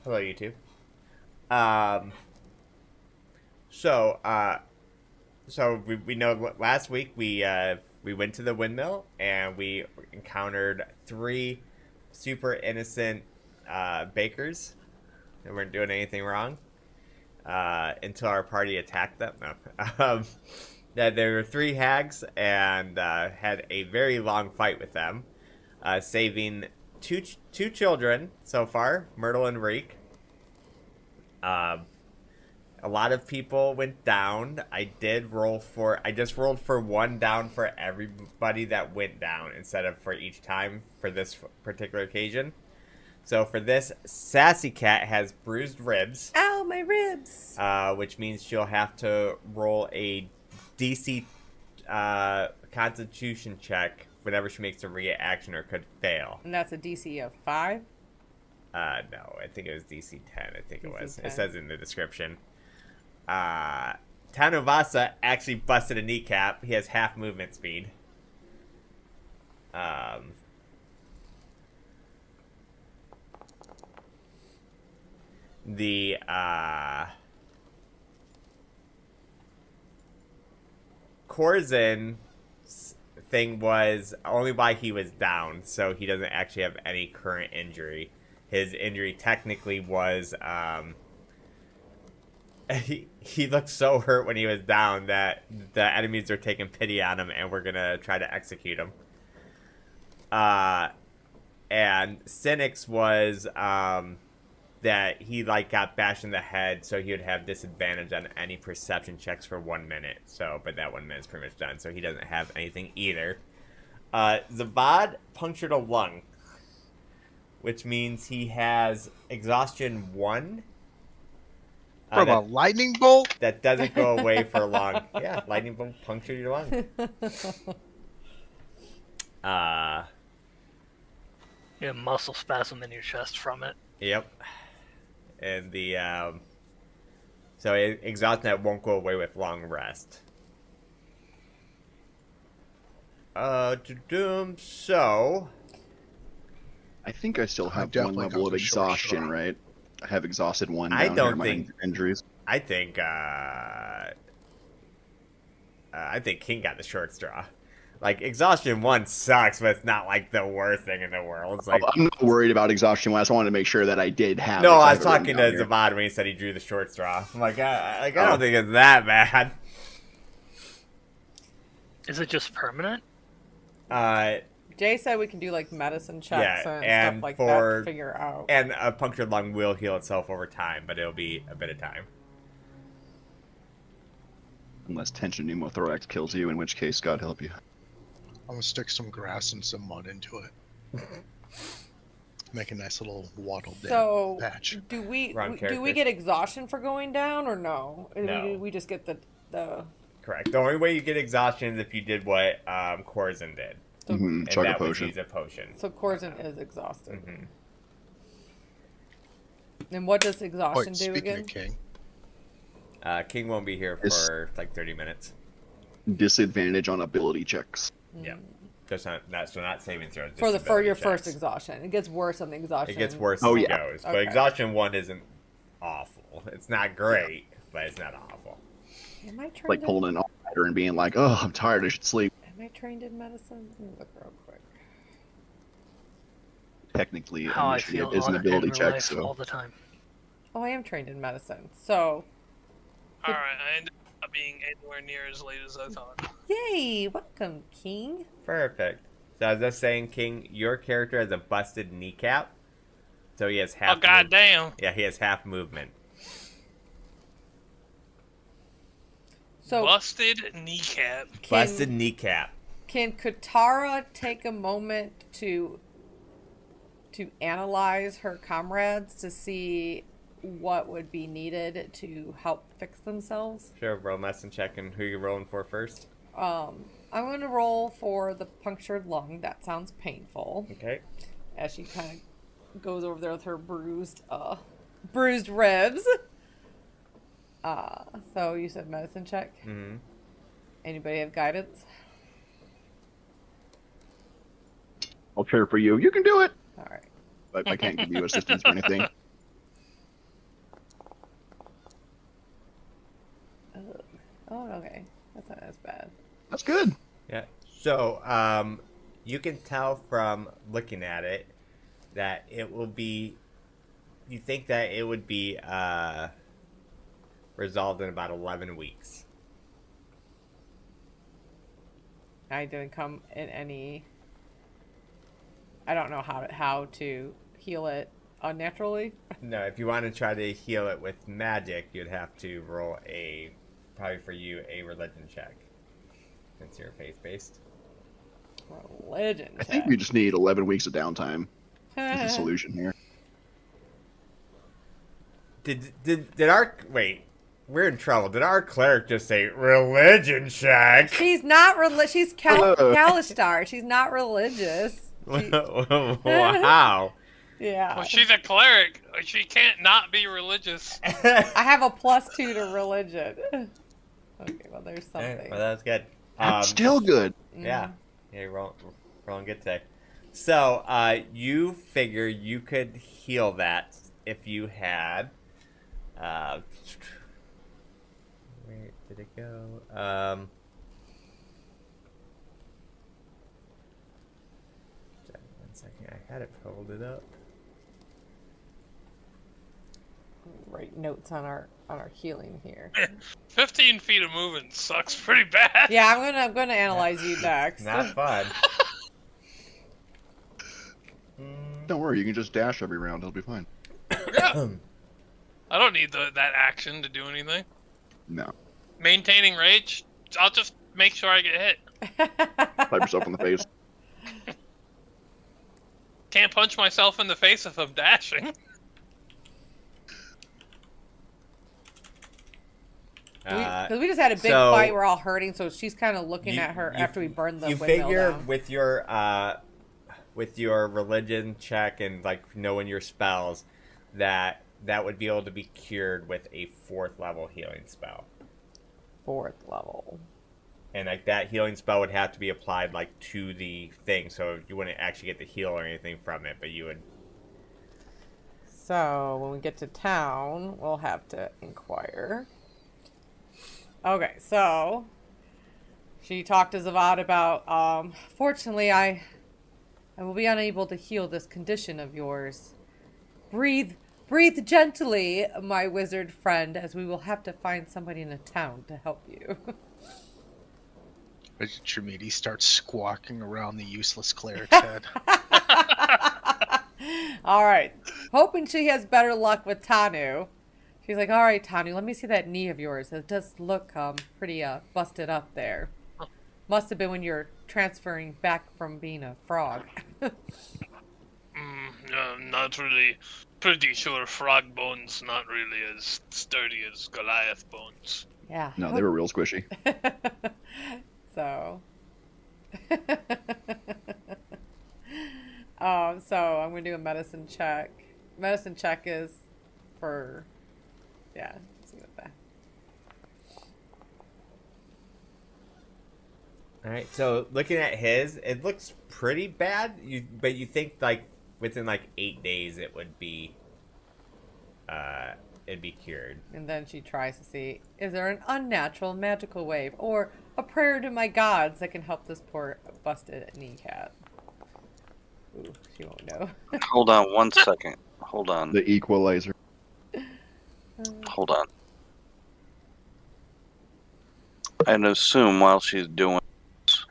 Hello, YouTube. Um, so, uh, we know last week we went to the windmill and we encountered three super innocent bakers that weren't doing anything wrong until our party attacked them. No. That there were three hags and had a very long fight with them, saving two children so far, Myrtle and Reek. Um, a lot of people went down. I just rolled for one down for everybody that went down instead of for each time for this particular occasion. So for this, Sassy Cat has bruised ribs. Ow, my ribs! Which means she'll have to roll a DC Constitution check whenever she makes a reaction or could fail. And that's a DC of 5? No, I think it was DC 10. I think it was. 10. It says in the description. Tanuvasa actually busted a kneecap. He has half movement speed. The Corzin thing was only why he was down, so he doesn't actually have any current injury. His injury technically was he looked so hurt when he was down that the enemies are taking pity on him and we're gonna try to execute him. And Cynic's was that he got bashed in the head, so he would have disadvantage on any perception checks for 1 minute. So, but that 1 minute's pretty much done, so he doesn't have anything either. Zavad punctured a lung, which means he has exhaustion 1. From a lightning bolt? That doesn't go away for long. Yeah, lightning bolt punctured your lung. You have muscle spasm in your chest from it. Yep. And the so exhaustion that won't go away with long rest. So I think I still have one definitely level got of the short exhaustion, straw. right? I have exhausted one down I here don't in my think- injuries. I think King got the short straw. Like, exhaustion 1 sucks, but it's not like the worst thing in the world. It's like, I'm not worried about exhaustion. I just wanted to make sure that I did have no, it. I have was it written talking down to here. Zavad when he said he drew the short straw. I'm like, I don't think it's that bad. Is it just permanent? Jay said we can do medicine checks Yeah, and and stuff like that for- to figure out. And a punctured lung will heal itself over time, but it'll be a bit of time. Unless tension pneumothorax kills you, in which case, God help you. I'm gonna stick some grass and some mud into it. Make a nice little wattled So, patch. do we Wrong do we character. get exhaustion for going down or no? No. We just get the Correct. The only way you get exhaustion is if you did what Corzin did. And Chug a that was potion. use a potion. so Corzin is exhausted. Mhm. And what does Oh, exhaustion wait, do speaking again? of King, King won't be here It's- for like 30 minutes. Disadvantage on ability checks. Yeah. Just not saving throws. just For your ability first checks. exhaustion, it gets worse on the exhaustion. It gets worse Oh, as it yeah. goes. But Okay. exhaustion 1 isn't awful. It's not great, but it's not awful. Am I trained Like pulling an all-nighter and being like, oh, I'm tired, I should sleep. Am I trained in medicine? Let me look real quick. Technically, How I initiative feel is an in ability real check, life so all the time. Oh, I am trained in medicine. So, Alright, I ended up not being anywhere near as late as I thought. yay! Welcome, King. Perfect. So I was just saying, King, your character has a busted kneecap. So he has half Oh, goddamn. Yeah, he has half movement. So, Busted kneecap. Busted kneecap. can Katara take a moment to analyze her comrades to see what would be needed to help fix themselves? Sure, roll medicine check, and who you rolling for first? I'm going to roll for the punctured lung. That sounds painful. Okay. As she kind of goes over there with her bruised ribs. So you said medicine check. Mm-hmm. Anybody have guidance? I'll cheer for you. You can do it! All right. But I can't give you assistance or anything. Oh, okay. That's not as bad. That's good. Yeah. So, you can tell from looking at it that it will be. You think that it would be resolved in about 11 weeks. I didn't come in any. I don't know how to heal it unnaturally. No, if you want to try to heal it with magic, you'd have to roll probably for you, a religion check. Since you're faith-based. Religion. I think we just need 11 weeks of downtime. Is the solution here. Did our... Wait. We're in trouble. Did our cleric just say religion check? She's not religious. She's Kalistar. She's not religious. Wow. Yeah. Well, she's a cleric. She can't not be religious. I have a +2 to religion. Okay, well, there's something. Right, well, that was good. That's still good. Yeah. Yeah, you're rolling good today. So, you figure you could heal that if you had... where did it go? 1 second. I had it pulled it up. Write notes on our healing here. 15 feet of movement sucks pretty bad. Yeah, I'm gonna analyze you next. Not fun. Don't worry, you can just dash every round. It'll be fine. Yeah. I don't need that action to do anything. No. Maintaining rage, I'll just make sure I get hit. Pipe yourself in the face. Can't punch myself in the face if I'm dashing. Because we just had a big fight. We're all hurting, so she's kind of looking at her after we burned the windmill figure down. with your religion check and like knowing your spells that would be able to be cured with a 4th level healing spell. 4th level. And like that healing spell would have to be applied like to the thing, so you wouldn't actually get the heal or anything from it, but you would. So when we get to town, we'll have to inquire. Okay, so she talked to Zavad about, fortunately, I will be unable to heal this condition of yours. Breathe gently, my wizard friend, as we will have to find somebody in a town to help you. Trimidi starts squawking around the useless cleric's head. All right, hoping she has better luck with Tanu. She's like, all right, Tanu, let me see that knee of yours. It does look pretty busted up there. Must have been when you're transferring back from being a frog. Not really. Pretty sure frog bones not really as sturdy as Goliath bones. Yeah. No, they were real squishy. So. So I'm gonna do a medicine check. Medicine check is for. Yeah, let's see what that. All right. So looking at his, it looks pretty bad. But you think like within like 8 days it would be, it'd be cured. And then she tries to see, is there an unnatural magical wave or a prayer to my gods that can help this poor busted kneecap? Ooh, she won't know. Hold on 1 second. Hold on. The equalizer. Hold on. And assume while she's doing this.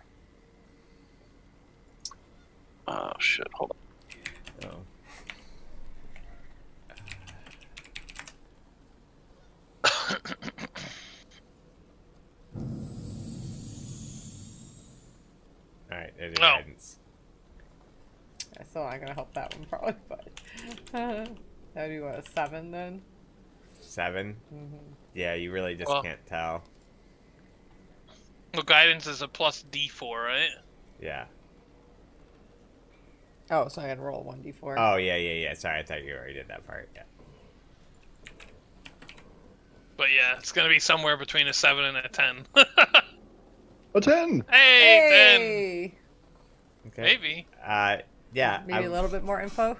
Oh shit, hold on. So. All right, there's your guidance. I'm still not gonna help that one probably, but that would be what, a 7 then? 7? Mm-hmm. Yeah, you really just can't tell. Well, guidance is a plus D4, right? Yeah. Oh, so I gotta roll 1d4. Oh, yeah. Sorry, I thought you already did that part. Yeah. But yeah, it's gonna be somewhere between a 7 and a 10. A 10! Hey, 10! Okay. Maybe. Yeah. Maybe a little bit more info.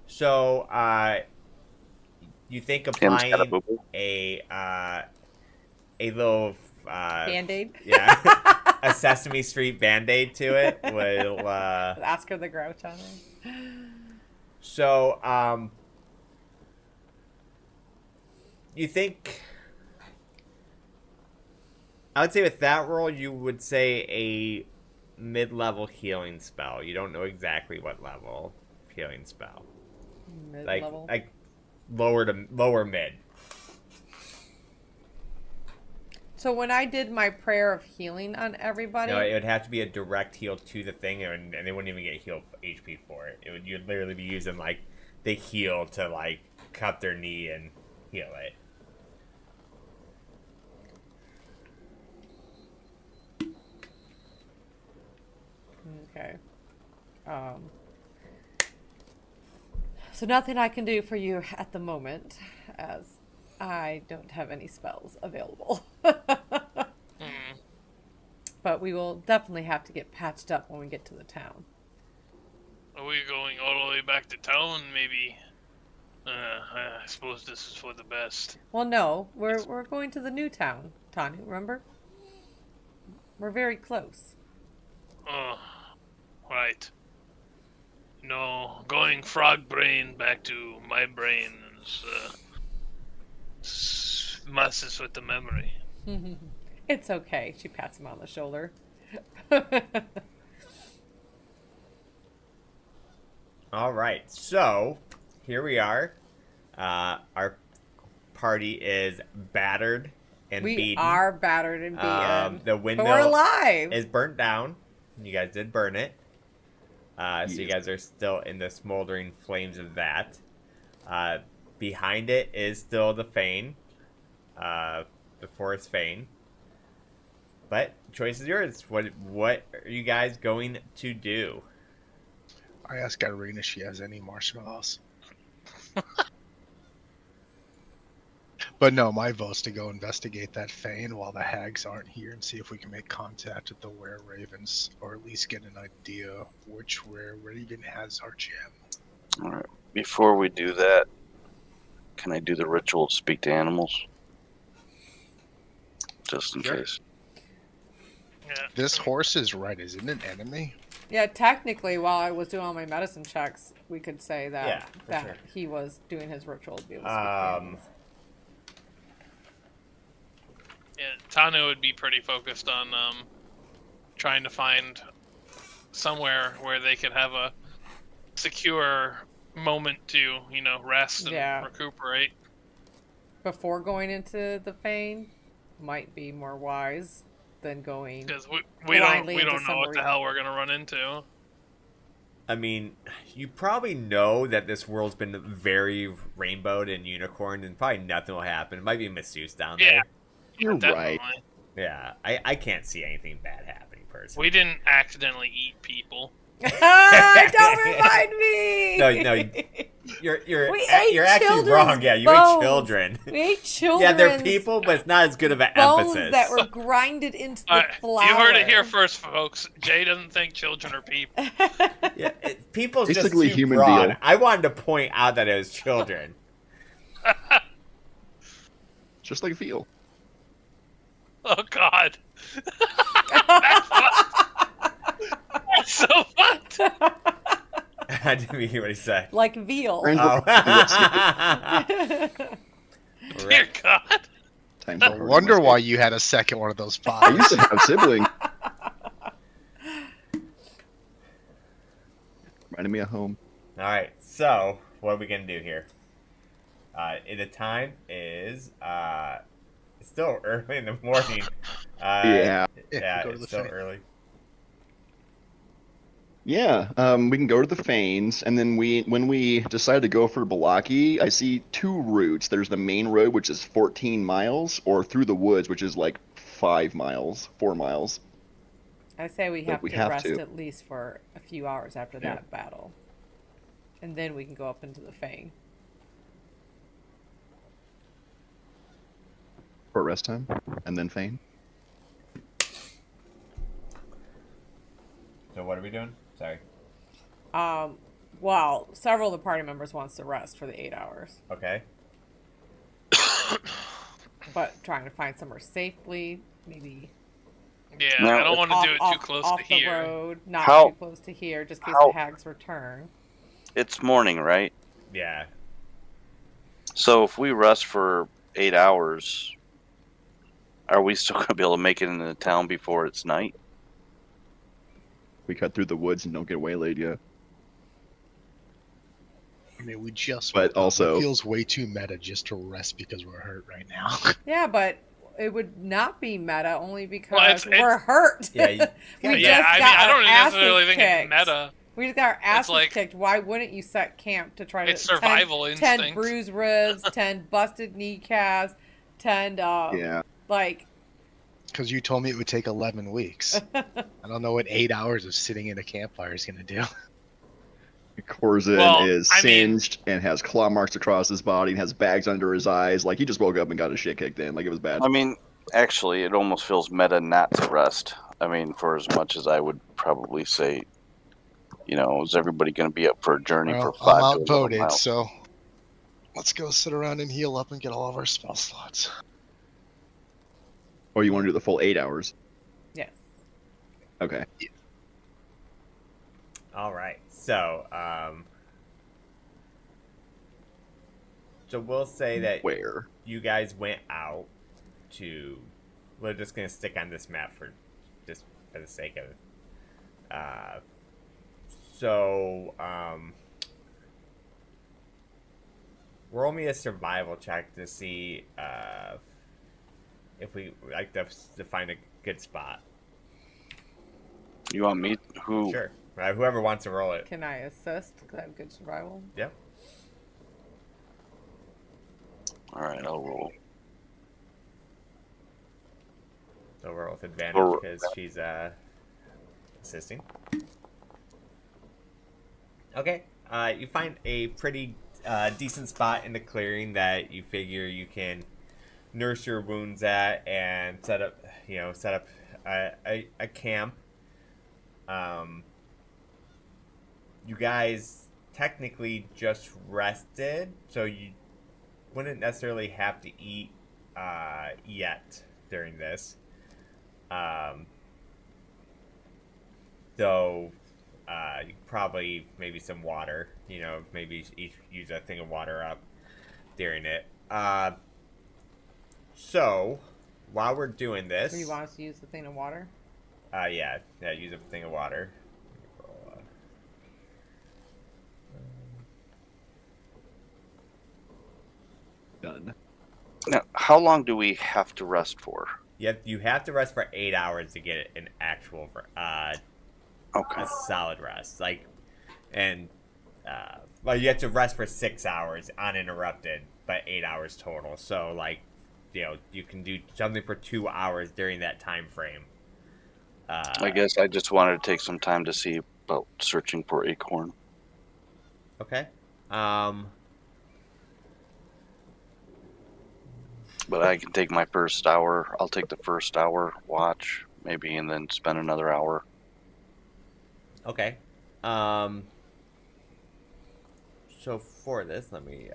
So, you think Tim's got a applying boo-boo. a little Band-Aid? yeah, a Sesame Street Band-Aid to it will Oscar the Grouch on it. so you think I would say with that roll you would say a mid-level healing spell. You don't know exactly what level healing spell. Mid-level? Like lower mid. So when I did my prayer of healing on everybody, No, it would have to be a direct heal to the thing, and they wouldn't even get healed HP for it. You'd literally be using like the heal to like cut their knee and heal it. okay. So nothing I can do for you at the moment, as I don't have any spells available. But we will definitely have to get patched up when we get to the town. Are we going all the way back to town? Maybe. I suppose this is for the best. Well, no, we're going to the new town, Tanya. Remember? We're very close. Oh, right. No, going frog brain back to my brain messes with the memory. It's okay. She pats him on the shoulder. All right, so here we are. Our party is battered and We beaten. are battered and beaten. The but we're windmill alive. is burnt down. You guys did burn it. So you Yes. guys are still in the smoldering flames of that. Behind it is still the Fane. The Forest Fane. But choice is yours. What are you guys going to do? I asked Irene if she has any marshmallows. But no, my vote's to go investigate that Fane while the hags aren't here and see if we can make contact with the were-ravens, or at least get an idea of which were-raven has our gem. All right. Before we do that, can I do the ritual to speak to animals? Just in Sure. case. Yeah. This horse is right, is it an enemy? Yeah, technically, while I was doing all my medicine checks, we could say that Yeah, for that sure. he was doing his ritual to be able to speak to animals. Yeah, Tano would be pretty focused on trying to find somewhere where they could have a secure moment to, rest and Yeah. recuperate. Before going into the Fane, might be more wise than going. Because we Blindly don't into know what the somewhere. hell we're gonna run into. I mean, you probably know that this world's been very rainbowed and unicorned, and probably nothing will happen. It might be masseuse down Yeah. there. You're Definitely. right. Yeah, I can't see anything bad happening, personally. We didn't accidentally eat people. Don't remind me. No, you're We ate you're actually children's wrong. Yeah, you bones. ate children. We ate children. Yeah, they're people, but it's not as good of an bones emphasis. that were grinded into the flour. You heard it here first, folks. Jay doesn't think children are people. Yeah, people's just Basically too human broad. deal. I wanted to point out that it was children. Just like veal. Oh God. That's so fucked. I didn't hear what he said. Like veal. Friends Oh. Dear God. Time No for wonder why you had a second one of those I pies. used to have siblings. Reminded me of home. All right, so what are we gonna do here? The time is it's still early in the morning. Yeah. Yeah, go to it's the still Fane. early. Yeah, we can go to the Fanes, and then when we decide to go for Balaki, I see two routes. There's the main road, which is 14 miles, or through the woods, which is like 4 miles. I say we But have we to have rest to. at least for a few hours after Yeah. that battle. And then we can go up into the Fane. For rest time, and then Fane. So what are we doing? Sorry. Well, several of the party members wants to rest for the 8 hours. Okay. but trying to find somewhere safely, maybe Yeah, No, I don't want to do it too close off to the here. road, not How- too close to here, just in case how- the hags return. It's morning, right? Yeah. So if we rest for 8 hours, are we still going to be able to make it into the town before it's night? We cut through the woods and don't get waylaid yet. I mean, we just. But woke up. also- it feels way too meta just to rest because we're hurt right now. Yeah, but it would not be meta only because Well, it's- we're hurt. Yeah, you- we yeah, just I got I our don't necessarily asses think it's kicked. meta. We just got our asses like- kicked. Why wouldn't you set camp to try to It's survival 10 instinct. bruised ribs, 10 busted kneecaps, 10 Yeah. like Because you told me it would take 11 weeks. I don't know what 8 hours of sitting in a campfire is going to do. Corzin Well, is I mean- singed and has claw marks across his body and has bags under his eyes. Like, he just woke up and got his shit kicked in. Like, it was bad. I mean, actually, it almost feels meta not to rest. I mean, for as much as I would probably say, is everybody going to be up for a journey Well, for 5 I'm to 11 outvoted, miles? so let's go sit around and heal up and get all of our spell slots. Or you want to do the full 8 hours? yes. Okay. All right. So, we'll say that Where? you guys went out to. We're just gonna stick on this map for the sake of it. So, roll me a survival check to see if we like to find a good spot. You want me? Who? Sure. Whoever wants to roll it. Can I assist? Because I have good survival. Yep. All right, I'll roll. So roll with advantage Or- because she's assisting. Okay. You find a pretty decent spot in the clearing that you figure you can nurse your wounds at and set up a camp. You guys technically just rested, so you wouldn't necessarily have to eat yet during this. Though you probably maybe some water, maybe each use a thing of water up during it. So while we're doing this, Do you want us to use the thing of water? yeah, use a thing of water. Done. Now, how long do we have to rest for? You have to rest for 8 hours to get an actual Okay. a solid rest. Well, you have to rest for 6 hours uninterrupted, but 8 hours total. So you can do something for 2 hours during that time frame. I guess I just wanted to take some time to see about searching for acorn. Okay. But I can take my first hour. I'll take the first hour, watch, maybe, and then spend another hour. Okay. So for this, let me.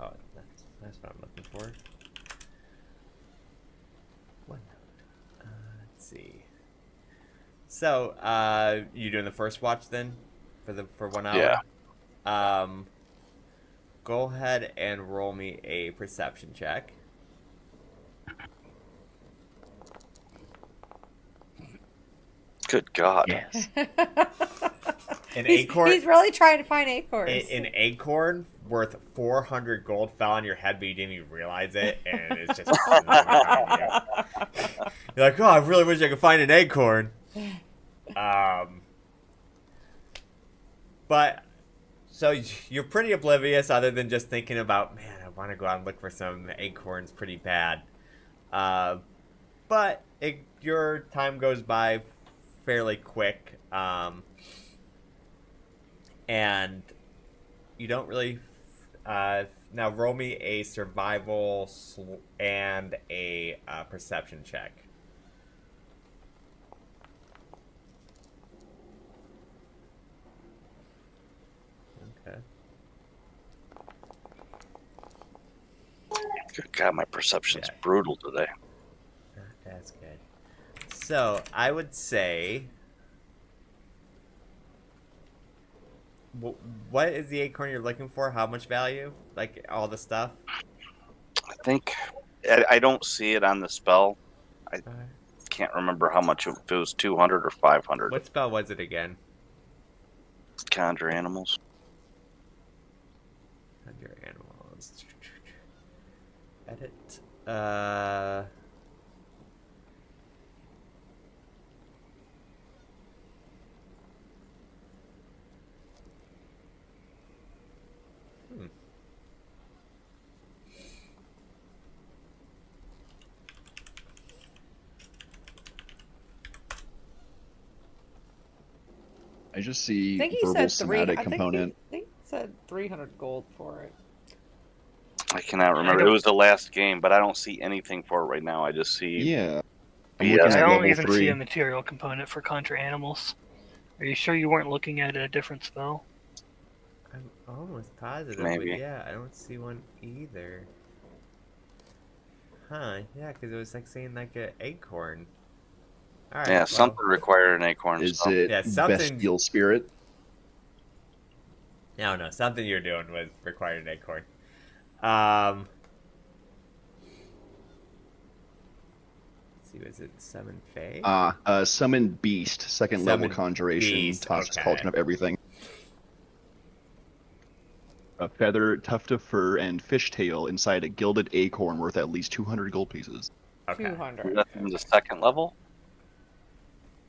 Oh, that's what I'm looking for. What? Let's see. So, you doing the first watch then, for 1 hour? Yeah. Go ahead and roll me a perception check. Good God. Yes. An acorn. He's really trying to find acorns. An acorn worth 400 gold fell on your head, but you didn't even realize it, and it's just. You're like, oh, I really wish I could find an acorn. But so you're pretty oblivious, other than just thinking about, man, I want to go out and look for some acorns pretty bad. But your time goes by fairly quick, and you don't really. Now roll me a survival and a perception check. Okay. God, my perception's Yeah. brutal today. That's good. So I would say, what is the acorn you're looking for? How much value? Like all the stuff? I think I don't see it on the spell. I can't remember how much, if it was 200 or 500. What spell was it again? Conjure animals. Conjure animals. Edit. I just see I think he verbal said three. somatic I think component. he said 300 gold for it. I cannot remember. It was the last game, but I don't see anything for it right now. I just see. Yeah. I'm Yeah, looking I at don't level even see 3. a material component for conjure animals. Are you sure you weren't looking at a different spell? I'm almost positive, Maybe. but yeah, I don't see one either. Huh? Yeah, because it was like saying like an acorn. All right. Yeah, well, something required an acorn. Is spell. it Yeah, something- bestial spirit? I don't know. Something you're doing was required an acorn. Let's see, was it summon Fae? Summon beast, second level Summon conjuration, beast, tosses okay. cauldron of everything. A feather, tuft of fur, and fishtail inside a gilded acorn worth at least 200 gold pieces. Okay. 200. That's in the second level.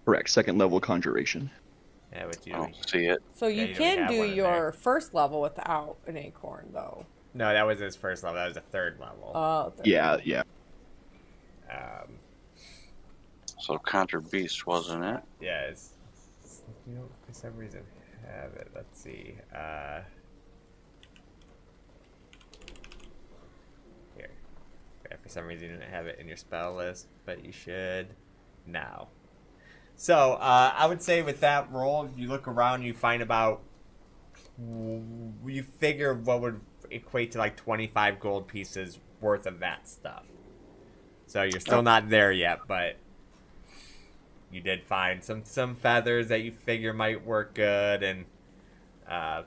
Correct, second level conjuration. Yeah, but you I don't see it. So Yeah, you you don't can have do one in your first level without an acorn, though. No, that was his first level. That was a third level. Oh, Yeah, yeah. So conjure beast wasn't it? Yeah, it's you don't for some reason have it. Let's see. Here. Yeah, for some reason you didn't have it in your spell list, but you should now. So I would say with that roll, you look around, you find about, you figure what would equate to like 25 gold pieces worth of that stuff. So you're still not there yet, but you did find some feathers that you figure might work good, and all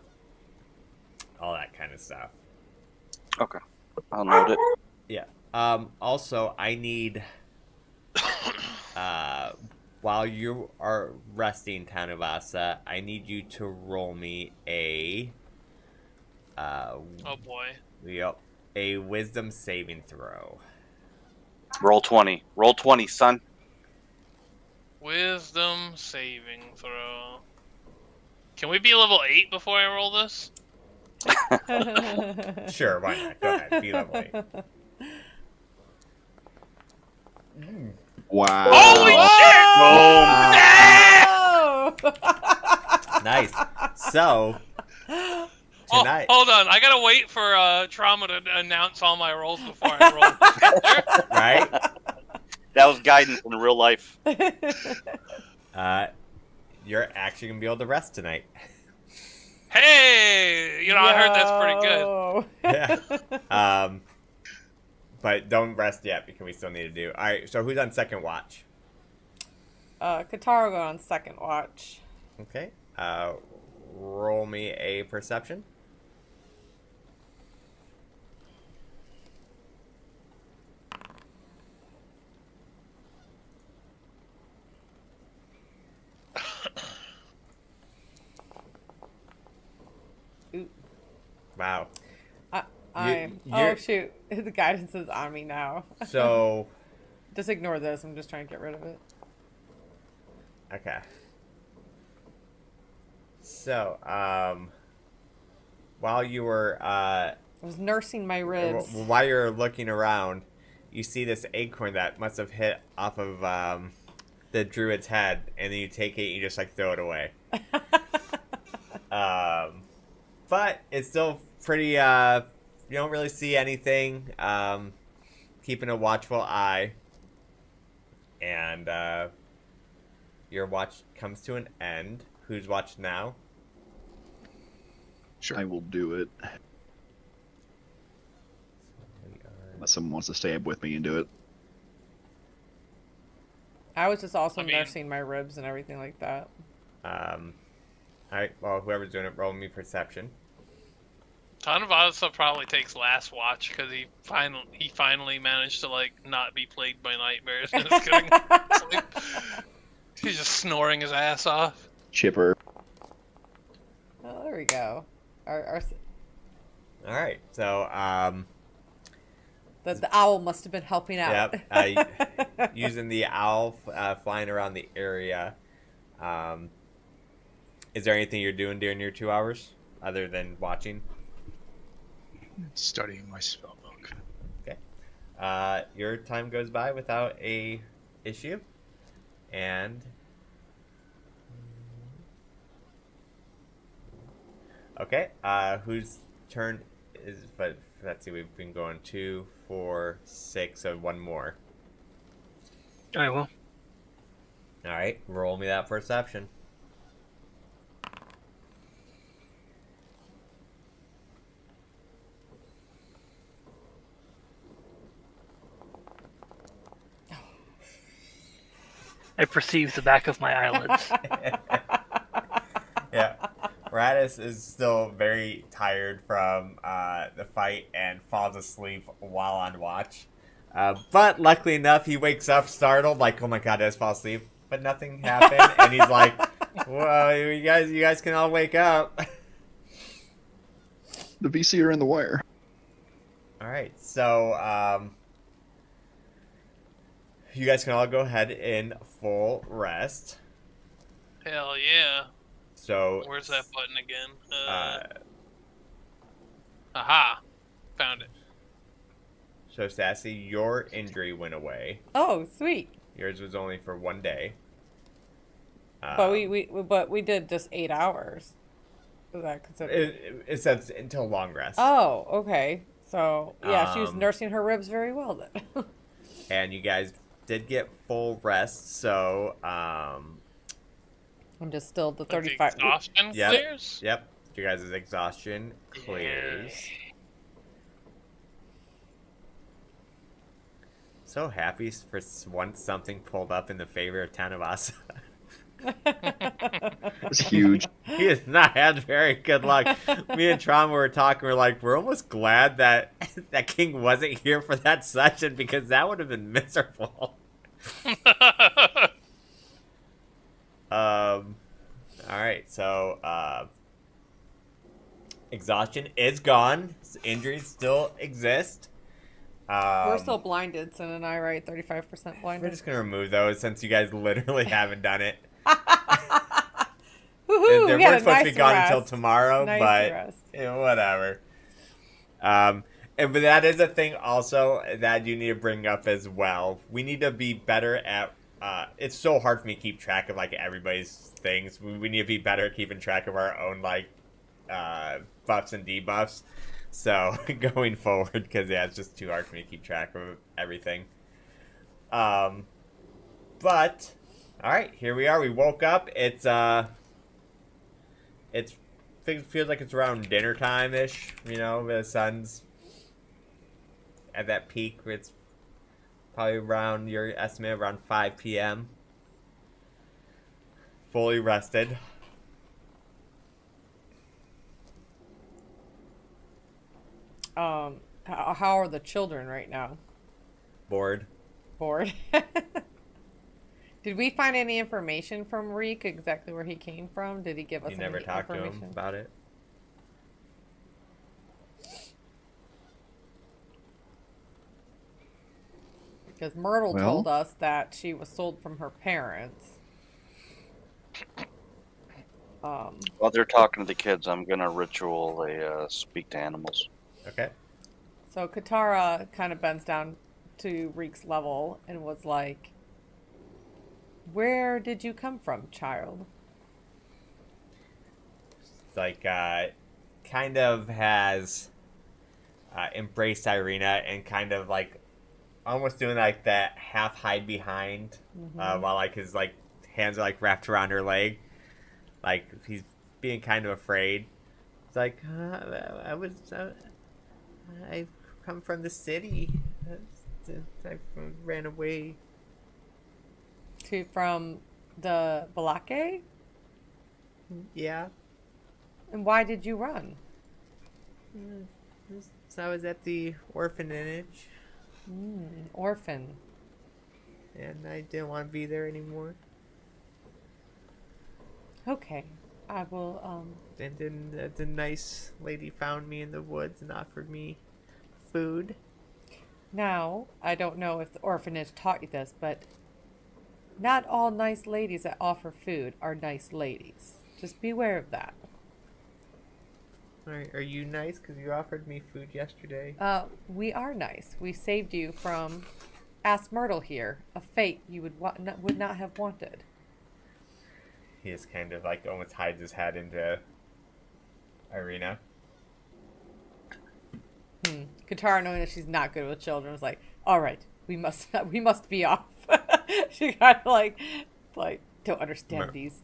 that kind of stuff. Okay, I'll note it. Yeah. Also, I need while you are resting, Tanuvasa, I need you to roll me a Oh boy. yep, a wisdom saving throw. Roll 20. Roll 20, son. Wisdom saving throw. Can we be level 8 before I roll this? Sure, why not? Go ahead, be level 8. Wow. Holy Oh! Nice. So tonight, hold on. I gotta wait for Trauma to announce all my rolls before I roll. right? That was guidance in real life. You're actually gonna be able to rest tonight. Hey, I heard that's pretty good. Yeah. But don't rest yet because we still need to do. All right. So who's on second watch? Katara on second watch. Okay. Roll me a perception. Ooh. Wow. Oh shoot! The guidance is on me now. So. Just ignore this. I'm just trying to get rid of it. Okay. So, while you were I was nursing my ribs. while you're looking around, you see this acorn that must have hit off of the druid's head, and then you take it and you just like throw it away. But it's still pretty. You don't really see anything. Keeping a watchful eye, and your watch comes to an end. Who's watched now? Sure. I will do it. We are... unless someone wants to stay up with me and do it. I was just also I mean- nursing my ribs and everything like that. All right. Well, whoever's doing it, roll me perception. Tanavasa probably takes last watch because he finally managed to like not be plagued by nightmares and is getting sleep. He's just snoring his ass off. Chipper. Oh, there we go. Our All right. So, the owl must have been helping out. Yep. Using the owl flying around the area. Is there anything you're doing during your 2 hours other than watching? Studying my spellbook. Okay. Your time goes by without a issue, and okay. Whose turn is? But let's see. We've been going 2, 4, 6, so one more. All right, well, All right. Roll me that perception. I perceive the back of my eyelids. Yeah. Radis is still very tired from the fight and falls asleep while on watch. But luckily enough, he wakes up startled, like, "Oh my god, I just fall asleep." But nothing happened, and he's like, "Well, you guys can all wake up." The VC are in the wire. All right, so you guys can all go ahead in full rest. Hell yeah. So Where's that button again? Aha. Found it. So Sassy, your injury went away. Oh, sweet. Yours was only for 1 day. But we did just 8 hours. Is that considered? It says until long rest. Oh, okay. So yeah, she was Um, nursing her ribs very well then. And you guys did get full rest, so I'm just still the But the 35. exhaustion Yep. clears? yep, you guys' exhaustion clears. So happy for once something pulled up in the favor of Tanavasa. It's huge. He has not had very good luck. Me and Trauma were talking. We're like, we're almost glad that that King wasn't here for that session because that would have been miserable. All right, so exhaustion is gone. Injuries still exist. We're still blinded, Sin and I, right? 35% We're blinded. just gonna remove those since you guys literally haven't done it. Woohoo! They we had weren't a supposed to nice be gone rest. until tomorrow, Nice but rest. whatever. But that is a thing also that you need to bring up as well. We need to be better at. It's so hard for me to keep track of like everybody's things. We need to be better at keeping track of our own like buffs and debuffs. So going forward, because yeah, it's just too hard for me to keep track of everything. But all right, here we are. We woke up. It feels like it's around dinner time ish. You know, the sun's at that peak. Where it's probably around your estimate around 5 p.m. Fully rested. How are the children right now? Bored. Bored. Did we find any information from Reek exactly where he came from? Did he give us You never any talked to information? him about it. Because Myrtle Well- told us that she was sold from her parents. While they're talking to the kids, I'm gonna ritual a speak to animals. Okay. So Katara kind of bends down to Reek's level and was like, "Where did you come from, child?" It's like kind of has embraced Irina and kind of like almost doing like that half hide behind while like his like hands are like wrapped around her leg, like he's being kind of afraid. It's like I come from the city. I ran away. From the Balake? Yeah. And why did you run? So I was at the orphanage, Orphan. and I didn't want to be there anymore. Okay. I will, And then the nice lady found me in the woods and offered me food. Now, I don't know if the orphanage taught you this, but not all nice ladies that offer food are nice ladies. Just beware of that. Are you nice? Because you offered me food yesterday. We are nice. We saved you from Ask Myrtle here, a fate you would not have wanted. He just kind of like almost hides his head into Irina. Katara, knowing that she's not good with children, was like, "All right, we must be off." She kind of like don't understand these.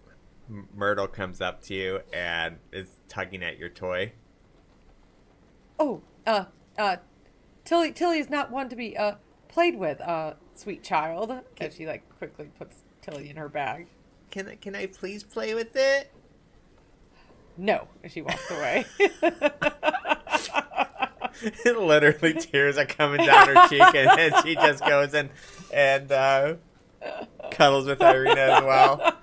Myrtle comes up to you and is tugging at your toy. Oh, Tilly is not one to be played with, sweet child. And she like quickly puts Tilly in her bag. Can I please play with it? No, and she walks away. Literally tears are coming down her cheek, and then she just goes and cuddles with Irina as well.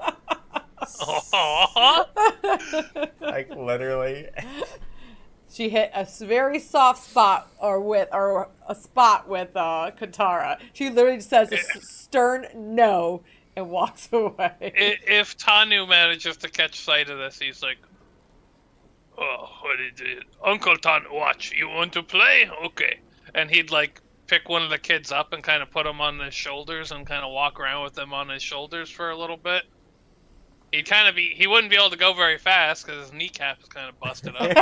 Like literally. She hit a very soft spot or a spot with Katara. She literally says a stern no and walks away. If Tanu manages to catch sight of this, he's like, "Oh, what is it? Uncle Tanu, watch. You want to play? Okay." And he'd like pick one of the kids up and kind of put him on his shoulders and kind of walk around with them on his shoulders for a little bit. He wouldn't be able to go very fast because his kneecap is kind of busted up.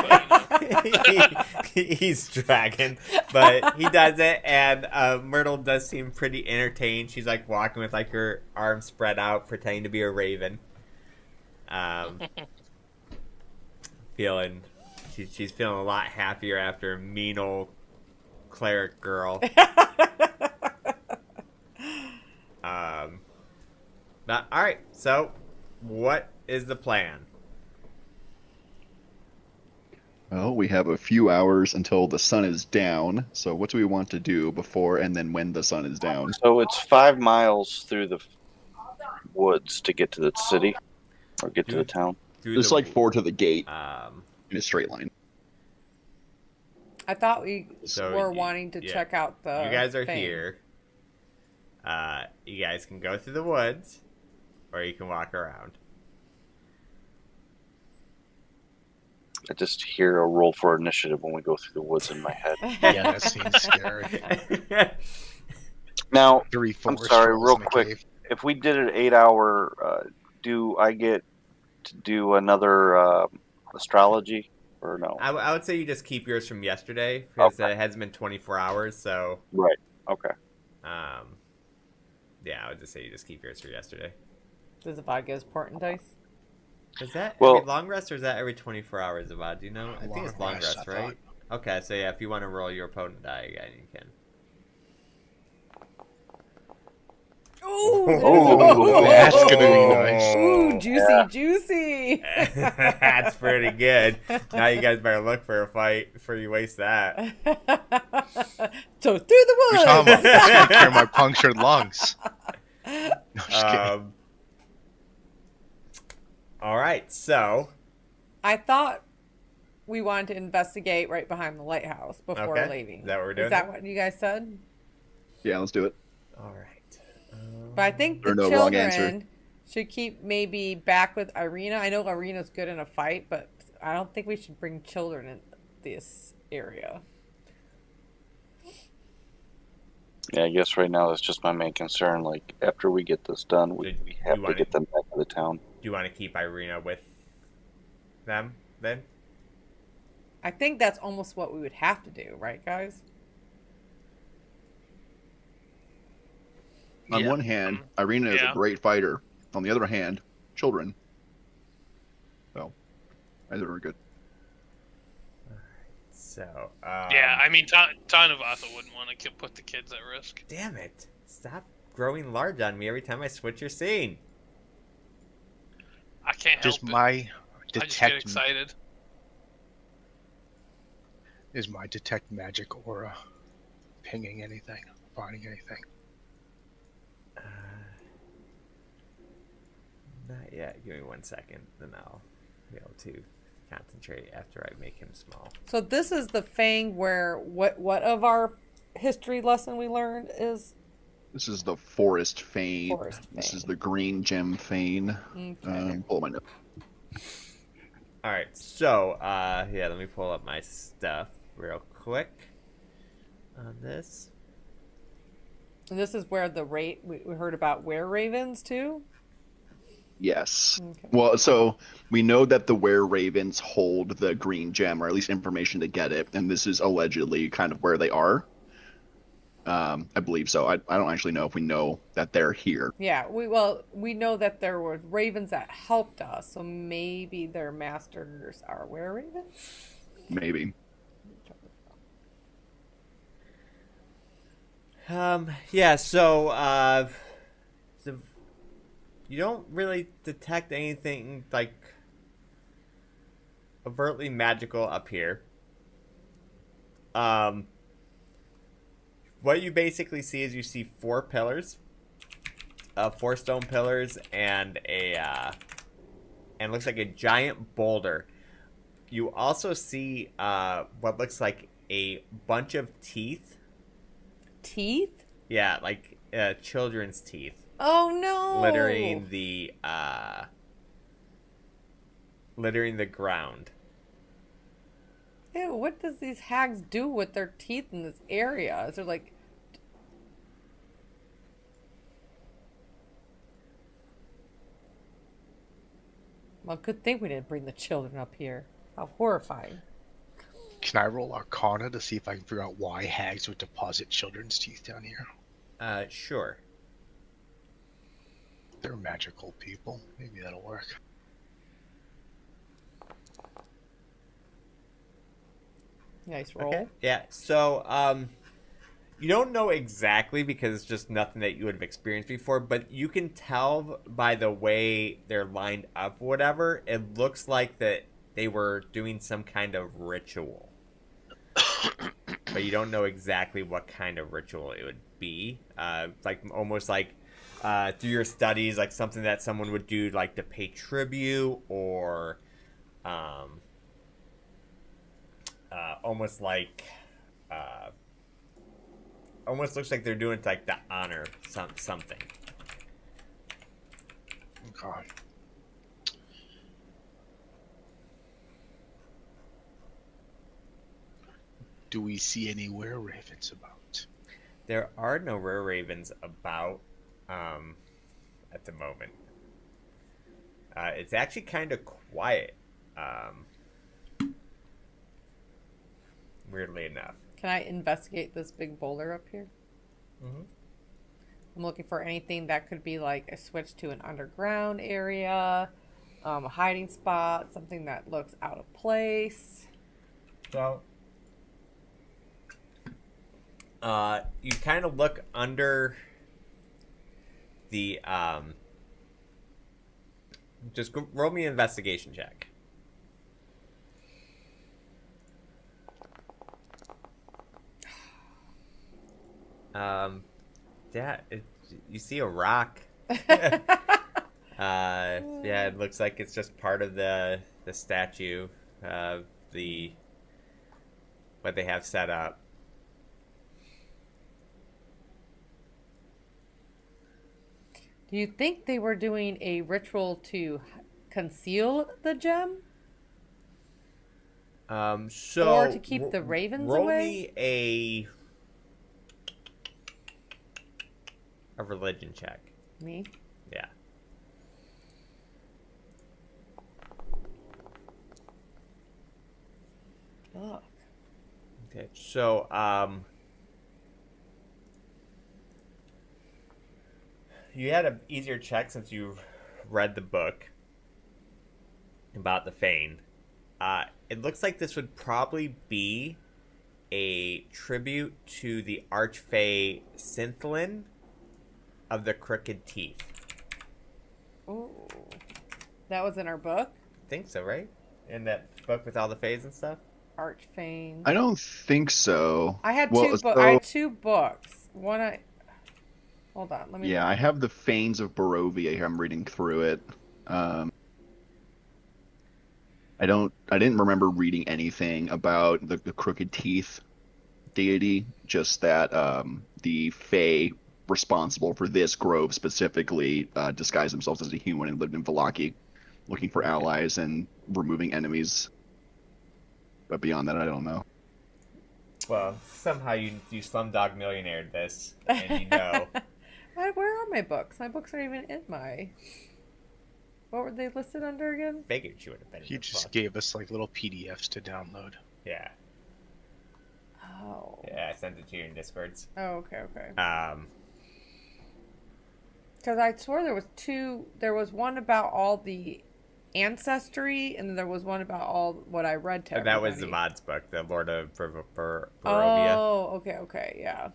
But, He's dragging, but he does it, and Myrtle does seem pretty entertained. She's like walking with like her arms spread out, pretending to be a raven. She's feeling a lot happier after a mean old cleric girl. But all right, so. What is the plan? Well, we have a few hours until the sun is down. So what do we want to do before and then when the sun is down? So it's 5 miles through the woods to get to the city or get to the town. There's like 4 to the gate in a straight line. I thought we So were wanting to check out the. You guys are thing. here. You guys can go through the woods, or you can walk around. I just hear a roll for initiative when we go through the woods in my head. Yeah, that seems scary. Now, 3 I'm forest sorry, trolls real in a quick. cave. If we did an 8-hour, do I get to do another astrology or no? I would say you just keep yours from yesterday because Okay. it hasn't been 24 hours. So, Right. Okay. yeah, I would just say you just keep yours for yesterday. Does the bot give us portent dice? Is that Well- every long rest or is that every 24 hours, Avad? Do you know? I think it's long rest, I right? Okay, so yeah, if you want to roll your opponent die again, you can. Ooh, That's gonna be nice. Ooh, juicy. That's pretty good. Now you guys better look for a fight before you waste that. So through the You're woods. talking about taking care of my punctured lungs. No, I'm just kidding. All right, so I thought we wanted to investigate right behind the lighthouse before Okay. leaving. Is that what we're doing? Is that what you guys said? Yeah, let's do it. all right. But I think the Or no, wrong answer. children should keep maybe back with Irina. I know Irina's good in a fight, but I don't think we should bring children in this area. Yeah, I guess right now that's just my main concern. Like, after we get this done, we Did have you to want get them back to the town. Do you want to keep Irina with them then? I think that's almost what we would have to do, right, guys? On Yeah. one hand, Irina is Yeah. a great fighter. On the other hand, children. So, either are good. So, Yeah, I mean, Tanavasa wouldn't want to put the kids at risk. damn it. Stop growing large on me every time I switch your scene. I can't Does help it. my I just get detect excited. is my detect magic aura pinging anything, finding anything? Not yet. Give me 1 second, then I'll be able to concentrate after I make him small. So this is the Fang where what of our history lesson we learned is This is the Forest Fane. Forest This Fane. is the Green Gem Fane. Okay. Pull my note. All right, so yeah, let me pull up my stuff real quick on this. And this is where we heard about were ravens too. Yes. Okay. Well, so we know that the Were Ravens hold the green gem, or at least information to get it, and this is allegedly kind of where they are. I believe so. I don't actually know if we know that they're here. Yeah, we know that there were ravens that helped us, so maybe their masters are were ravens. Maybe. Yeah, so you don't really detect anything like overtly magical up here. What you basically see is you see 4 pillars, 4 stone pillars, and and looks like a giant boulder. You also see what looks like a bunch of teeth. Teeth? Yeah, like children's teeth. Oh no! Littering the ground. Ew, what does these hags do with their teeth in this area? Is there like... Well, good thing we didn't bring the children up here. How horrifying. Can I roll Arcana to see if I can figure out why hags would deposit children's teeth down here? Sure. They're magical people. Maybe that'll work. Nice roll. Okay. Yeah, so, you don't know exactly because it's just nothing that you would have experienced before, but you can tell by the way they're lined up, whatever, it looks like that they were doing some kind of ritual. But you don't know exactly what kind of ritual it would be. Like, almost like, through your studies, like something that someone would do, like, to pay tribute, or, almost like, almost looks like they're doing it like to honor something. Okay. Do we see any were-ravens about? There are no rare ravens about at the moment. It's actually kind of quiet, weirdly enough. Can I investigate this big boulder up here? Mm-hmm. I'm looking for anything that could be like a switch to an underground area, a hiding spot, something that looks out of place. So, you kind of look under the just roll me an investigation check. Yeah, you see a rock. Yeah, it looks like it's just part of the statue, what they have set up. Do you think they were doing a ritual to conceal the gem? So Or to keep the ravens roll away? me a religion check. Me? Yeah. Look. Okay. So you had an easier check since you've read the book about the Fane. It looks like this would probably be a tribute to the Archfey Synthlan of the Crooked Teeth. Ooh. That was in our book? I think so, right? In that book with all the Fays and stuff? Archfane. I don't think so. I had Well, I had two books. One hold on, let me yeah, I have the Fanes of Barovia here. I'm reading through it. I didn't remember reading anything about the Crooked Teeth deity, just that the Fae responsible for this grove specifically disguised themselves as a human and lived in Vallaki, looking for allies and removing enemies. But beyond that, I don't know. Well, somehow you Slumdog Millionaire this, and you know. Where are my books? My books aren't even in my... What were they listed under again? Figured she would have been in He the just book. gave us like little PDFs to download. Yeah. Oh. Yeah, I sent it to you in Discords. Oh, okay. Because I swore there was two. There was one about all the ancestry, and then there was one about all what I read to That was everybody. the Mod's book, the Lord of Barovia. Oh, okay, yeah.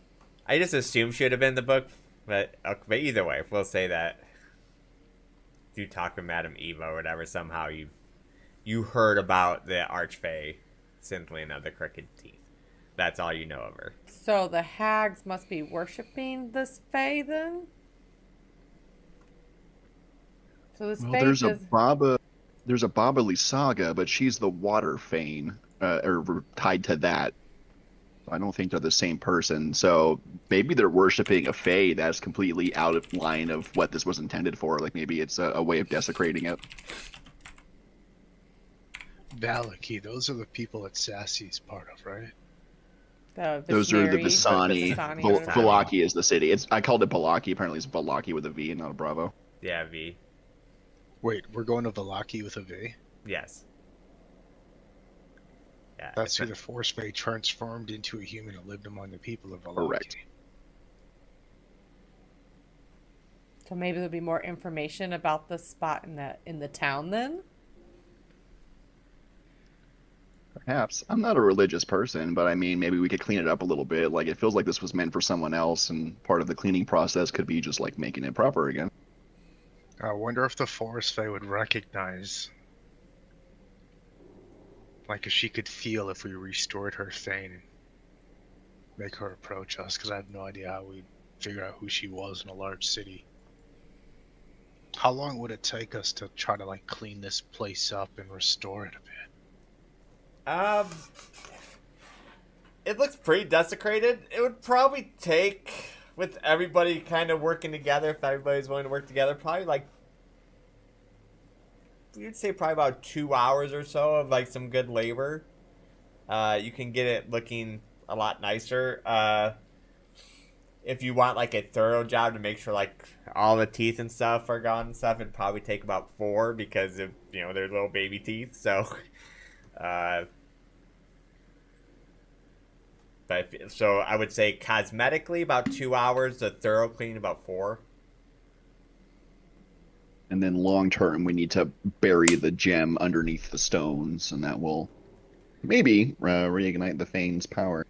I just assumed she would have been in the book, but either way, we'll say that you talk to Madame Eva or whatever, somehow you heard about the Archfey Synthlan of the Crooked Teeth. That's all you know of her. So the hags must be worshipping this fae then? So this fae There's a Baba Lysaga, but she's the Water Fane, or tied to that. I don't think they're the same person. So maybe they're worshiping a Fae that's completely out of line of what this was intended for. Like maybe it's a way of desecrating it. Vallaki, those are the people that Sassy's part of, right? Those are the Visani. Visani. Vallaki is the city. I called it Vallaki. Apparently it's Vallaki with a V and not a Bravo. Yeah, V. Wait, we're going to Vallaki with a V? Yes. Yeah, That's who the Force Fae transformed into a human and lived among the people of Vallaki. Correct. So maybe there'll be more information about the spot in the town then? Perhaps. I'm not a religious person, but I mean, maybe we could clean it up a little bit. Like, it feels like this was meant for someone else, and part of the cleaning process could be just, like, making it proper again. I wonder if the Force Fae would recognize... Like, if she could feel if we restored her Thane and make her approach us, because I have no idea how we'd figure out who she was in a large city. How long would it take us to try to, like, clean this place up and restore it a bit? It looks pretty desecrated. It would probably take, with everybody kind of working together, if everybody's willing to work together, probably like, you'd say probably about 2 hours or so of like some good labor. You can get it looking a lot nicer. If you want like a thorough job to make sure like all the teeth and stuff are gone and stuff, it'd probably take about 4 because of, they're little baby teeth. So, so I would say cosmetically about 2 hours, a thorough clean about 4. And then long term, we need to bury the gem underneath the stones, and that will maybe reignite the Fane's power.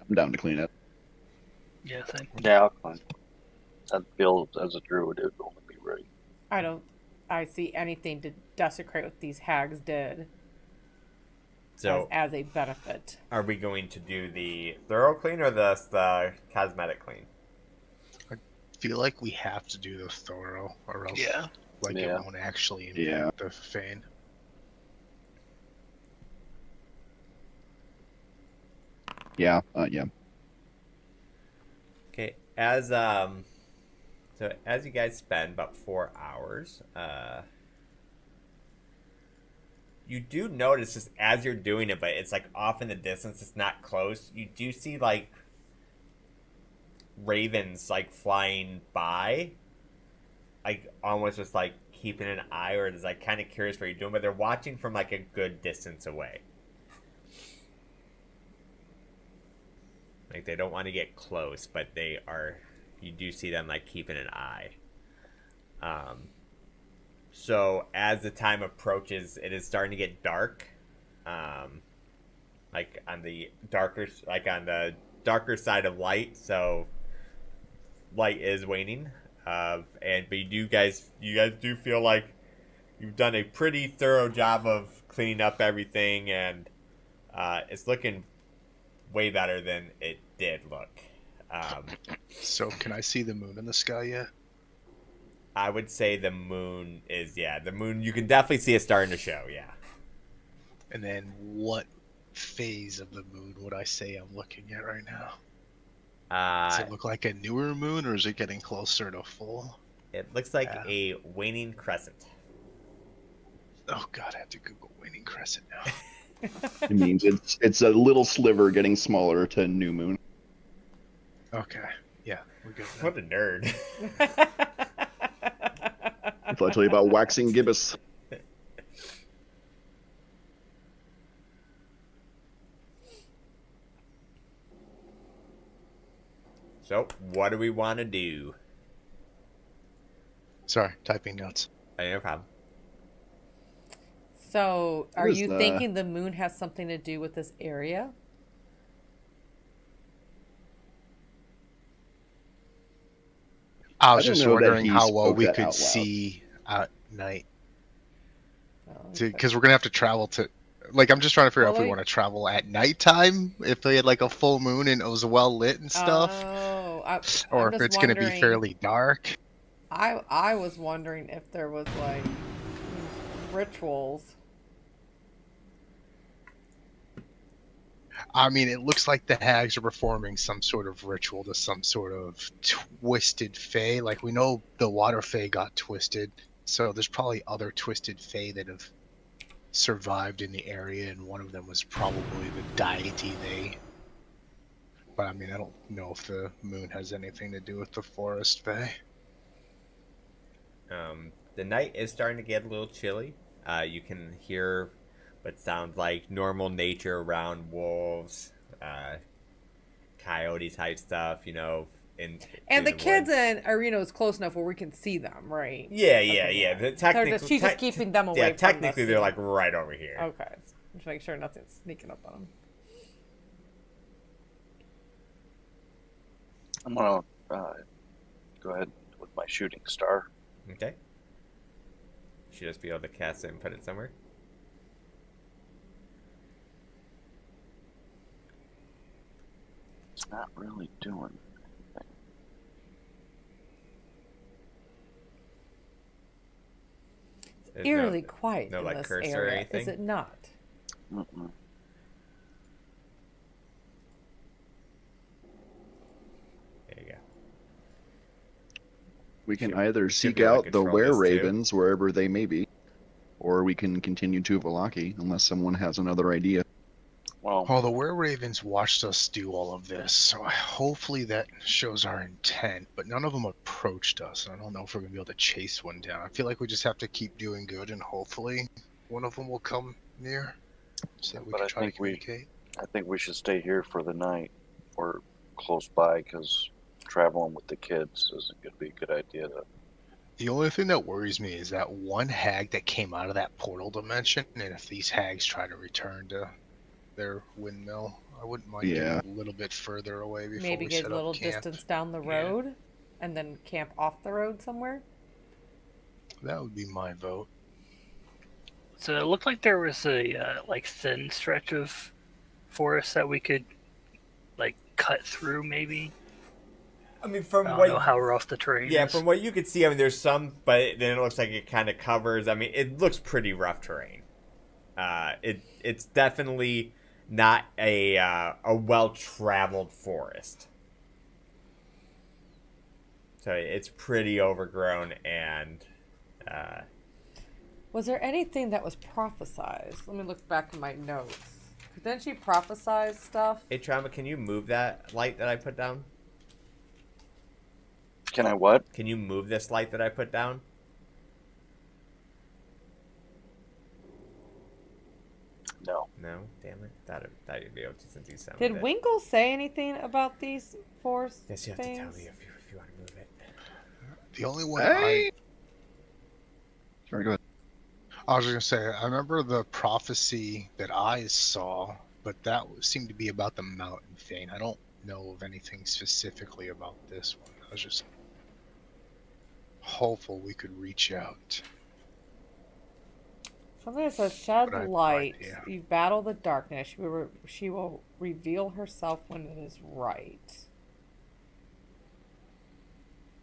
I'm down to clean it. Yeah, thank you. Yeah, I'll climb. That build as a druid, it would only be right. I see anything to desecrate what these hags did So, as a benefit. are we going to do the thorough clean or the cosmetic clean? I feel like we have to do the thorough, or else Yeah. it won't actually impact the Fane. Yeah. Okay, so as you guys spend about 4 hours, you do notice just as you're doing it, but it's like off in the distance, it's not close. You do see like ravens like flying by, like almost just like keeping an eye, or it's like kind of curious what you're doing, but they're watching from like a good distance away. Like they don't want to get close, but you do see them like keeping an eye. So as the time approaches, it is starting to get dark. Like on the darker side of light. So light is waning. But you guys do feel like you've done a pretty thorough job of cleaning up everything, and it's looking way better than it did look. So can I see the moon in the sky yet? I would say the moon is, the moon, you can definitely see it starting to show, yeah. And then what phase of the moon would I say I'm looking at right now? Does it look like a newer moon, or is it getting closer to full? It looks like a waning crescent. Oh god, I have to Google waning crescent now. It means it's a little sliver getting smaller to new moon. Okay, yeah, we're good then. What a nerd. If I tell you about waxing gibbous. So, what do we want to do? Sorry, typing notes. No problem. So, are What is you the- thinking the moon has something to do with this area? I was I don't just know that wondering he how well spoke we that could out loud. see at night. Oh, Because we're going to have to travel to... Like, I'm just trying to figure out if we Well, want to travel at nighttime, if they had, like, a full moon and it was well lit and stuff, Oh, or I'm if just it's going to be wondering- fairly dark. I was wondering if there was like rituals. I mean, it looks like the hags are performing some sort of ritual to some sort of twisted fae. Like, we know the water fae got twisted, so there's probably other twisted fae that have survived in the area, and one of them was probably the deity they... But, I mean, I don't know if the moon has anything to do with the forest fae. The night is starting to get a little chilly. You can hear what sounds like normal nature around wolves, coyote type stuff, And through the kids woods. in Arena is close enough where we can see them, right? Yeah. She's just keeping them away Yeah, from the technically they're scene. like right over here. Okay. Just make sure nothing's sneaking up on them. I'm gonna go ahead with my shooting star. Okay. Should just be able to cast it and put it somewhere. It's not really doing anything. There's Eerily quiet no, in like, this cursor or area, anything? is it not? Mm-mm. There you go. We can Should- either should seek be able to out the control this, too. were-ravens wherever they may be, or we can continue to Valaki unless someone has another idea. Well, Well, the were-ravens watched us do all of this, so hopefully that shows our intent, but none of them approached us, and I don't know if we're going to be able to chase one down. I feel like we just have to keep doing good, and hopefully one of them will come near, so that we But can I try to think we- communicate. I think we should stay here for the night or close by, because traveling with the kids isn't going to be a good idea. The only thing that worries me is that one hag that came out of that portal dimension, and if these hags try to return to their windmill, I wouldn't mind Yeah. getting a little bit further away before Maybe we get set a little up camp. distance down the Yeah. road and then camp off the road somewhere. That would be my vote. So it looked like there was a thin stretch of forest that we could cut through. Maybe I mean, I from don't what know how rough the terrain yeah, is. from what you could see, I mean, there's some, but then it looks like it kind of covers. I mean, it looks pretty rough terrain. It's definitely not a well traveled forest. So it's pretty overgrown and. Was there anything that was prophesized? Let me look back in my notes. Didn't she prophesize stuff? Hey, Trauma, can you move that light that I put down? Can I what? Can you move this light that I put down? No. No, damn it. Thought you'd be able to since you sounded Did it. Winkle say anything about these forest Yes, you have to things? tell me if you want to move it. The only one Hey! Sorry, go I was just gonna say, I remember the prophecy that I saw, but that seemed to be about the mountain Fane. I don't know of anything specifically about this one. I was just hopeful we could reach out. Something that says, shed But I have no light. idea. You battle the darkness. She will reveal herself when it is right.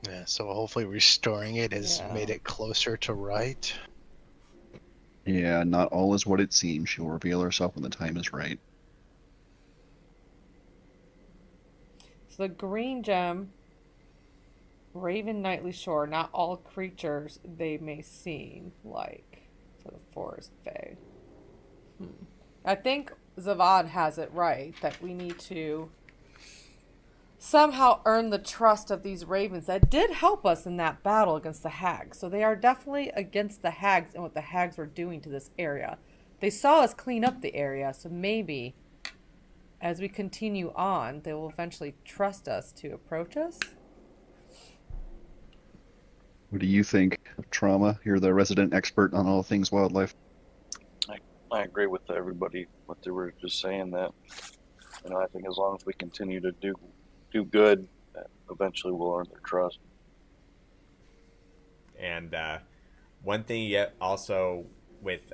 Yeah, so hopefully restoring it has Yeah. made it closer to right. Yeah, not all is what it seems. She'll reveal herself when the time is right. So the green gem, Raven Nightly Shore, not all creatures they may seem like for the forest fae. I think Zavad has it right that we need to somehow earn the trust of these ravens that did help us in that battle against the hags. So they are definitely against the hags and what the hags were doing to this area. They saw us clean up the area, so maybe as we continue on, they will eventually trust us to approach us. What do you think, Trauma? You're the resident expert on all things wildlife. I agree with everybody what they were just saying. That I think as long as we continue to do good, eventually we'll earn their trust. And one thing yet also with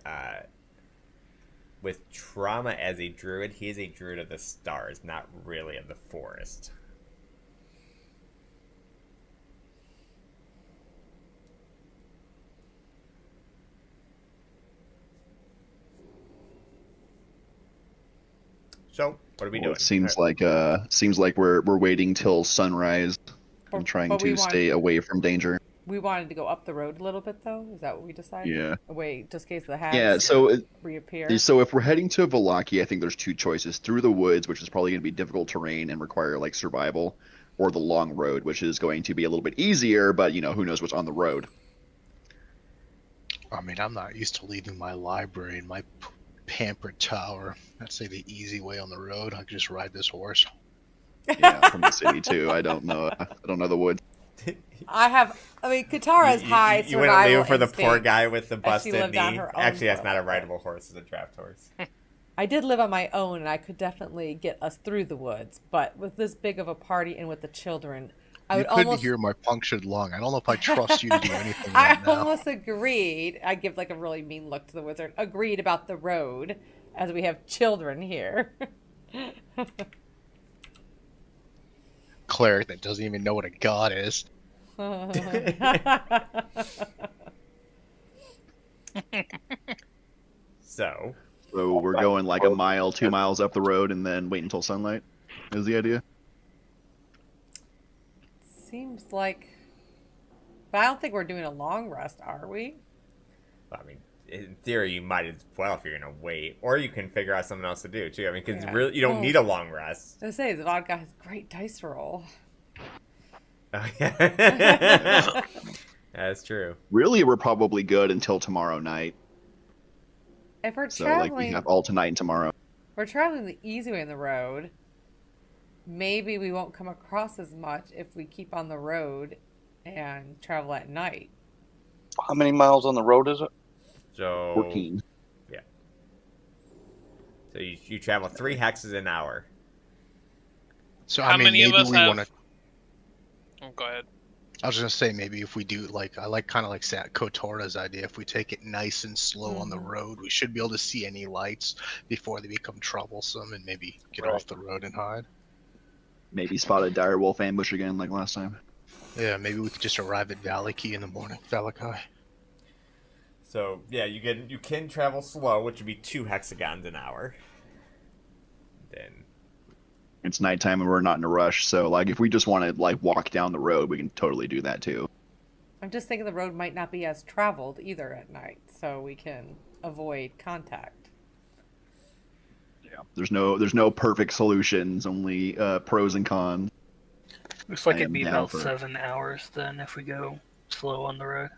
Trauma as a druid, he is a druid of the stars, not really of the forest. So, what are we doing? It seems like we're waiting till sunrise and trying But we to stay away from danger. We wanted to go up the road a little bit, though. Is that what we decided? Yeah. Wait, just in case the hags Yeah, reappear. so if we're heading to Valaki, I think there's two choices: through the woods, which is probably going to be difficult terrain and require like survival, or the long road, which is going to be a little bit easier, but who knows what's on the road. I mean, I'm not used to leaving my library and my pampered tower. I'd say the easy way on the road. I could just ride this horse. Yeah, from the city too. I don't know the woods. Katara's high You survival went to leave for the instinct poor guy with the as she busted lived on knee. her own Actually, that's for not a bit. rideable horse; it's a draft horse. I did live on my own, and I could definitely get us through the woods. But with this big of a party and with the children, I You would couldn't almost hear my punctured lung. I don't know if I trust you to do anything I right now. almost agreed. I give like a really mean look to the wizard. Agreed about the road, as we have children here. Cleric that doesn't even know what a god is. So, So we're going like a mile, 2 miles up the road, and then wait until sunlight. Is the idea? Seems like, but I don't think we're doing a long rest, are we? I mean, in theory, you might as well if you're gonna wait, or you can figure out something else to do too. I mean, because Yeah. really, you don't Well, need a long rest. I say the vodka has great dice roll. That's true. Really, we're probably good until tomorrow night. If we're So like we traveling, have all tonight and tomorrow. we're traveling the easy way on the road. Maybe we won't come across as much if we keep on the road and travel at night. How many miles on the road is it? So 14. Yeah. So you travel 3 hexes an hour. So How I mean, many of maybe us we have? want to. Oh, go ahead. I was gonna say maybe if we do I like kind of like Kotora's idea. If we take it nice and slow on the road, we should be able to see any lights before they become troublesome, and maybe get Right. off the road and hide. Maybe spot a dire wolf ambush again like last time. Yeah, maybe we could just arrive at Valaki in the morning. Valakai. So yeah, you can travel slow, which would be 2 hexagons an hour. Then It's nighttime and we're not in a rush, so like if we just want to like walk down the road, we can totally do that too. I'm just thinking the road might not be as traveled either at night, so we can avoid contact. Yeah. There's no perfect solutions, only pros and cons. Looks like I it'd am be down about for- 7 hours then if we go slow on the road.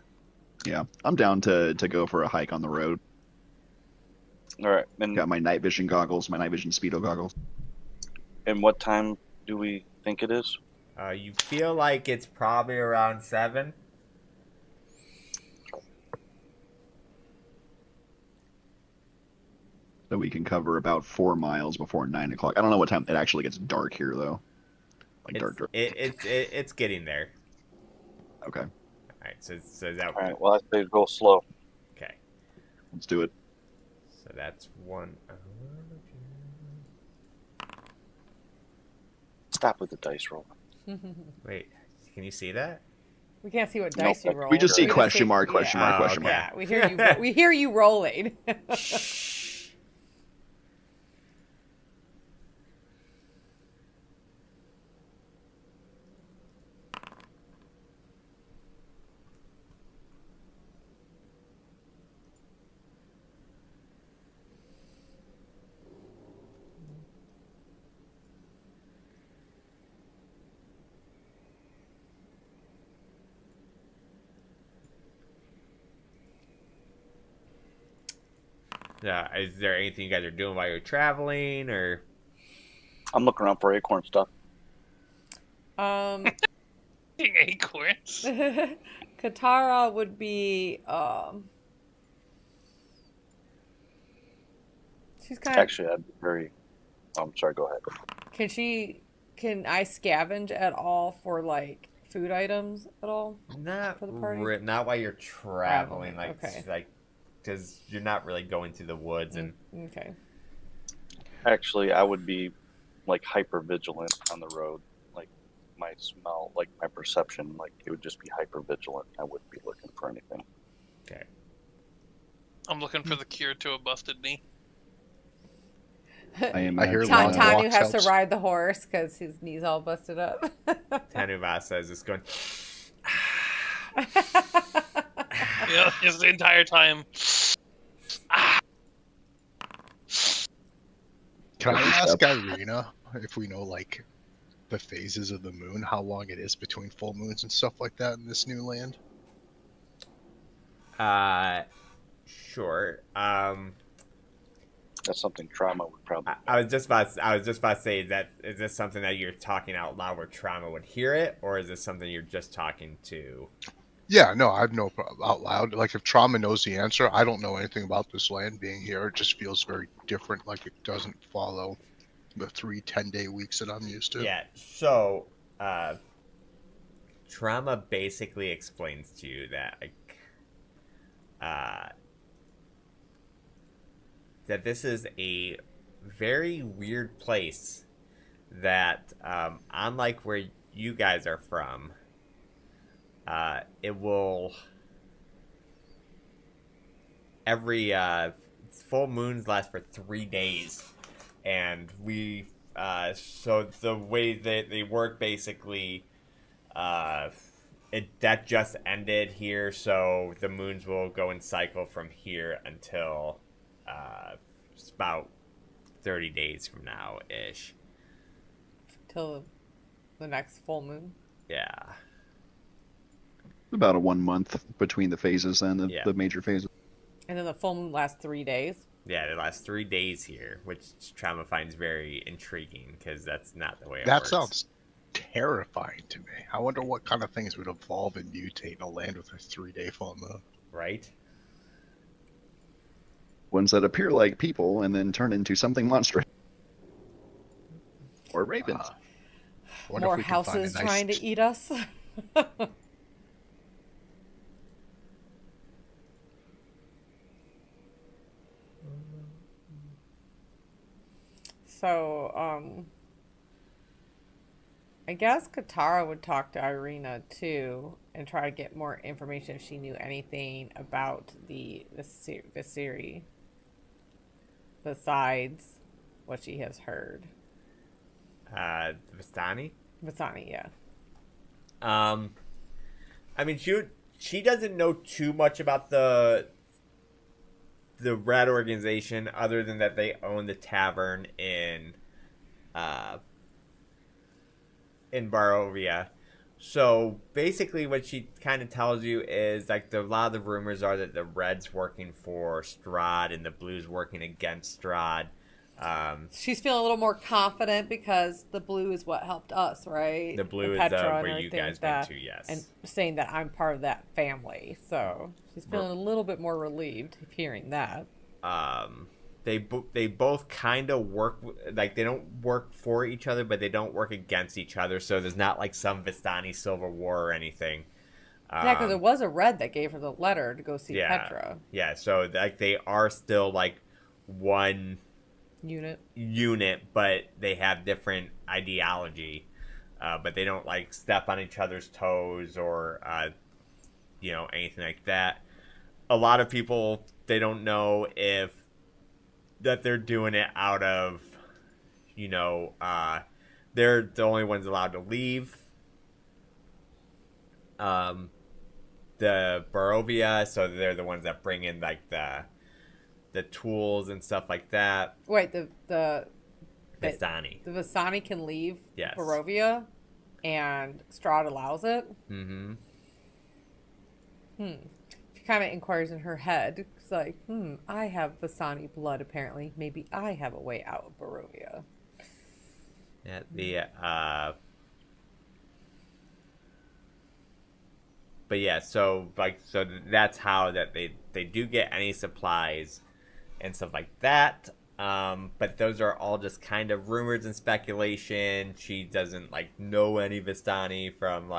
Yeah, I'm down to go for a hike on the road. All right. And Got my night vision goggles, my night vision speedo goggles. what time do we think it is? you feel like it's probably around 7. that we can cover about 4 miles before 9 o'clock. I don't know what time it actually gets dark here, though. Like dark. It's getting there. Okay, All right, so is that All right. Well, I say go slow. okay? let's do it. So that's 1 hour. Stop with the dice roll. Wait, can you see that? We can't see what Nope, dice you roll. We just see just question mark, question mark, Oh, question mark. okay. Yeah, we hear you. We hear you rolling. Is there anything you guys are doing while you're traveling, or? I'm looking around for acorn stuff. Eating acorns. Katara would be. She's kind of. Actually, I'd be very. I'm sorry. Go ahead. Can I scavenge at all for like food items at all? Not For the party? not while you're traveling, Okay. like because you're not really going through the woods and Okay. Actually, I would be like hyper vigilant on the road. Like my smell, like my perception, like it would just be hyper vigilant. I wouldn't be looking for anything. okay. I'm looking for the cure to a busted knee. I hear Tanu long walks has helps. to ride the horse because his knee's all busted up. Tanuvasa is just going. Yeah, just the entire time. Can I ask Irina if we know like the phases of the moon, how long it is between full moons and stuff like that in this new land? Sure. That's something trauma would probably. I was just about to say is this something that you're talking out loud where Trauma would hear it, or is this something you're just talking to? Yeah, no, I've no problem out loud. Like if Trauma knows the answer, I don't know anything about this land being here. It just feels very different. Like it doesn't follow the 3 10-day weeks that I'm used to. Yeah. So, Trauma basically explains to you that that this is a very weird place that, unlike where you guys are from, it will every full moons last for 3 days, and we so the way that they work basically, that just ended here, so the moons will go in cycle from here until it's about 30 days from now ish. Till the next full moon. Yeah. About a 1 month between the phases and the major phases. And then the full moon lasts 3 days. Yeah, it lasts 3 days here, which Trauma finds very intriguing because that's not the way it That works. sounds terrifying to me. I wonder what kind of things would evolve and mutate in a land with a 3-day full moon. Right? Ones that appear like people and then turn into something monstrous. Or ravens. Wonder More if we can find a houses nice- trying to eat us. So, I guess Katara would talk to Irina too and try to get more information if she knew anything about the Visiri besides what she has heard. Vistani? Vistani, yeah. I mean, she doesn't know too much about the Red Organization other than that they own the tavern in Barovia. So basically what she kind of tells you is like a lot of the rumors are that the Red's working for Strahd and the Blue's working against Strahd. She's feeling a little more confident because the blue is what helped us, right? The blue is Petra and where you everything guys like went that, to, yes. and saying that I'm part of that family. So she's feeling a little bit more relieved of hearing that. they both kind of work, like they don't work for each other, but they don't work against each other. So there's not like some Vistani civil war or anything. Yeah, because it was a red that gave her the letter to go see Yeah, Petra. yeah. So like they are still like one Unit, but they have different ideology. But they don't like step on each other's toes or anything like that. A lot of people, they don't know if that they're doing it out of they're the only ones allowed to leave the Barovia, so they're the ones that bring in like the tools and stuff like that. Wait, the Vistani. The Vistani can leave Yes. Barovia, and Strahd allows it. Mm-hmm. She kind of inquires in her head. It's like, I have Vistani blood, apparently. Maybe I have a way out of Barovia. Yeah, but yeah, so that's how that they do get any supplies and stuff like that. But those are all just kind of rumors and speculation. She doesn't like know any Vistani from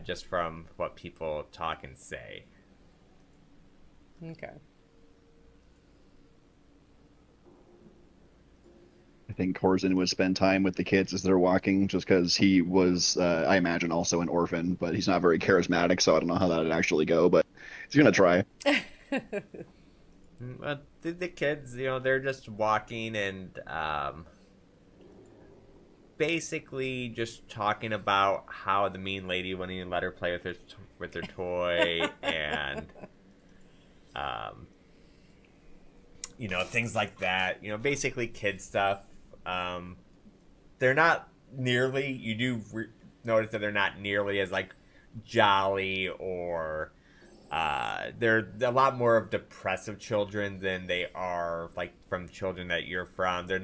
just from what people talk and say. Okay. I think Corzin would spend time with the kids as they're walking, just because he was, I imagine, also an orphan, but he's not very charismatic, so I don't know how that would actually go, but he's gonna try. But the kids, they're just walking and basically just talking about how the mean lady wouldn't even let her play with her toy and things like that. Basically kid stuff. They're not nearly. You do notice that they're not nearly as like jolly or. They're a lot more of depressive children than they are like from children that you're from. They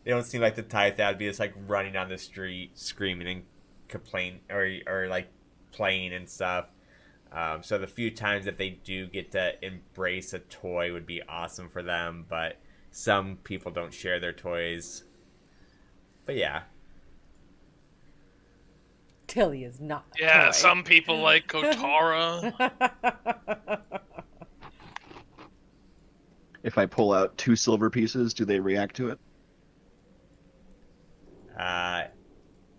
don't seem like the type that would be just like running down the street screaming and complain or like playing and stuff. So the few times that they do get to embrace a toy would be awesome for them, but some people don't share their toys. But yeah. Tilly is not a Yeah, toy. some people like Kotara. If I pull out 2 silver pieces, do they react to it?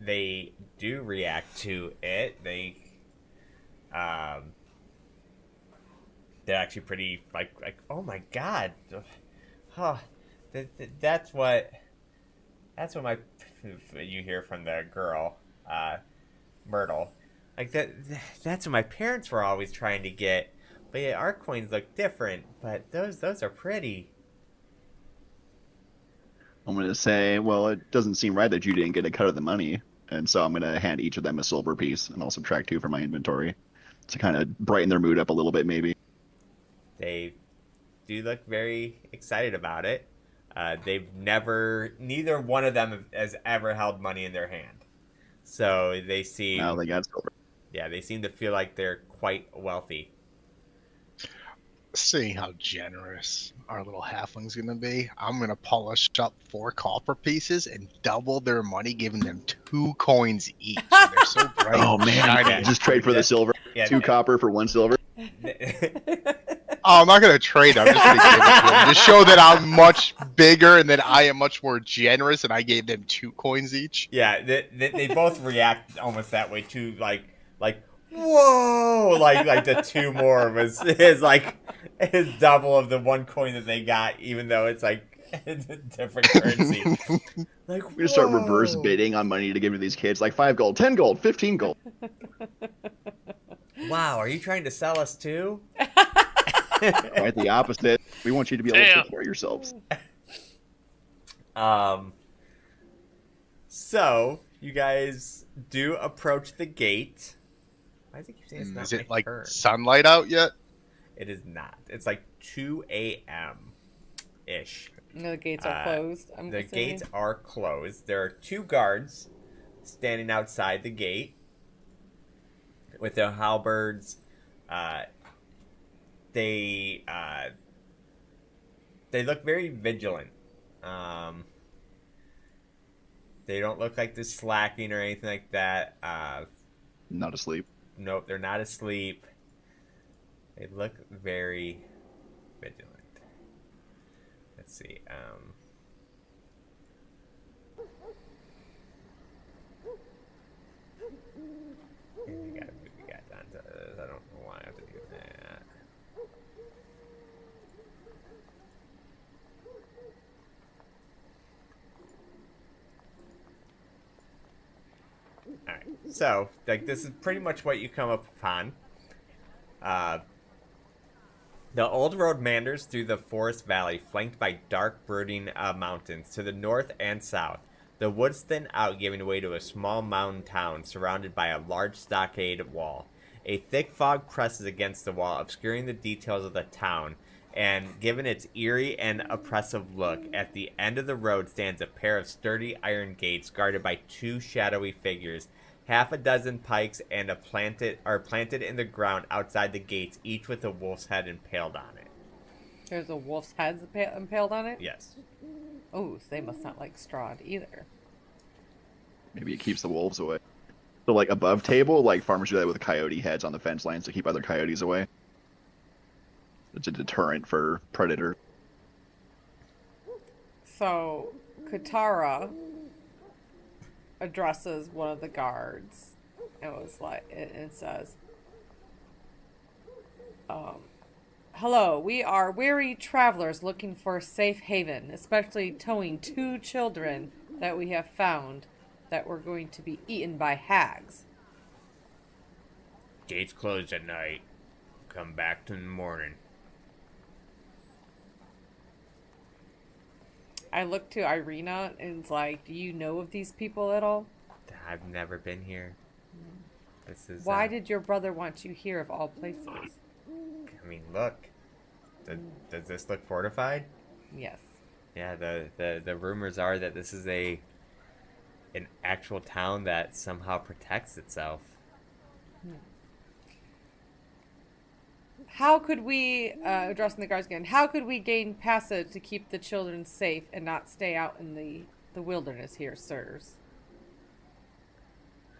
They do react to it. They're actually pretty like oh my god, huh? That's what my you hear from the girl, Myrtle. Like that's what my parents were always trying to get. But yeah, our coins look different, but those are pretty. I'm going to say, well, it doesn't seem right that you didn't get a cut of the money, and so I'm going to hand each of them a silver piece, and I'll subtract 2 from my inventory to kind of brighten their mood up a little bit, maybe. They do look very excited about it. Neither one of them has ever held money in their hand. So they seem... Now they got silver. Yeah, they seem to feel like they're quite wealthy. Seeing how generous our little halfling's gonna be, I'm gonna polish up 4 copper pieces and double their money, giving them 2 coins each. So they're so bright. Oh man, shiny. just trade for the silver. Yeah, 2 copper for 1 silver. Oh, I'm not gonna trade. I'm just gonna give it to them to show that I'm much bigger and that I am much more generous, and I gave them 2 coins each. Yeah, they both react almost that way too. Like whoa, like the 2 more is double of the 1 coin that they got, even though it's like a different currency. Like We just start reverse bidding on money to give to these kids, like 5 gold, 10 gold, 15 gold. Wow, are you trying to sell us too? Quite the opposite. We want you to be able to support yourselves. So you guys do approach the gate. Why does it keep saying it's not Is it my like turn? sunlight out yet? It is not. It's like 2 a.m. ish. No, the gates are closed. The gates are closed. There are 2 guards standing outside the gate with their halberds. They they look very vigilant. They don't look like they're slacking or anything like that. Not asleep. Nope, they're not asleep. They look very vigilant. Let's see. We got down to this. I don't know why I have to do that. Alright, so, like, this is pretty much what you come up upon. The old road meanders through the forest valley, flanked by dark, brooding mountains to the north and south. The woods thin out, giving way to a small mountain town surrounded by a large stockade wall. A thick fog presses against the wall, obscuring the details of the town, and given its eerie and oppressive look, at the end of the road stands a pair of sturdy iron gates guarded by two shadowy figures. Half a dozen pikes and are planted in the ground outside the gates, each with a wolf's head impaled on it. There's a wolf's head impaled on it? Yes. Oh, so they must not like Strahd either. Maybe it keeps the wolves away. So, like, above table, like, farmers do that with coyote heads on the fence lines to keep other coyotes away. It's a deterrent for predator. So, Katara addresses one of the guards. It says, hello, we are weary travelers looking for a safe haven, especially towing 2 children that we have found that were going to be eaten by hags. Gates closed at night. Come back in the morning. I look to Irina and it's like, do you know of these people at all? I've never been here. This is. Why did your brother want you here of all places? I mean, look. Does this look fortified? Yes. Yeah. The rumors are that this is an actual town that somehow protects itself. How could we, addressing the guards again, how could we gain passage to keep the children safe and not stay out in the wilderness here, sirs?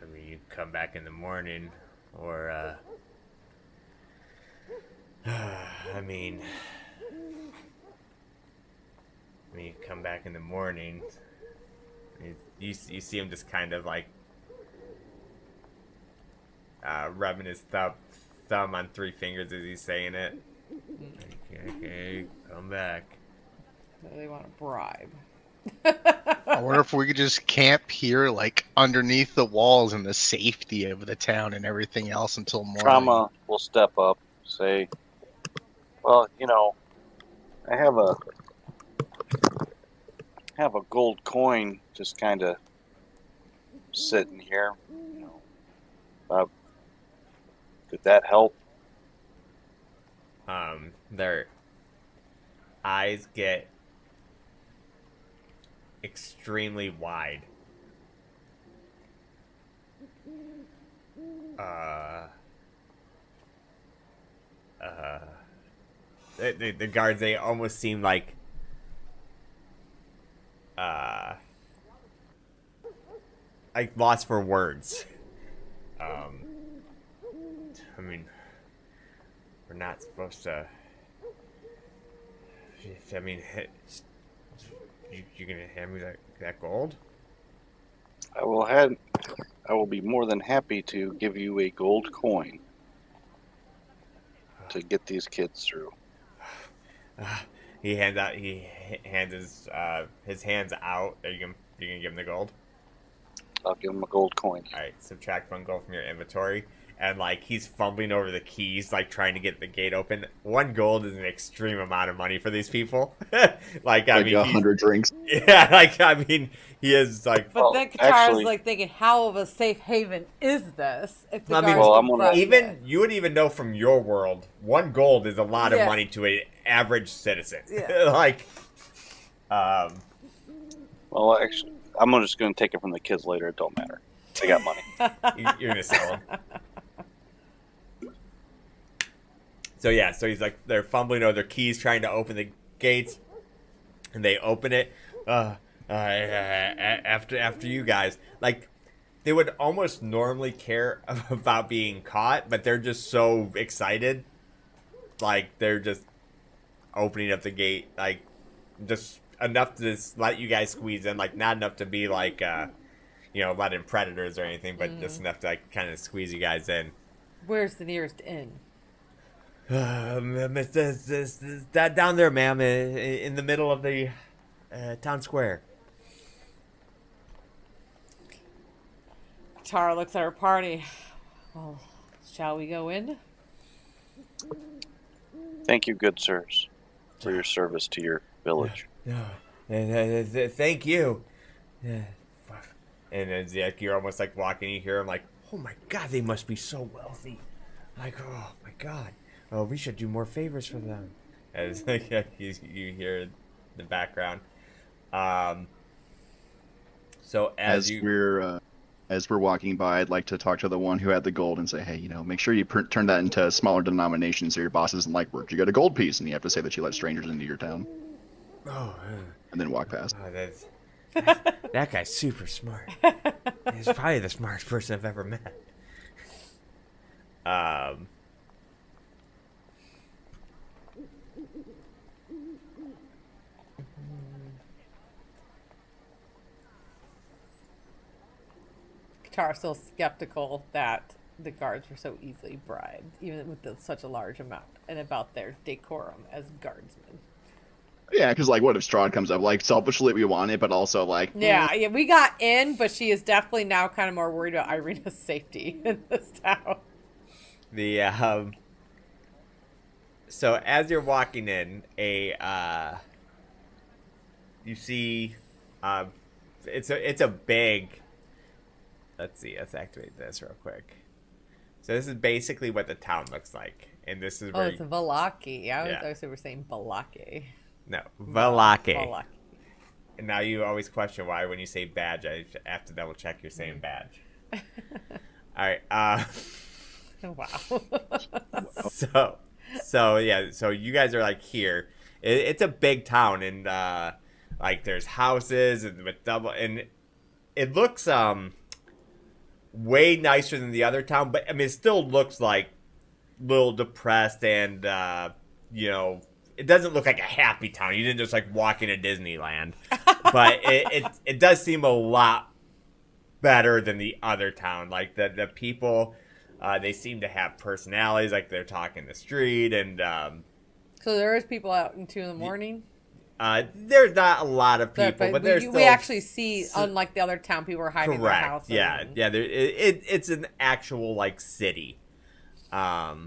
I mean, you come back in the morning, or, I mean, you come back in the morning, you see him just kind of, like, rubbing his thumb on 3 fingers as he's saying it. Okay, come back. So they want a bribe. I wonder if we could just camp here, like, underneath the walls in the safety of the town and everything else until morning. Trauma will step up, say, well, I have a gold coin just kind of sitting here. Could that help? Their eyes get extremely wide. The guards, they almost seem like lost for words. I mean, we're not supposed to. I mean, you gonna hand me that gold? I will be more than happy to give you a gold coin to get these kids through. He hands his hands out. Are you gonna give him the gold? I'll give him a gold coin. All right, subtract 1 gold from your inventory. And, like, he's fumbling over the keys, like, trying to get the gate open. 1 gold is an extreme amount of money for these people. Like, I mean, 100 drinks. Yeah, like, I mean, he is, like... But then Katara's, like, thinking, how of a safe haven is this? If the you would even know from your world, 1 gold is a lot of money to an average citizen. Yeah. Like, Well, actually, I'm just going to take it from the kids later. It don't matter. They got money. You're going to sell them. So he's like, they're fumbling over their keys, trying to open the gates. and they open it. After you guys, like they would almost normally care about being caught, but they're just so excited, like they're just opening up the gate, like just enough to just let you guys squeeze in, like not enough to be like letting predators or anything, but just enough to like kind of squeeze you guys in. Where's the nearest inn? That down there, ma'am, in the middle of the town square. Tara looks at her party. Well, shall we go in? Thank you, good sirs, for your service to your village. Thank you. And it's like you're almost like walking, you hear him like, oh my god, they must be so wealthy. Like, oh my god. Oh, we should do more favors for them. As like you hear in the background. So as we're walking by, I'd like to talk to the one who had the gold and say, hey, make sure you turn that into smaller denominations, so your boss doesn't like work. You got a gold piece, and you have to say that you let strangers into your town. Oh, and then walk past. That guy's super smart. He's probably the smartest person I've ever met. Tara's still skeptical that the guards were so easily bribed, even with such a large amount, and about their decorum as guardsmen. Yeah, because what if Strahd comes up? Selfishly we want it, but also Yeah, we got in, but she is definitely now kind of more worried about Irina's safety in this town. So as you're walking in, you see, it's a big. Let's see. Let's activate this real quick. So this is basically what the town looks like, and this is where. It's Valaki. I was we were saying Balaki. No, Valaki. Valaki. And now you always question why when you say badge, I have to double check you're saying badge. All right. Wow. So you guys are here. It's a big town, and there's houses and with double, and it looks way nicer than the other town, but I mean it still looks like a little depressed, and it doesn't look like a happy town. You didn't just walk into Disneyland, but it does seem a lot better than the other town. The people, they seem to have personalities. They're talking the street, and so there is people out in 2 a.m. There's not a lot of people, but there's we actually see, unlike the other town, people are hiding in their houses. Yeah, yeah. It's an actual city. That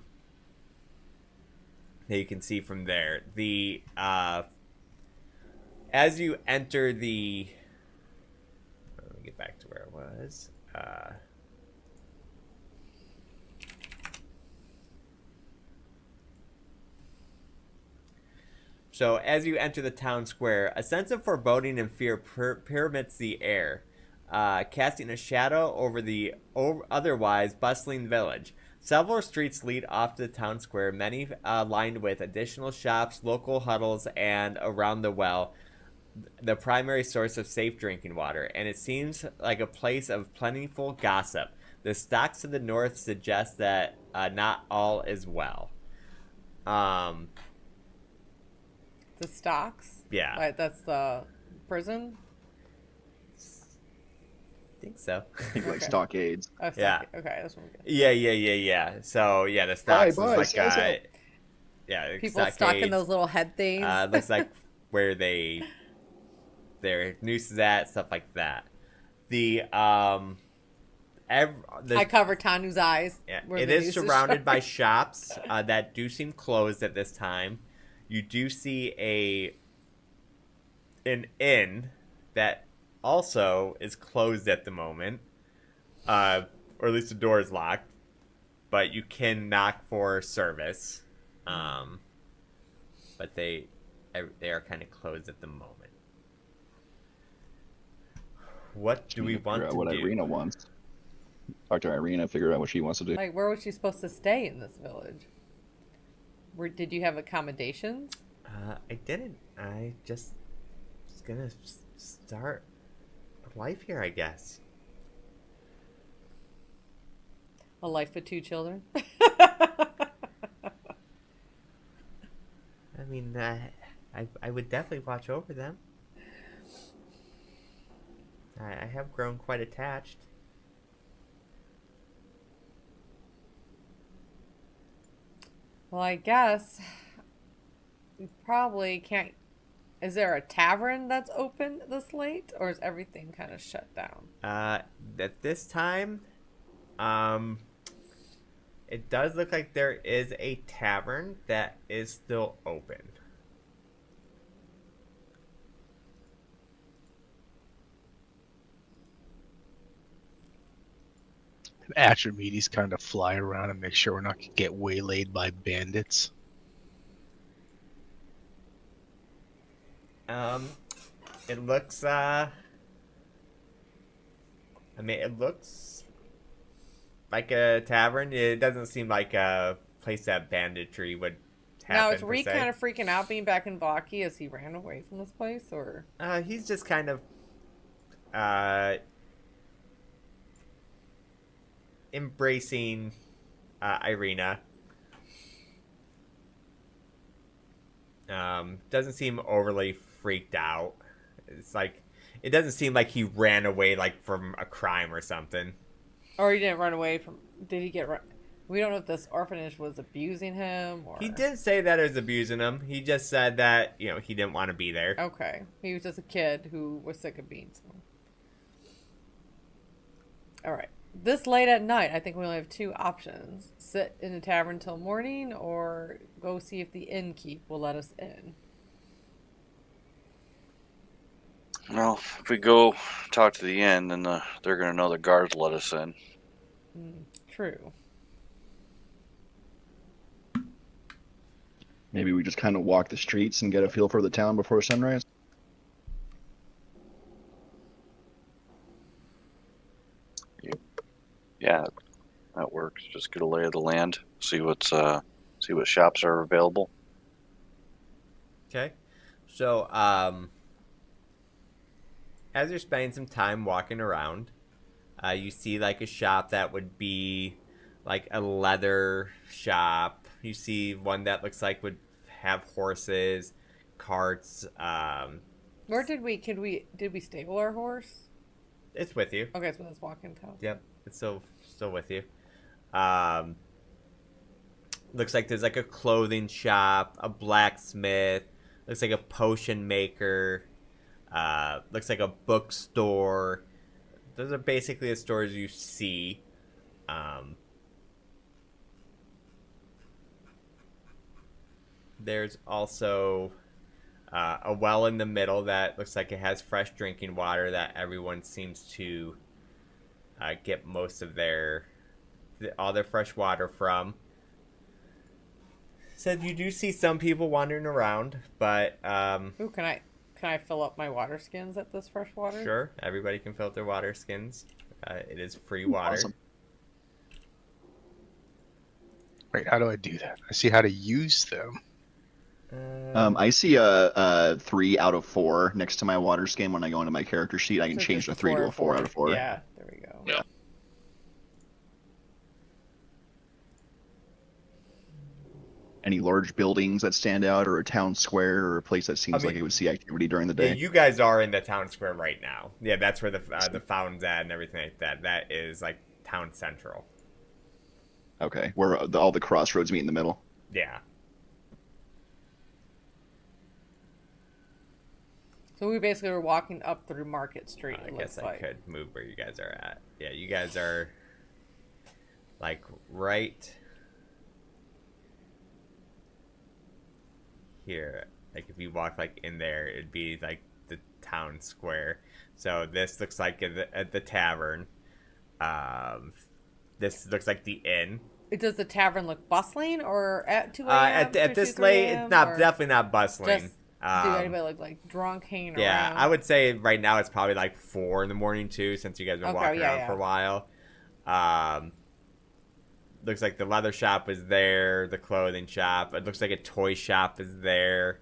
you can see from there. The as you enter the, let me get back to where it was. So as you enter the town square, a sense of foreboding and fear permeates the air, casting a shadow over the otherwise bustling village. Several streets lead off to the town square, many lined with additional shops, local huddles, and around the well, the primary source of safe drinking water, and it seems like a place of plentiful gossip. The stocks to the north suggest that not all is well. The stocks? Yeah. Right, that's the prison? I think so. I think stockades. Oh, Yeah. Okay, that's one good. Yeah. So yeah, the stocks Bye, is yeah, People stuck in those little head things. Looks like where their noose is at, stuff like that. I cover Tanu's eyes. Yeah, where it the is noose surrounded by showing. shops that do seem closed at this time. You do see an inn that also is closed at the moment, or at least the door is locked. But you can knock for service, but they are kind of closed at the moment. What do we want to do? What Irina wants. Talk to Irina, figure out what she wants to do. Where was she supposed to stay in this village? Did you have accommodations? I didn't. I just gonna start life here, I guess. A life with 2 children. I mean, I would definitely watch over them. I have grown quite attached. Well, I guess we probably can't. Is there a tavern that's open this late, or is everything kind of shut down? At this time, it does look like there is a tavern that is still open. Archimedes kind of fly around and make sure we're not gonna get waylaid by bandits. It looks, I mean, it looks like a tavern. It doesn't seem like a place that banditry would happen. Now, is per Reek se. kind of freaking out being back in Vaki as he ran away from this place, or? He's just kind of, embracing, Irina. Doesn't seem overly freaked out. It's like, it doesn't seem like he ran away like from a crime or something. Or he didn't run away from. Did he get? We don't know if this orphanage was abusing him, or. He didn't say that it was abusing him. He just said that, he didn't want to be there. Okay, he was just a kid who was sick of being so. All right. This late at night, I think we only have 2 options: sit in a tavern till morning, or go see if the innkeep will let us in. Well, if we go talk to the inn, then they're going to know the guards let us in. True. Maybe we just kind of walk the streets and get a feel for the town before sunrise. Yeah, that works. Just get a lay of the land, see what shops are available. Okay. So, as you're spending some time walking around, you see like a shop that would be like a leather shop. You see one that looks like would have horses, carts. Where did we stable our horse? It's with you. Okay, so let's walk in town. Yep, it's still with you. Looks like there's like a clothing shop, a blacksmith. Looks like a potion maker. Looks like a bookstore. Those are basically the stores you see. There's also a well in the middle that looks like it has fresh drinking water that everyone seems to get most of all their fresh water from. Said you do see some people wandering around, but Ooh, can I fill up my water skins at this fresh water? sure, everybody can fill up their water skins. It is free water. Awesome. Wait, how do I do that? I see how to use them. I see a 3 out of 4 next to my water skin when I go into my character sheet. I can So change just the 3 to a 4 out of 4. Yeah, there we go. Yep. Any large buildings that stand out, or a town square, or a place that seems I mean, like it would see activity during the Yeah, day? you guys are in the town square right now. Yeah, that's where the fountain's at and everything like that. That is like town central. Okay, where all the crossroads meet in the middle. Yeah. So we basically were walking up through Market Street. I it guess looks I like. could move where you guys are at. Yeah, you guys are like right here. Like if you walk like in there, it'd be like the town square. So this looks like at the tavern. This looks like the inn. Does the tavern look bustling or at 2 a.m.? At this late, it's not definitely not bustling. Just, do anybody look like drunk hanging around? Yeah, I would say right now it's probably like 4 in the morning too, since you guys have been walking around for a while. Looks like the leather shop is there, the clothing shop. It looks like a toy shop is there.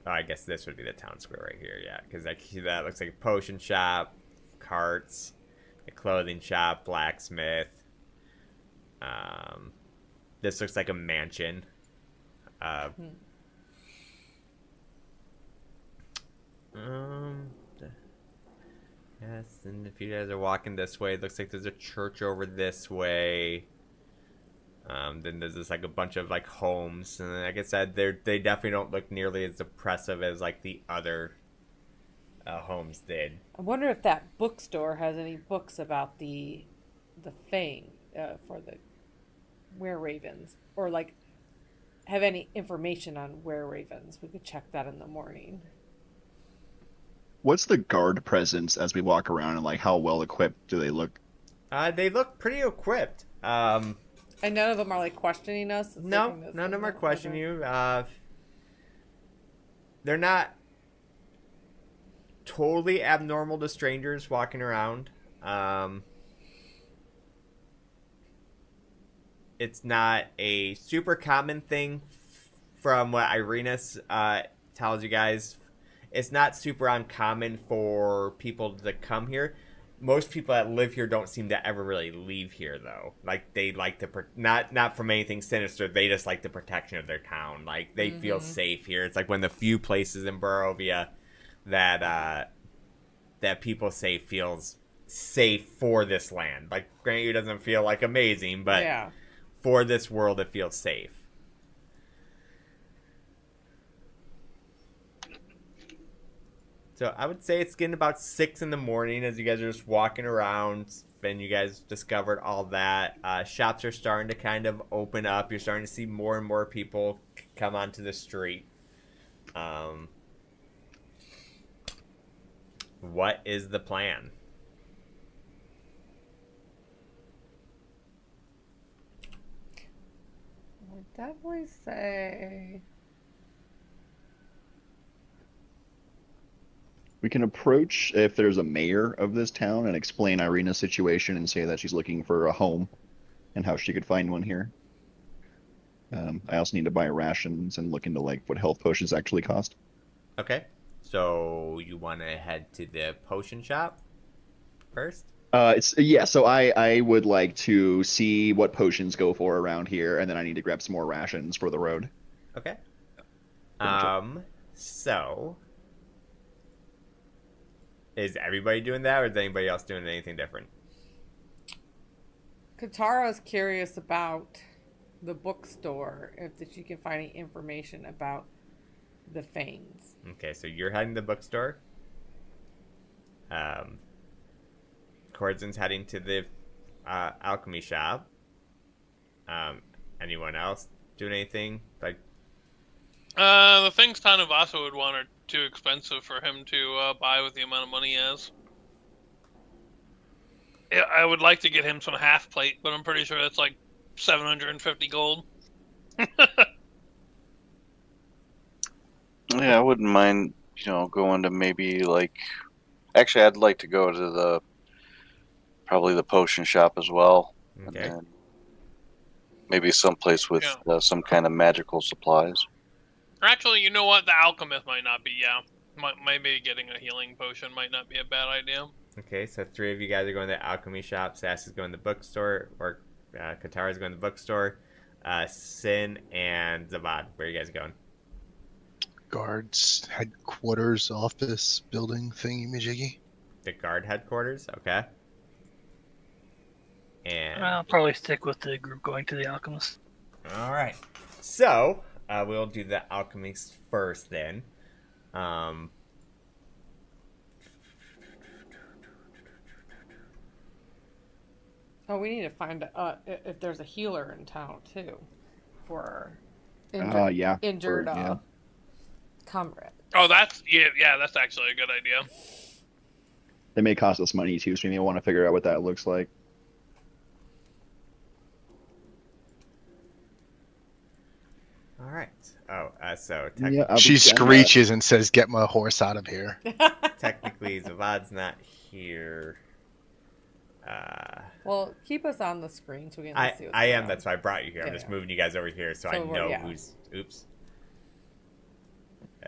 Oh, I guess this would be the town square right here, yeah. Because that looks like a potion shop, carts, a clothing shop, blacksmith. This looks like a mansion. Yes, and if you guys are walking this way, it looks like there's a church over this way. Then there's just like a bunch of like homes, and like I said, they definitely don't look nearly as oppressive as like the other homes did. I wonder if that bookstore has any books about the Fang for the were ravens, or like have any information on were ravens. We could check that in the morning. What's the guard presence as we walk around, and like how well equipped do they look? They look pretty equipped. And none of them are like questioning us. No, none of them are questioning you. They're not totally abnormal to strangers walking around. It's not a super common thing from what Irena's tells you guys. It's not super uncommon for people to come here. Most people that live here don't seem to ever really leave here, though. Like, they like to not from anything sinister. They just like the protection of their town. Like, they feel safe here. It's like one of the few places in Barovia that people say feels safe for this land. Like, granted, it doesn't feel like amazing, but yeah. For this world, it feels safe. So I would say it's getting about 6 in the morning as you guys are just walking around, and you guys discovered all that. Shops are starting to kind of open up. You're starting to see more and more people come onto the street. What is the plan? I would definitely say We can approach if there's a mayor of this town and explain Irena's situation and say that she's looking for a home and how she could find one here. I also need to buy rations and look into like what health potions actually cost. Okay. So you want to head to the potion shop first? So I would like to see what potions go for around here, and then I need to grab some more rations for the road. Okay. much So is everybody doing that, or is anybody else doing anything different? Katara's curious about the bookstore, if she can find any information about the Fangs. Okay, so you're heading to the bookstore. Cordzen's heading to the alchemy shop. Anyone else doing anything? Like, The things Tanavasa would want are too expensive for him to buy with the amount of money he has. Yeah, I would like to get him some half plate, but I'm pretty sure that's like 750 gold. Yeah, I wouldn't mind, going to maybe like. Actually, I'd like to go to probably the potion shop as well, okay. and then maybe someplace with some kind of magical supplies. Or actually, you know what? The alchemist might not be. Yeah, maybe getting a healing potion might not be a bad idea. Okay, so 3 of you guys are going to the alchemy shop. Sass is going to the bookstore, or Katara is going to the bookstore. Sin and Zavad, where are you guys going? Guards, headquarters, office, building thingy majiggy. The guard headquarters, okay. And I'll probably stick with the group going to the alchemist. all right, so we'll do the alchemist first then. Oh, we need to find if there's a healer in town too, for injured comrade. Oh, that's actually a good idea. They may cost us money too, so we may want to figure out what that looks like. All right. Oh, so She screeches and says, "Get my horse out of here." technically, Zavad's not here. Well, keep us on the screen so we can see what's I going am. on. That's why I brought you here. I'm just moving you guys over here so I know who's. Oops.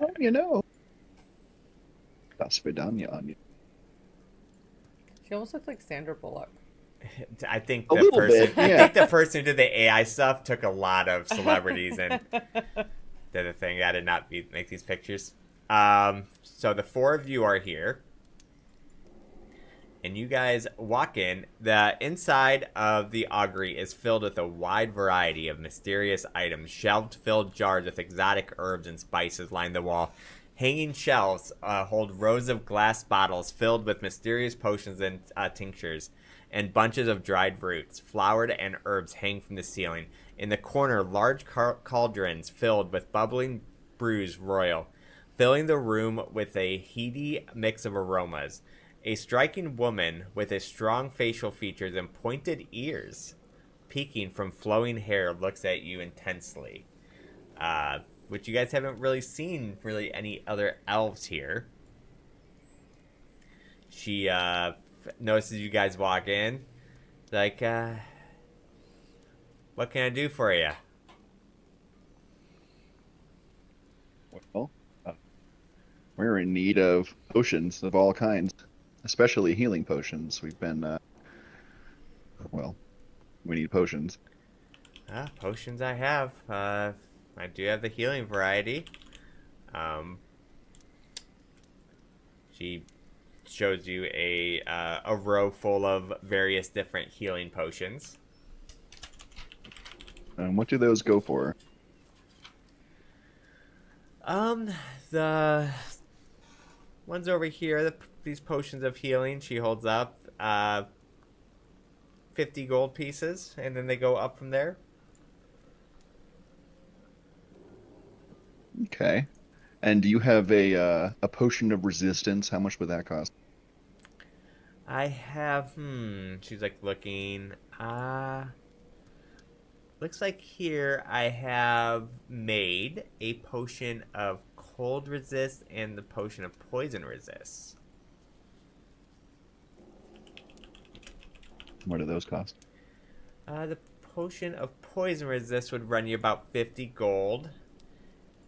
Oh, you know. Das Vidanya. She almost looks like Sandra Bullock. I think A the little person. bit, I yeah. think the person who did the AI stuff took a lot of celebrities and did a thing. I did not make these pictures. So the four of you are here, and you guys walk in. The inside of the augury is filled with a wide variety of mysterious items. Shelved-filled jars with exotic herbs and spices line the wall. Hanging shelves hold rows of glass bottles filled with mysterious potions and tinctures, and bunches of dried roots, flowered and herbs hang from the ceiling. In the corner, large cauldrons filled with bubbling brews royal, filling the room with a heady mix of aromas. A striking woman with a strong facial features and pointed ears, peeking from flowing hair, looks at you intensely. Which you guys haven't really seen any other elves here. She notices you guys walk in. Like, what can I do for you? Well, we're in need of potions of all kinds, especially healing potions. We've been, well, we need potions. Potions I have. I do have the healing variety. She shows you a row full of various different healing potions. What do those go for? The ones over here, these potions of healing, she holds up 50 gold pieces, and then they go up from there. Okay. And do you have a potion of resistance? How much would that cost? I have, she's like looking, looks like here I have made a potion of cold resist and the potion of poison resist. What do those cost? The potion of poison resist would run you about 50 gold,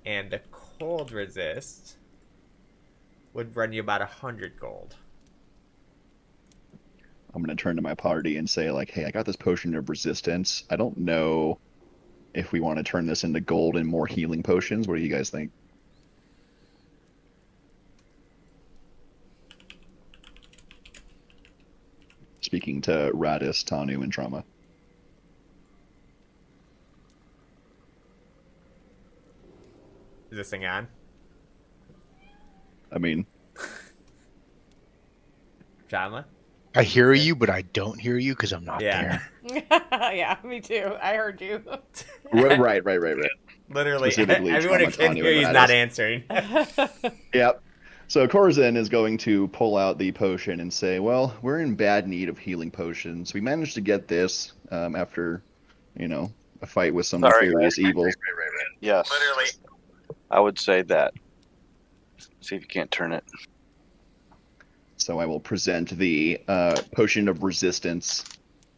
and the cold resist would run you about 100 gold. I'm going to turn to my party and say, like, hey, I got this potion of resistance. I don't know if we want to turn this into gold and more healing potions. What do you guys think? Speaking to Radis, Tanu, and Trauma. Is this thing on? I mean, Jama? I hear you, but I don't hear you because I'm not Yeah. there. Yeah, me too. I heard you. right. Literally, Specifically, everyone who Trauma, can Tanu, hear you is and not Radis. answering. Yep. So Corzin is going to pull out the potion and say, well, we're in bad need of healing potions. We managed to get this after, a fight with some Sorry. nefarious evils. Yes. Literally. I would say that. See if you can't turn it. So I will present the potion of resistance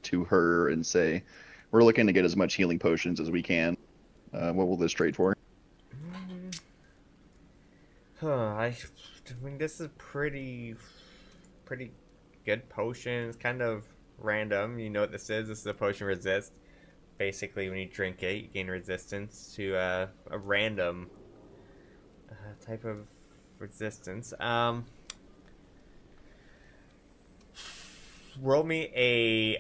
to her and say, we're looking to get as much healing potions as we can. What will this trade for? I mean, this is pretty good potion. It's kind of random. You know what this is? This is a potion resist. Basically, when you drink it, you gain resistance to a random type of resistance. Roll me a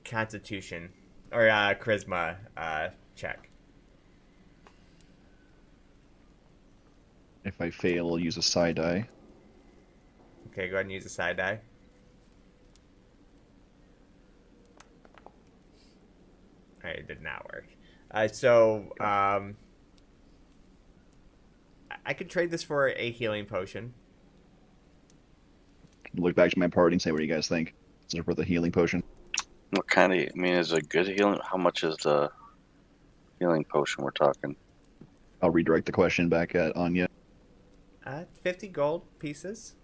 Constitution or Charisma check. If I fail, I'll use a side die. Okay, go ahead and use a side die. Alright, it did not work. I could trade this for a healing potion. Look back to my party and say, what do you guys think? Is it for the healing potion? What kind of? I mean, is it good healing? How much is the healing potion we're talking? I'll redirect the question back at Anya. 50 gold pieces.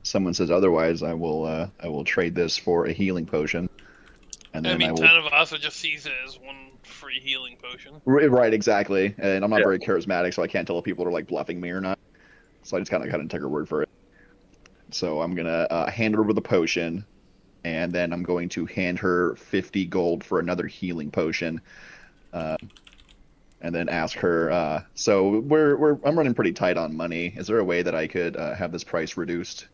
Someone says otherwise, I will trade this for a healing potion. And I then mean, I will. Tanavasa just sees it as one free healing potion. Right, exactly. And I'm not Yeah. very charismatic, so I can't tell if people are like bluffing me or not. So I just kind of take her word for it. So I'm gonna hand her over the potion, and then I'm going to hand her 50 gold for another healing potion, and then ask her. So I'm running pretty tight on money. Is there a way that I could have this price reduced?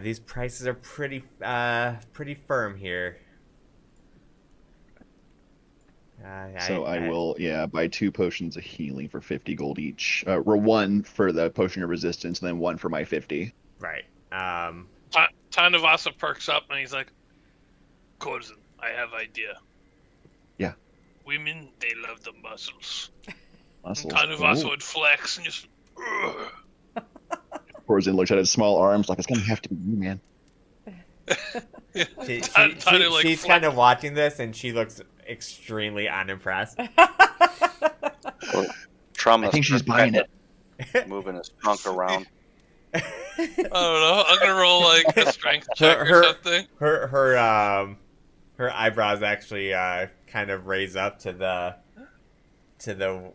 These prices are pretty firm here. So I will, yeah, buy 2 potions of healing for 50 gold each. Or 1 for the potion of resistance, and then 1 for my 50. Right. Tanavasa perks up and he's like, Corzin, I have idea. Yeah. Women, they love the muscles. Muscles. And Tanavasa Oh. would flex and just. Ugh. Corzin looks at his small arms like, it's gonna have to be you, man. She's Flex. kind of watching this, and she looks extremely unimpressed. Trauma. I think she's buying it. Moving his trunk around. I don't know. I'm gonna roll like a strength check or something. Her eyebrows actually kind of raise up to the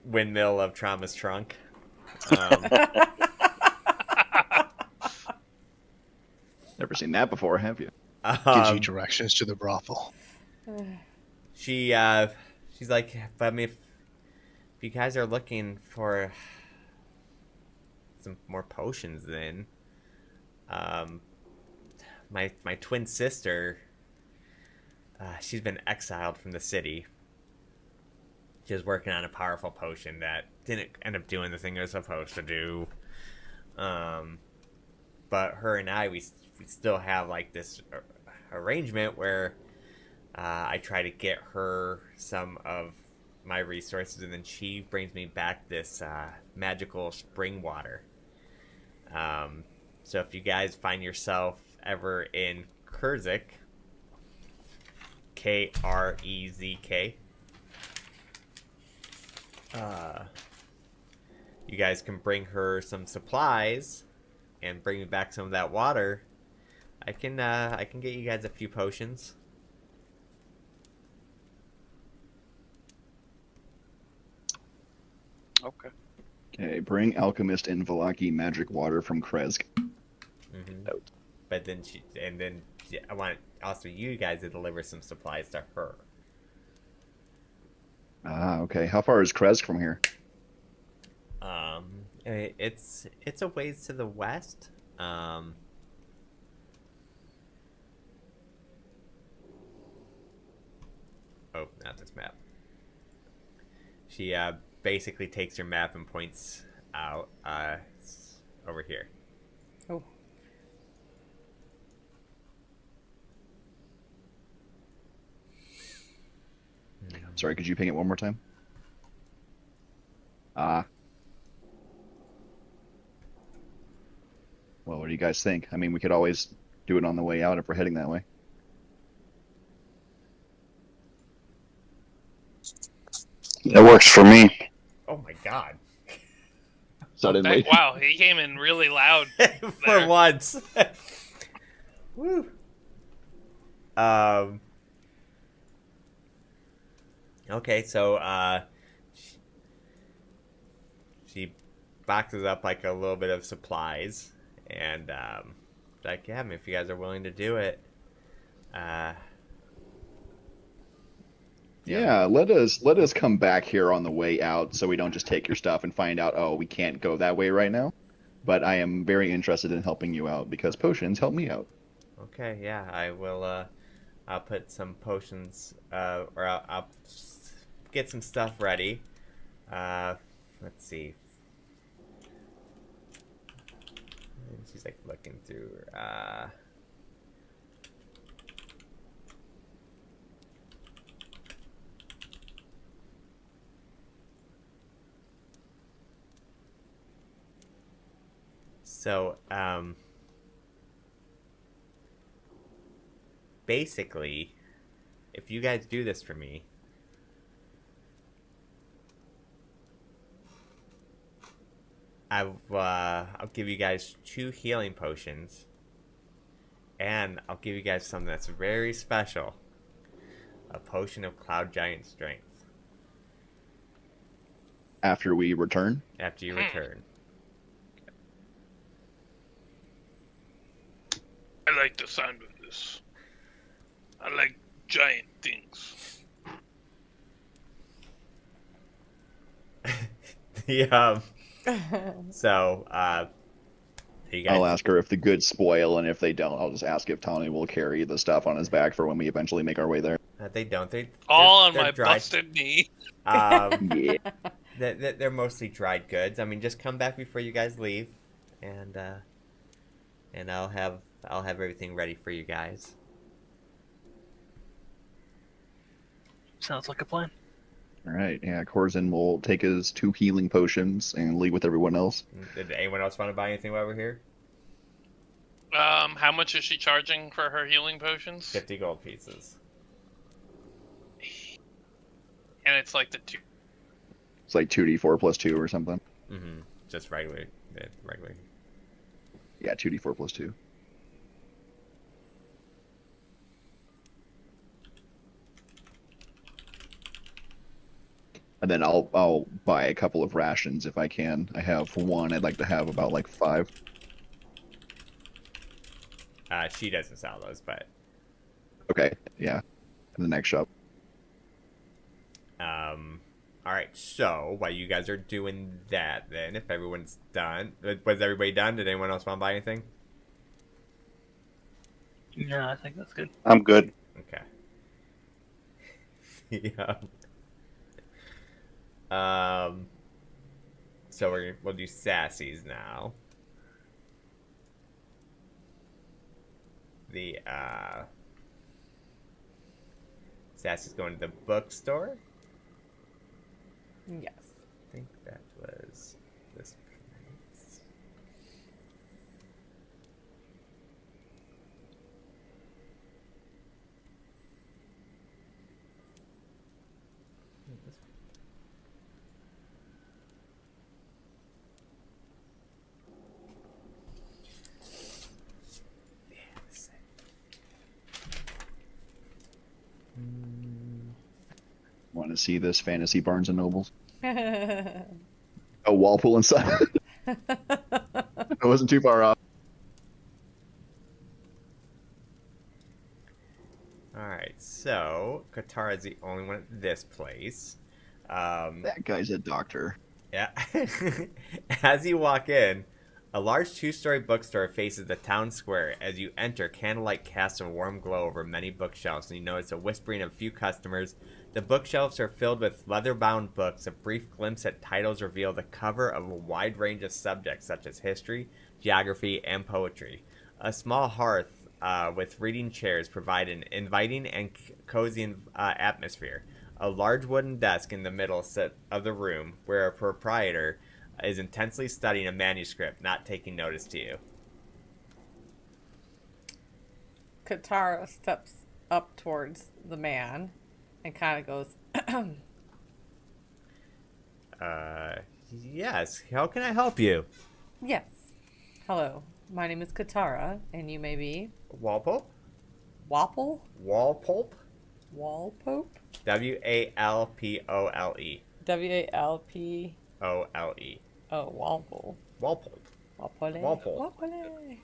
windmill of Trauma's trunk. Never seen that before, have you? Gives you directions to the brothel. She's like, but I mean, if you guys are looking for some more potions, then my twin sister, she's been exiled from the city. She was working on a powerful potion that didn't end up doing the thing it was supposed to do. But her and I, we still have like this arrangement where I try to get her some of my resources, and then she brings me back this magical spring water. So if you guys find yourself ever in Kurzk, Krezk, you guys can bring her some supplies and bring me back some of that water. I can get you guys a few potions. Okay. Okay, bring alchemist and Velaki magic water from Krezk. Mm-hmm. But then I want also you guys to deliver some supplies to her. Ah, okay. How far is Krezk from here? It's a ways to the west. Oh, not this map. She basically takes your map and points out it's over here. Oh. Sorry, could you ping it one more time? Well, what do you guys think? I mean, we could always do it on the way out if we're heading that way. It works for me. Oh my god. Suddenly. Wow, he came in really loud. For there. once. Woo. Okay, so she boxes up like a little bit of supplies, and like, yeah, I mean, if you guys are willing to do it, Yeah, let us come back here on the way out so we don't just take your stuff and find out, oh, we can't go that way right now. But I am very interested in helping you out because potions help me out. Okay, yeah, I will. I'll put some potions, or I'll get some stuff ready. Let's see. And she's like looking through. So, basically, if you guys do this for me, I'll give you guys 2 healing potions, and I'll give you guys something that's very special. potion of cloud giant strength After we return. after you return. I like the sound of this. I like giant things. The so you guys, I'll ask her if the goods spoil, and if they don't, I'll just ask if Tony will carry the stuff on his back for when we eventually make our way there. they don't. All on they're my dried. busted knee. Yeah. They're mostly dried goods. I mean, just come back before you guys leave, and I'll have everything ready for you guys. Sounds like a plan. All right. Yeah, Corzin will take his 2 healing potions and leave with everyone else. Did anyone else want to buy anything while we're here? How much is she charging for her healing potions? 50 gold pieces. And it's like the two. It's like 2d4 plus 2 or something. Mm-hmm. Just regular, regular. Yeah, 2d4 plus 2. And then I'll buy a couple of rations if I can. I have 1. I'd like to have about like 5. She doesn't sell those, but Okay, yeah. In the next shop. all right. So while you guys are doing that, then if everyone's done, was everybody done? Did anyone else want to buy anything? Yeah, I think that's good. I'm good. Okay. Yeah. So we'll do Sassy's now. The Sassy's going to the bookstore. Yes. I think that was this place. Want to see this fantasy Barnes and Nobles? Yeah. A Walpole inside. It wasn't too far off. Alright, so Katara's the only one at this place. That guy's a doctor. Yeah. As you walk in, a large 2-story bookstore faces the town square. As you enter, candlelight casts a warm glow over many bookshelves, and you notice a whispering of a few customers. The bookshelves are filled with leather-bound books. A brief glimpse at titles reveal the cover of a wide range of subjects such as history, geography, and poetry. A small hearth with reading chairs provide an inviting and cozy atmosphere. A large wooden desk in the middle of the room, where a proprietor is intensely studying a manuscript, not taking notice to you. Katara steps up towards the man and kind of goes, Yes, how can I help you? yes. Hello, my name is Katara, and you may be Walpole? Wapple? Walpole? Walpope? Walpole. W-A-L-P... O-L-E. Oh, Walpole. Walpole. Walpole. Walpole. Walpole.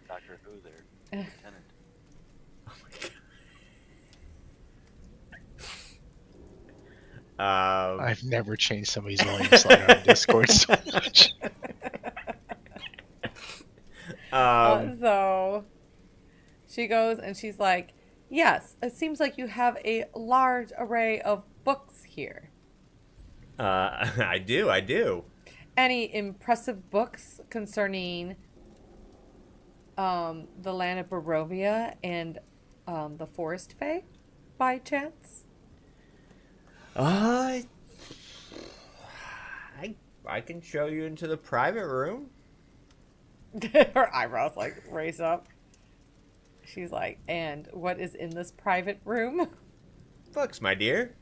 Doctor Who there. Lieutenant. I've never changed somebody's volume slide on Discord so much. So she goes and she's like, yes, it seems like you have a large array of books here. I do. Any impressive books concerning the land of Barovia and the Forest Fae, by chance? I can show you into the private room. Her eyebrows like raise up. She's like, and what is in this private room? Books, my dear.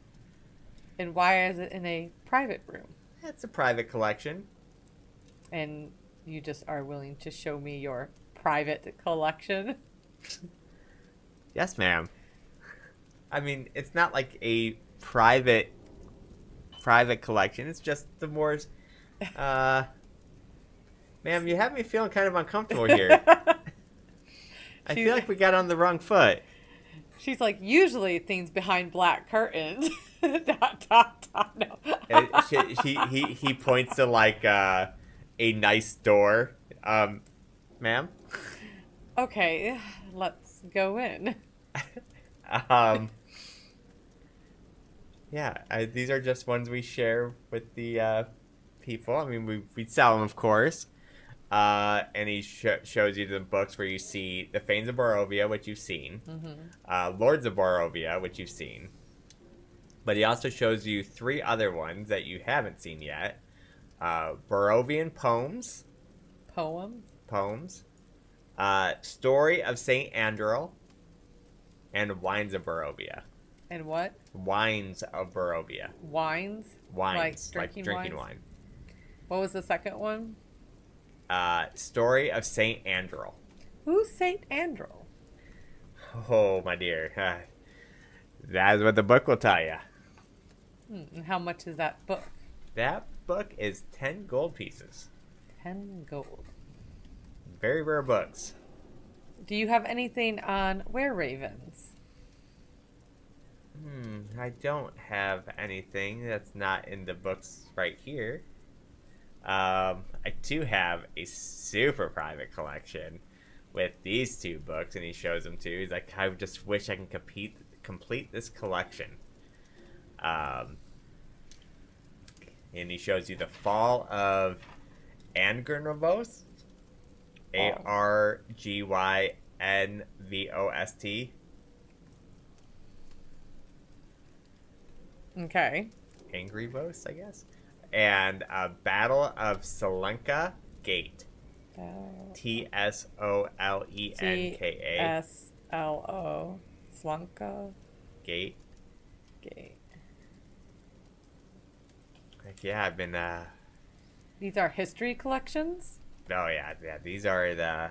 And why is it in a private room? That's a private collection. And you just are willing to show me your private collection? Yes, ma'am. I mean, it's not like a private collection. It's just the more. Ma'am, you have me feeling kind of uncomfortable here. I feel like we got on the wrong foot. She's like, usually things behind black curtains. Dot, dot, dot, no. He points to like a nice door. Ma'am? Okay, let's go in. Yeah, these are just ones we share with the people. I mean, we sell them, of course. And he shows you the books where you see the Fanes of Barovia, which you've seen, Lords of Barovia, which you've seen. But he also shows you 3 other ones that you haven't seen yet. Barovian Poems. Poems. Story of St. Andrel. And Wines of Barovia. And what? Wines of Barovia. Wines? Wines. Like drinking wine. What was the second one? Story of St. Andrel. Who's St. Andrel? Oh, my dear. That's what the book will tell you. And how much is that book? That book is 10 gold pieces. 10 gold. Very rare books. Do you have anything on were-ravens? I don't have anything that's not in the books right here. I do have a super private collection with these 2 books, and he shows them to you. He's like, I just wish I can complete this collection. And he shows you the Fall of Angravost. Argynvost. Okay. Angry Vost, I guess. And Battle of Solenka Gate. Tsolenka. Tslo. Slunka. Gate. Gate. Like, yeah, I've been. These are history collections? Oh, yeah. These are the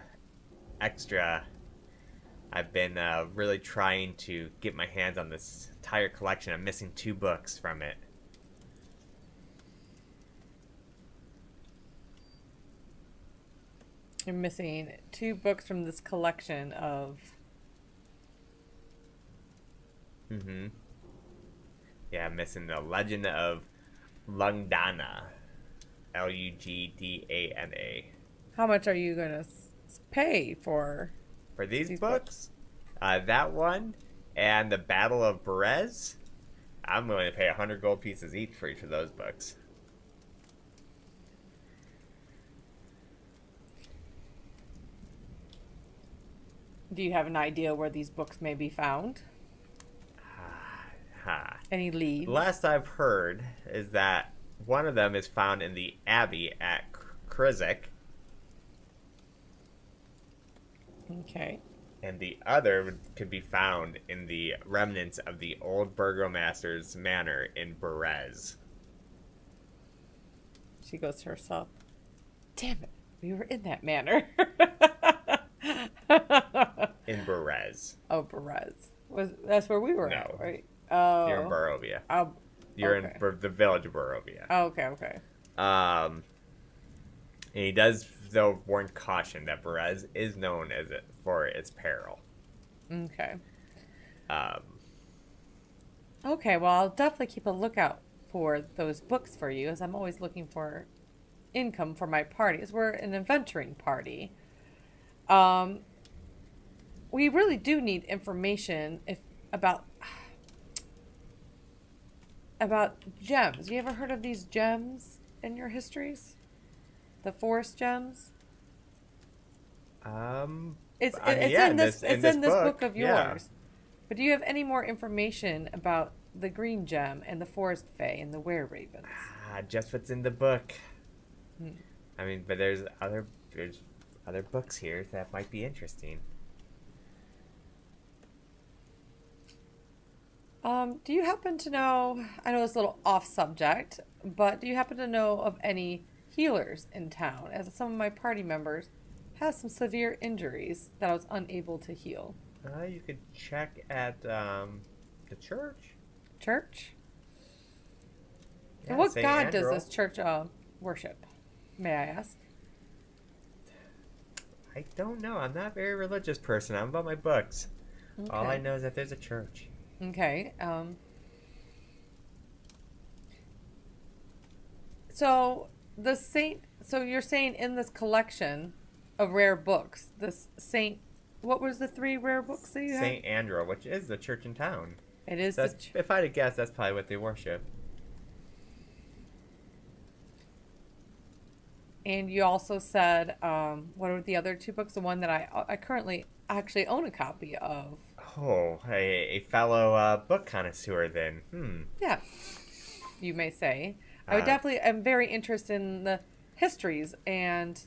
extra. I've been really trying to get my hands on this entire collection. I'm missing 2 books from it. You're missing 2 books from this collection of... Yeah, I'm missing the Legend of Lungdana. Lugdana. How much are you going to pay for these books? That one and the Battle of Berez. I'm willing to pay 100 gold pieces each for each of those books. Do you have an idea where these books may be found? Any leads? Last I've heard is that one of them is found in the Abbey at Krizik. Okay. And the other could be found in the remnants of the old Burgomaster's manor in Berez. She goes to herself, damn it, we were in that manor. In Berez. Oh, Berez. That's where we were No. at, right? Oh. You're in Barovia. Oh, You're okay. in the village of Barovia. Oh, okay. And he does, though, warn caution that Berez is known as it for its peril. Okay. Um, Okay, well, I'll definitely keep a lookout for those books for you, as I'm always looking for income for my party, as we're an adventuring party. We really do need information about gems. You ever heard of these gems in your histories? The forest gems? It's yeah, in this book of yours. yeah. But do you have any more information about the green gem and the forest fae and the were-ravens? Just what's in the book. Hmm. I mean, but there's other books here that might be interesting. Do you happen to know, I know it's a little off subject, but do you happen to know of any healers in town? As some of my party members have some severe injuries that I was unable to heal. You could check at The church? Church? Yeah, And what Saint god does Andrew. this church worship? May I ask? I don't know. I'm not a very religious person. I'm about my books. Okay. All I know is that there's a church. Okay. So the saint. So you're saying in this collection of rare books, this saint. What was the 3 rare books that you had? Saint Andrew, which is the church in town. It is. That's, if I had to guess, that's probably what they worship. And you also said, what are the other 2 books? The one that I currently actually own a copy of. Oh, a fellow book connoisseur then. Yes, you may say. I would Uh, definitely am very interested in the histories and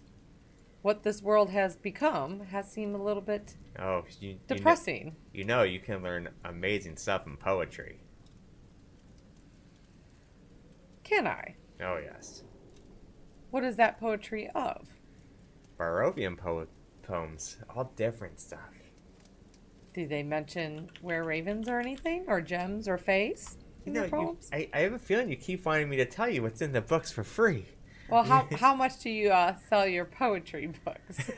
what this world has become. Has seemed a little bit Oh, depressing. you can learn amazing stuff in poetry. Can I? Oh, yes. What is that poetry of? Barovian poems. All different stuff. Do they mention were ravens or anything? Or gems or face in their poems? I have a feeling you keep wanting me to tell you what's in the books for free. Well, how much do you sell your poetry books?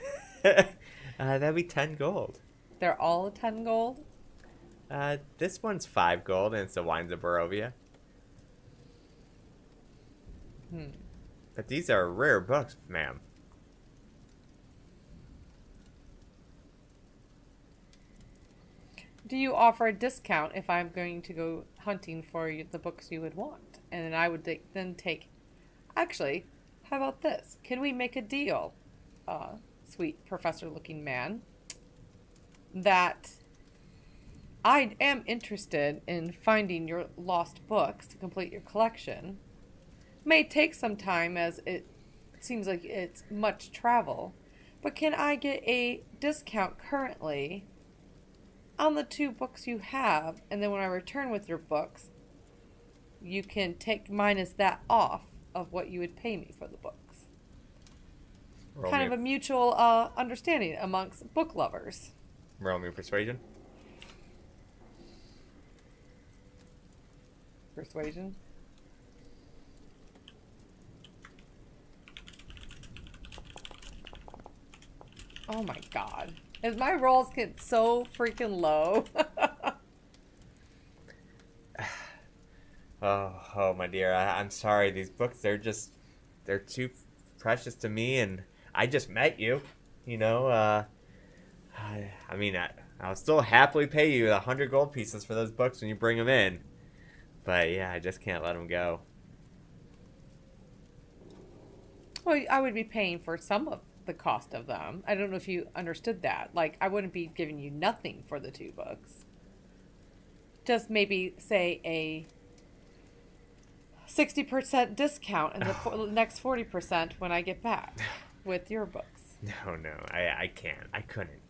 That'd be 10 gold. They're all 10 gold? This one's 5 gold, and it's the Wines of Barovia. But these are rare books, ma'am. Do you offer a discount if I'm going to go hunting for the books you would want? And then I would then take... Actually, how about this? Can we make a deal, sweet professor-looking man, that I am interested in finding your lost books to complete your collection. May take some time as it seems like it's much travel, but can I get a discount currently on the 2 books you have, and then when I return with your books, you can take minus that off of what you would pay me for the books. Roll Kind me of a mutual understanding amongst book lovers. roll me persuasion. Persuasion. Oh my god. As my rolls get so freaking low. Oh, my dear. I'm sorry. These books, they're too precious to me, and I just met you. You know, I mean, I'll still happily pay you 100 gold pieces for those books when you bring them in. But yeah, I just can't let them go. Well, I would be paying for some of the cost of them. I don't know if you understood that. Like, I wouldn't be giving you nothing for the 2 books. Just maybe say a 60% discount and the next 40% when I get back with your books. No, I can't. I couldn't.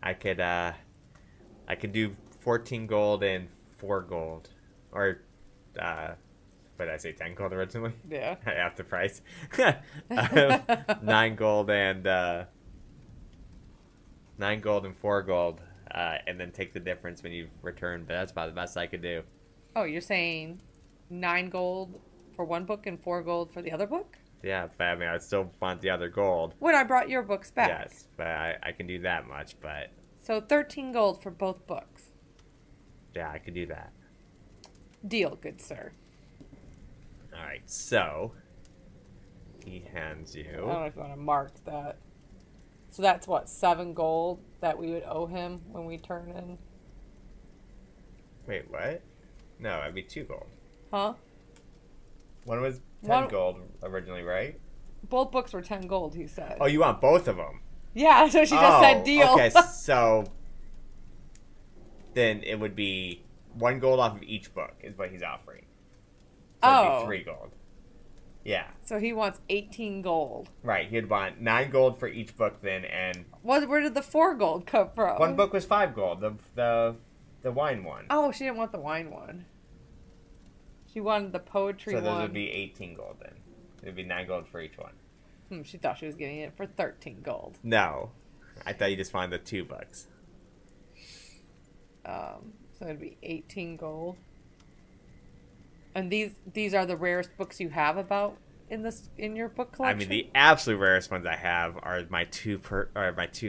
I could do 14 gold and 4 gold. Or, what did I say, 10 gold originally? Yeah. Half the price. 9 gold and 4 gold, and then take the difference when you return. But that's about the best I could do. Oh, you're saying 9 gold for one book and 4 gold for the other book? Yeah, but I mean, I still want the other gold. When I brought your books back. Yes, but I can do that much. But So 13 gold for both books. yeah, I could do that. Deal, good sir. All right, so he hands I don't you. know if you want to mark that. So that's what, 7 gold that we would owe him when we turn in? Wait, what? No, it'd be 2 gold. Huh? One was 10 One- gold originally, right? Both books were 10 gold, he said. Oh, you want both of them? Yeah, so she just said deal. Okay, so then it would be 1 gold off of each book is what he's offering. So it'd be 3 gold. Yeah, So he wants 18 gold. right. He'd want 9 gold for each book then, and Where did the 4 gold come from? one book was 5 gold. The wine one. Oh, she didn't want the wine one. She wanted the poetry So those one. would be 18 gold then. It'd be 9 gold for each one. She thought she was getting it for 13 gold. No, I thought you just wanted the 2 books. So So it'd be 18 gold. And these are the rarest books you have about in your book I collection? mean, the absolute rarest ones I have are my two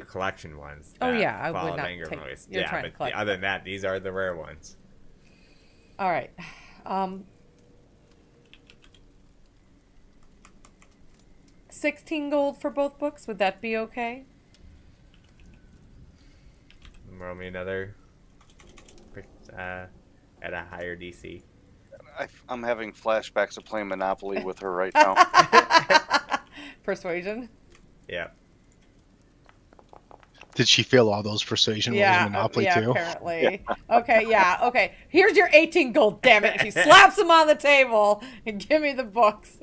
collection ones. Oh, that yeah, I would Fall of not Anger take- released. you're Yeah, trying to but collect other than that, these are the rare ones. All right. 16 gold for both books. Would that be okay? Roll me another at a higher DC. I'm having flashbacks of playing Monopoly with her right now. Persuasion. Yeah. Did she fail all those persuasion rolls in Monopoly yeah, too? apparently. Okay, yeah, okay. Here's your 18 gold, damn it. She slaps them on the table and give me the books.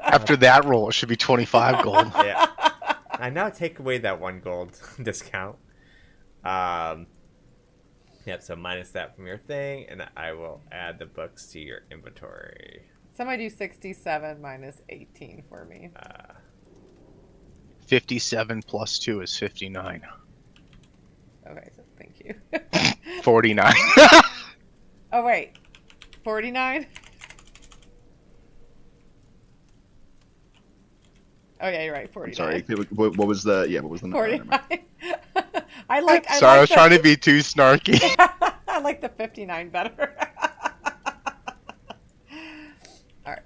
After that roll, it should be 25 gold. Yeah. I now take away that 1 gold discount. Yep, so minus that from your thing, and I will add the books to your inventory. Somebody do 67 minus 18 for me. 57 plus 2 is 59. Okay, so thank you. 49. Oh, wait. 49? Oh, yeah, you're right. 49. I'm sorry. What was the number? 49. I like Sorry, I was the, trying to be too snarky. I like the 59 better. All right.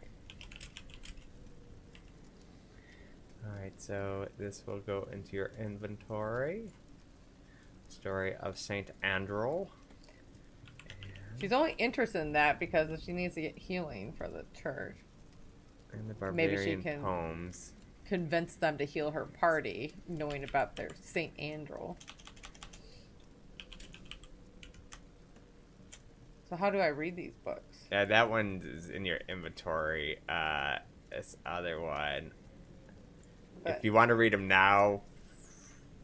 Alright, so this will go into your inventory. Story of Saint Andrel. She's only interested in that because if she needs to get healing for the church, And the Maybe she Barbarian can- Poems. convince them to heal her party, knowing about their Saint Andrel. So how do I read these books? Yeah, that one is in your inventory. This other one. But- If you want to read them now,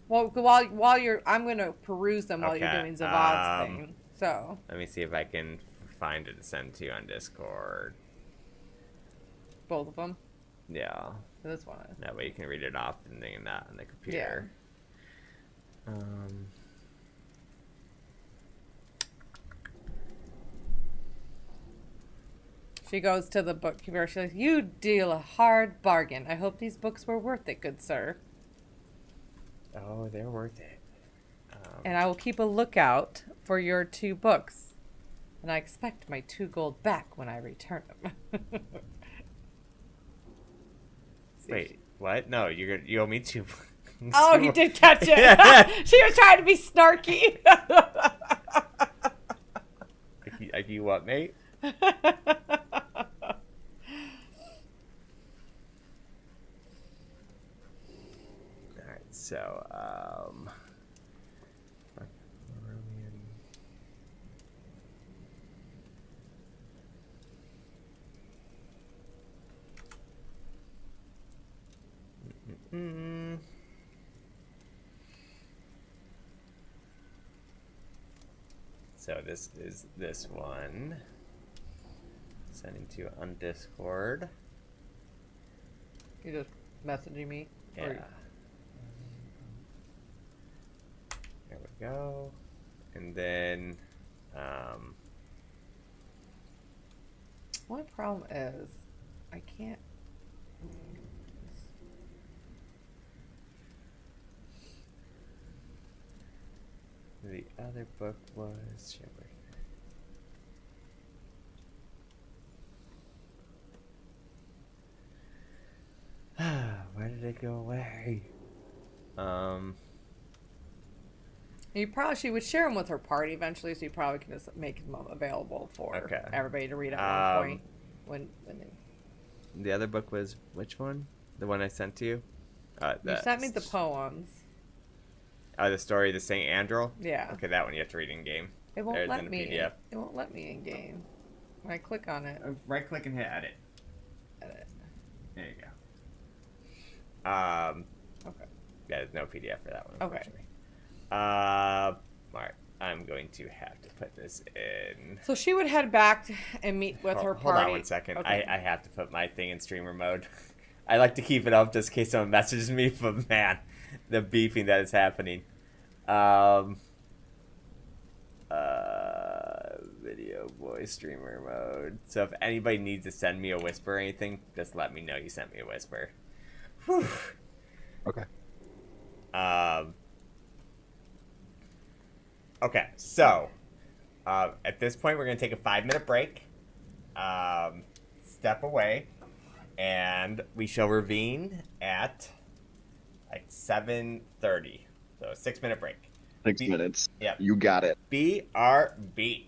Well, while you're, I'm gonna peruse them while you're Okay, doing Zavad's thing. So let me see if I can find it to send to you on Discord. both of them. Yeah, This one. that way you can read it off and then not on the computer. She goes to the bookkeeper. She's like, "You deal a hard bargain. I hope these books were worth it, good sir. Oh, they're worth it. And I will keep a lookout for your 2 books. And I expect my 2 gold back when I return them." Wait, what? No, you owe me 2. Oh, he did catch it. She was trying to be snarky. Like you what, mate? Alright, so, So this is this one. Sending to you on Discord. You just messaging me? Yeah. Or- There we go. And then, My problem is, I can't. the other book was Shepherd. Where did it go away? She would share them with her party eventually, so you probably can just make them available for Okay. everybody to read at one point. When they... The other book was which one? The one I sent to you? You sent me the poems. The story of the Saint Andrel? Yeah. Okay, that one you have to read in game. It won't There's let in the me. PDF. It won't let me in game. When I click on it, Right click and hit edit. edit. There you go. Okay. Yeah, there's no PDF for that one. Okay. Unfortunately. Alright. I'm going to have to put this in. So she would head back and meet with her Hold party. on 1 second. Okay. I have to put my thing in streamer mode. I like to keep it up just in case someone messages me, but man, the beefing that is happening. video voice streamer mode. So if anybody needs to send me a whisper or anything, just let me know you sent me a whisper. Whew. Okay. Okay, so at this point, we're going to take a 5-minute break, step away, and we shall reconvene at like 7:30. So 6-minute break. 6 minutes. Yep. You got it. BRB.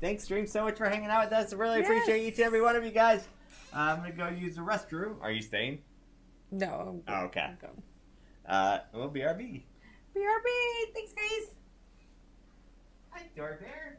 Thanks, Stream, so much for hanging out with us. I really appreciate each and every one of you guys. I'm going to go use the restroom. Are you staying? No. I'm good. Okay. I'm good. Well, BRB. BRB. Thanks, guys. Hi, Door Bear.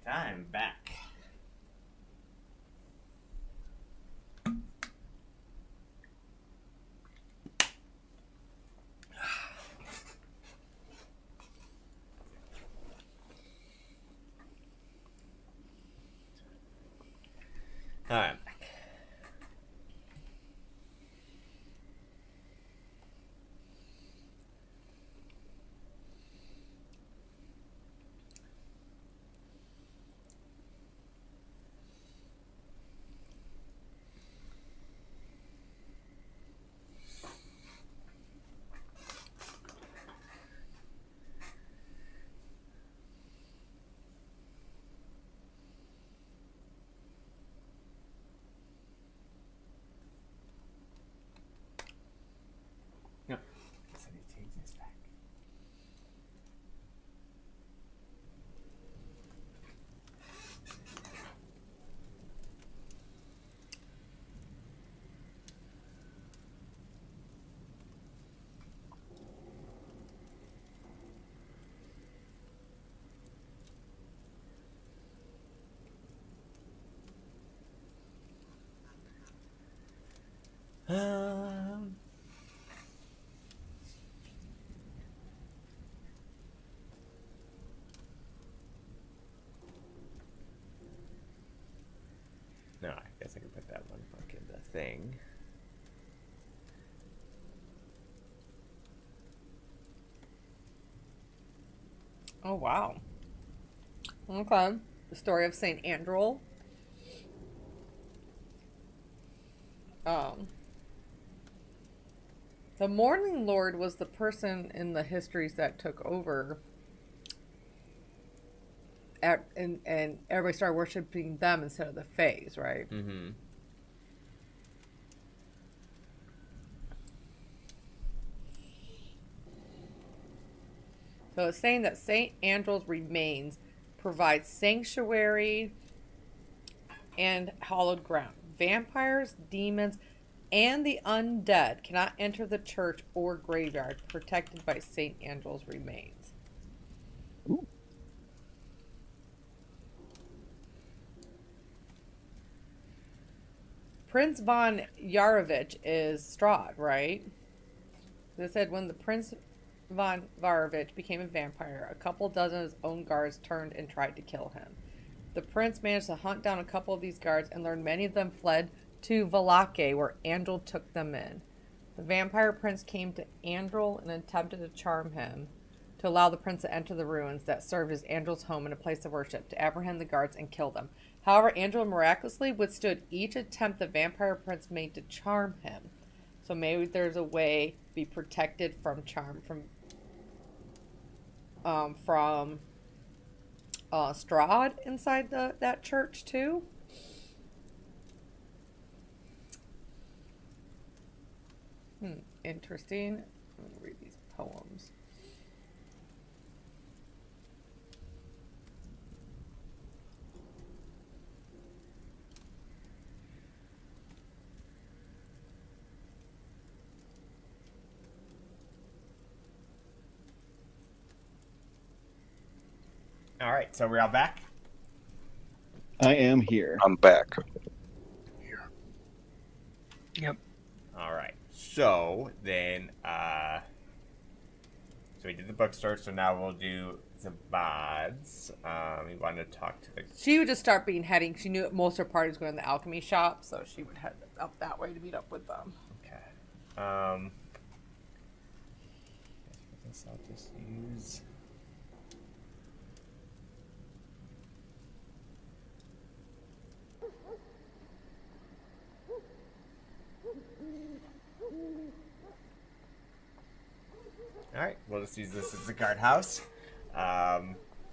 I'm back. All right. guess I can put that one book in the thing. Oh, wow. Okay. The story of Saint Andrew. The Morning Lord was the person in the histories that took over, and everybody started worshiping them instead of the Fays, right? Mm-hmm. So it's saying that Saint Andrew's remains provide sanctuary and hallowed ground. Vampires, demons, and the undead cannot enter the church or graveyard protected by St. Andrew's remains. Ooh. Prince von Yarovich is Strahd, right? They said when the Prince von Yarovich became a vampire, a couple dozen of his own guards turned and tried to kill him. The prince managed to hunt down a couple of these guards and learned many of them fled to Valake, where Andrel took them in. The vampire prince came to Andrel and attempted to charm him to allow the prince to enter the ruins that served as Andrel's home and a place of worship, to apprehend the guards and kill them. However, Andrel miraculously withstood each attempt the vampire prince made to charm him. So maybe there's a way to be protected from charm from Strahd inside that church too. Interesting. I'm gonna read these poems. All right, so we're all back. I am here. I'm back. Yep. All right. So then, so we did the bookstore. So now we'll do the VODs. We want to talk to the. She would just start heading. She knew most of her party was going to the alchemy shop, so she would head up that way to meet up with them. Okay. I guess I'll just use. All right, we'll just use this as a guardhouse. All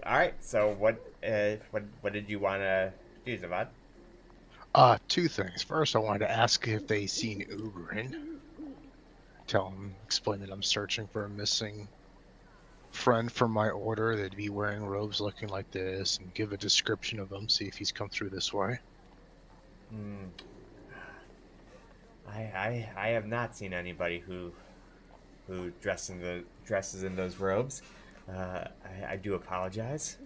right, so what did you want to do, Zavad? Two things. First, I wanted to ask if they seen Uberin. Tell them, explain that I'm searching for a missing friend from my order. They'd be wearing robes looking like this, and give a description of him. See if he's come through this way. I have not seen anybody who dresses in those robes. I do apologize.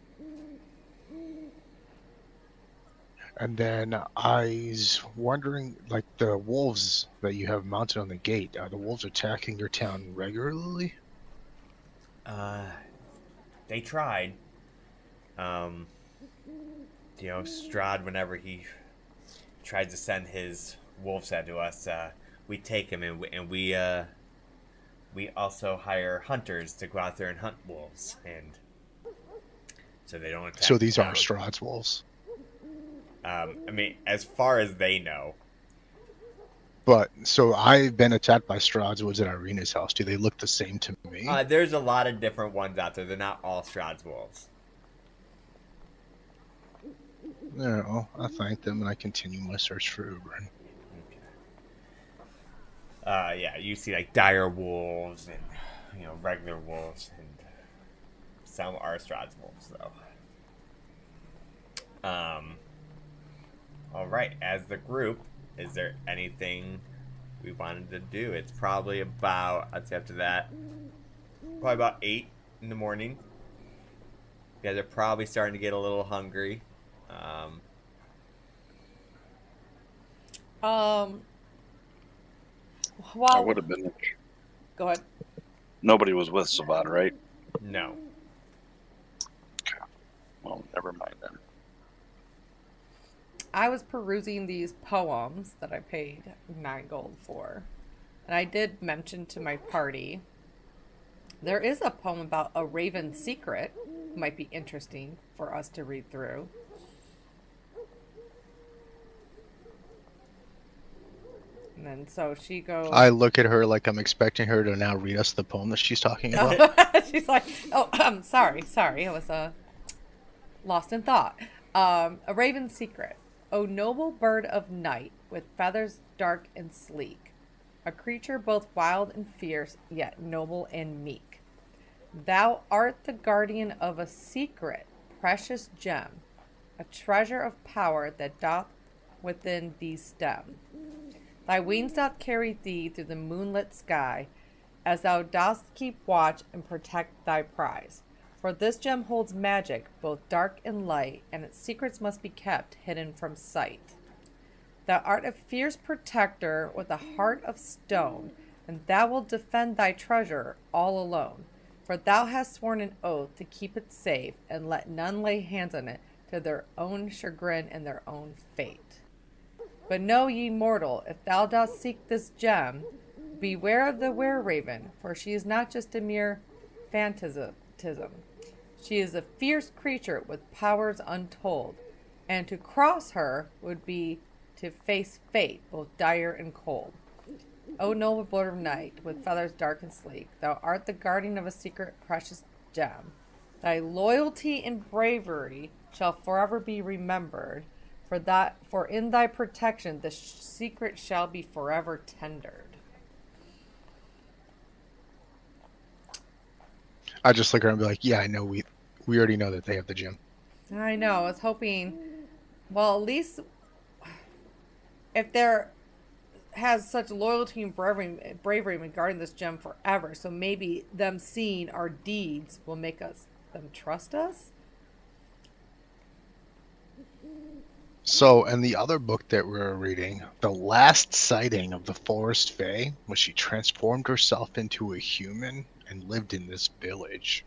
And then I was wondering, like the wolves that you have mounted on the gate, are the wolves attacking your town regularly? They tried. Strahd, whenever he tries to send his wolves head to us, we take him and we also hire hunters to go out there and hunt wolves, and so they don't attack. So these the are town. Strahd's wolves. I mean, as far as they know. But, so I've been attacked by Strahd's wolves at Irina's house. Do they look the same to me? There's a lot of different ones out there. They're not all Strahd's wolves. No, I thank them and I continue my search for Uberin. Okay. Yeah, you see like dire wolves and regular wolves, and some are Strahd's wolves though. All right, as the group, is there anything we wanted to do? It's probably about, I'd say after that, probably about 8 in the morning. You guys are probably starting to get a little hungry. Well, I would have been. Go ahead. Nobody was with Savad, right? No. Okay. Well, never mind then. I was perusing these poems that I paid 9 gold for, and I did mention to my party there is a poem about a raven's secret. Might be interesting for us to read through. And then so she goes. I look at her like I'm expecting her to now read us the poem that she's talking about. She's like, "Oh, sorry, I was lost in thought." A raven's secret. O noble bird of night, with feathers dark and sleek, a creature both wild and fierce, yet noble and meek. Thou art the guardian of a secret, precious gem, a treasure of power that doth within thee stem. Thy wings doth carry thee through the moonlit sky, as thou dost keep watch and protect thy prize. For this gem holds magic, both dark and light, and its secrets must be kept hidden from sight. Thou art a fierce protector with a heart of stone, and thou wilt defend thy treasure all alone. For thou hast sworn an oath to keep it safe, and let none lay hands on it to their own chagrin and their own fate. But know ye mortal, if thou dost seek this gem, beware of the were-raven, for she is not just a mere phantasm. She is a fierce creature with powers untold, and to cross her would be to face fate, both dire and cold. O noble bird of night, with feathers dark and sleek, thou art the guardian of a secret precious gem. Thy loyalty and bravery shall forever be remembered, for in thy protection the secret shall be forever tendered. I just look around and be like, yeah, I know we already know that they have the gym. I know. I was hoping, well, at least if there has such loyalty and bravery regarding this gem forever, so maybe them seeing our deeds will make them trust us. So, in the other book that we were reading, the last sighting of the Forest Fae was she transformed herself into a human and lived in this village.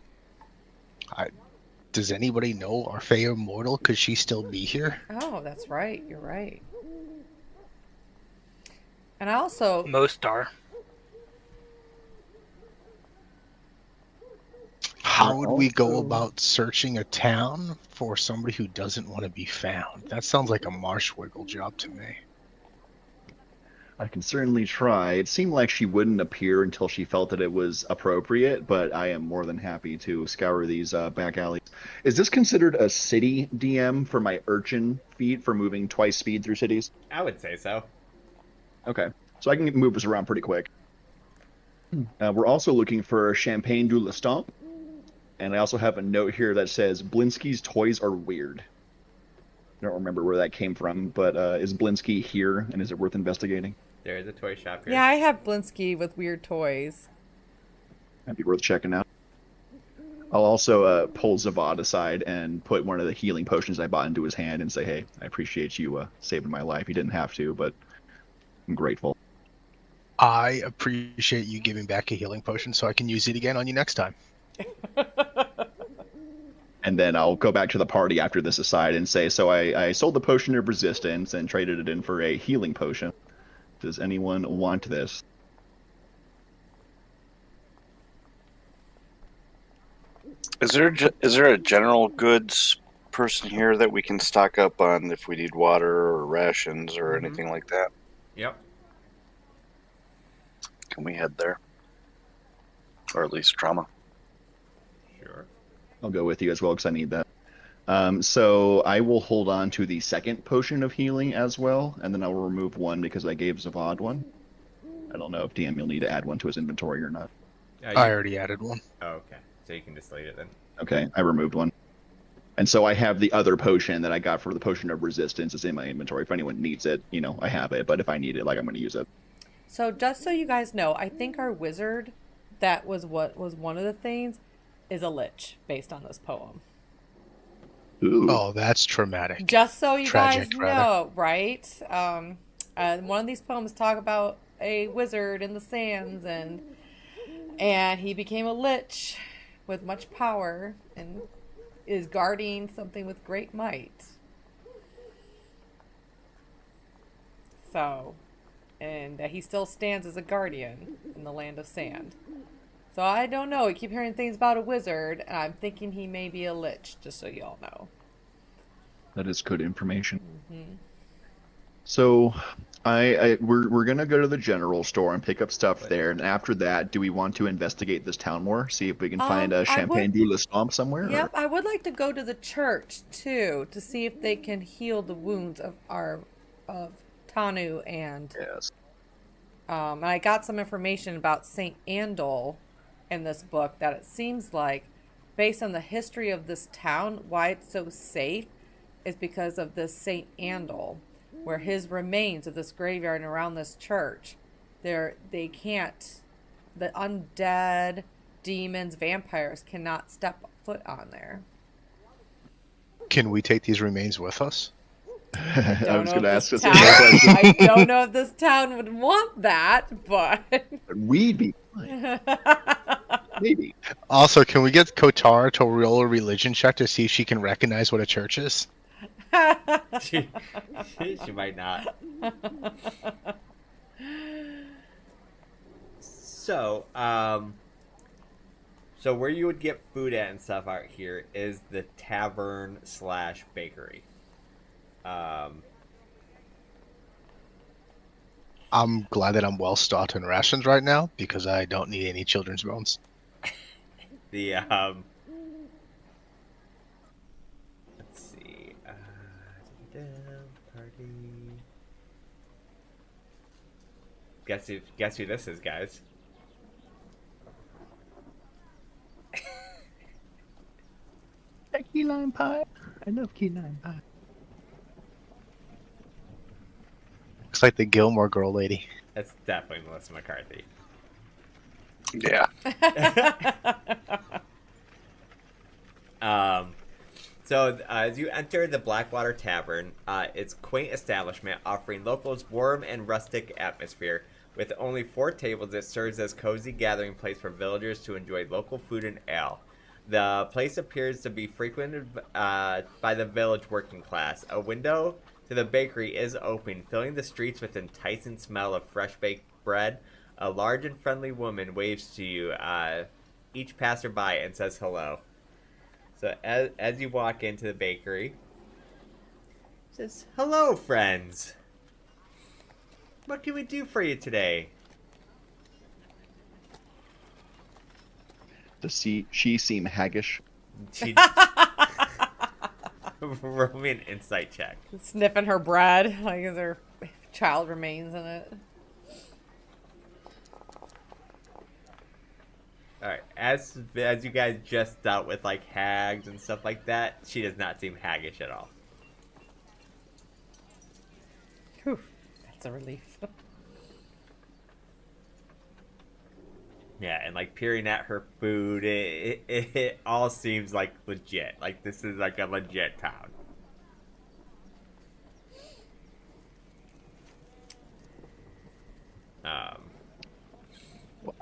Does anybody know are Fae immortal? Could she still be here? Oh, that's right. You're right. And I also... Most are. How would we go about searching a town for somebody who doesn't want to be found? That sounds like a Marshwiggle job to me. I can certainly try. It seemed like she wouldn't appear until she felt that it was appropriate, but I am more than happy to scour these back alleys. Is this considered a city DM for my urchin feat for moving twice speed through cities? I would say so. Okay, so I can move this around pretty quick. We're also looking for Champagne du Lestomp, and I also have a note here that says Blinsky's toys are weird. I don't remember where that came from, but is Blinsky here, and is it worth investigating? There is a toy shop here. Yeah, I have Blinsky with weird toys. That'd be worth checking out. I'll also pull Zavad aside and put one of the healing potions I bought into his hand and say, hey, I appreciate you saving my life. He didn't have to, but I'm grateful. I appreciate you giving back a healing potion so I can use it again on you next time. And then I'll go back to the party after this aside and say, so I sold the potion of resistance and traded it in for a healing potion. Does anyone want this? Is there a general goods person here that we can stock up on if we need water or rations or anything like that? Yep. Can we head there? Or at least trauma. Sure. I'll go with you as well because I need that. So I will hold on to the second potion of healing as well, and then I will remove one because I gave Zavad one. I don't know if DM will need to add one to his inventory or not. I already added one. Oh, okay. So you can just delete it then. Okay, I removed one. And so I have the other potion that I got for the potion of resistance. It's in my inventory. If anyone needs it, I have it. But if I need it, I'm going to use it. So just so you guys know, I think our wizard, that was what was one of the things, is a lich based on this poem. Ooh. Oh, that's traumatic. Just so you Tragic, guys rather. know, right? One of these poems talk about a wizard in the sands, and he became a lich with much power and is guarding something with great might. So, and that he still stands as a guardian in the land of sand. So I don't know. I keep hearing things about a wizard, and I'm thinking he may be a lich, just so y'all know. That is good information. Mm-hmm. So, we're gonna go to the general store and pick up stuff there, and after that, do we want to investigate this town more? See if we can find a I Champagne would. du Le Stomp somewhere? Yep, Or... I would like to go to the church too to see if they can heal the wounds of Tanu and Yes. and I got some information about Saint Andal in this book that it seems like, based on the history of this town, why it's so safe is because of this Saint Andal, where his remains of this graveyard and around this church, they can't, the undead, demons, vampires cannot step foot on there. Can we take these remains with us? I was going to ask this town, question. I don't know if this town would want that, but We'd be fine. Maybe. Also, can we get Kotar to roll a religion check to see if she can recognize what a church is? she might not. So, so where you would get food at and stuff out here is the tavern / bakery. I'm glad that I'm well stocked in rations right now because I don't need any children's bones. The let's see, party. Guess who this is, guys? Key lime pie. I love key lime pie. Looks like the Gilmore Girl lady. That's definitely Melissa McCarthy. Yeah. So as you enter the Blackwater Tavern, it's a quaint establishment offering locals warm and rustic atmosphere. With only 4 tables, it serves as cozy gathering place for villagers to enjoy local food and ale. The place appears to be frequented by the village working class. A window to the bakery is open, filling the streets with enticing smell of fresh baked bread. A large and friendly woman waves to you, each passerby, and says hello. So as you walk into the bakery, it says, "Hello, friends. What can we do for you today?" Does she seem haggish? She roll me an insight check. Sniffing her bread, like is her child remains in it. All right, as you guys just dealt with like hags and stuff like that, she does not seem haggish at all. Whew, that's a relief. Yeah, and like peering at her food, it all seems like legit. Like this is like a legit town.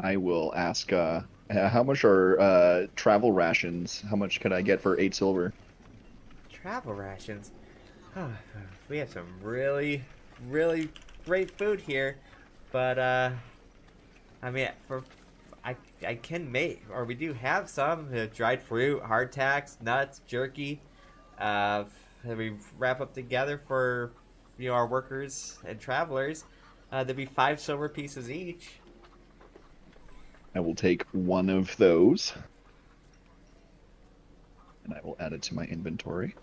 I will ask, how much are travel rations? How much can I get for 8 silver? Travel rations. Oh, we have some really, really great food here, but I mean, I can make, or we do have some dried fruit, hardtacks, nuts, jerky. That we wrap up together for our workers and travelers. There'd be 5 silver pieces each. I will take one of those, and I will add it to my inventory.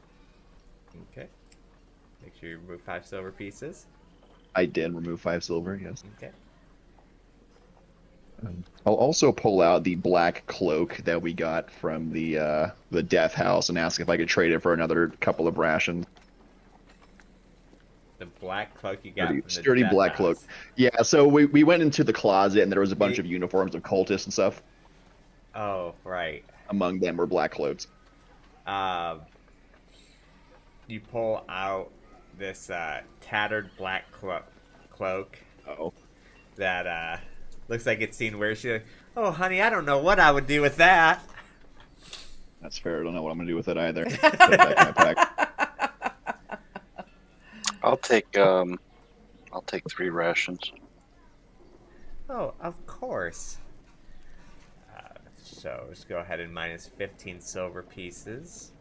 Okay. Make sure you remove 5 silver pieces. I did remove 5 silver, yes. Okay. I'll also pull out the black cloak that we got from the death house and ask if I could trade it for another couple of rations. The black cloak you got from the Sturdy death black house. cloak. Yeah, so we went into the closet and there was a bunch of uniforms of cultists and stuff. Oh, right. Among them were black cloaks. You pull out this tattered black cloak Oh. that looks like it's seen where she's like, "Oh, honey, I don't know what I would do with that." That's fair. I don't know what I'm going to do with it either. Put it back in my pack. I'll I'll take 3 rations. Oh, of course. So just go ahead and minus 15 silver pieces.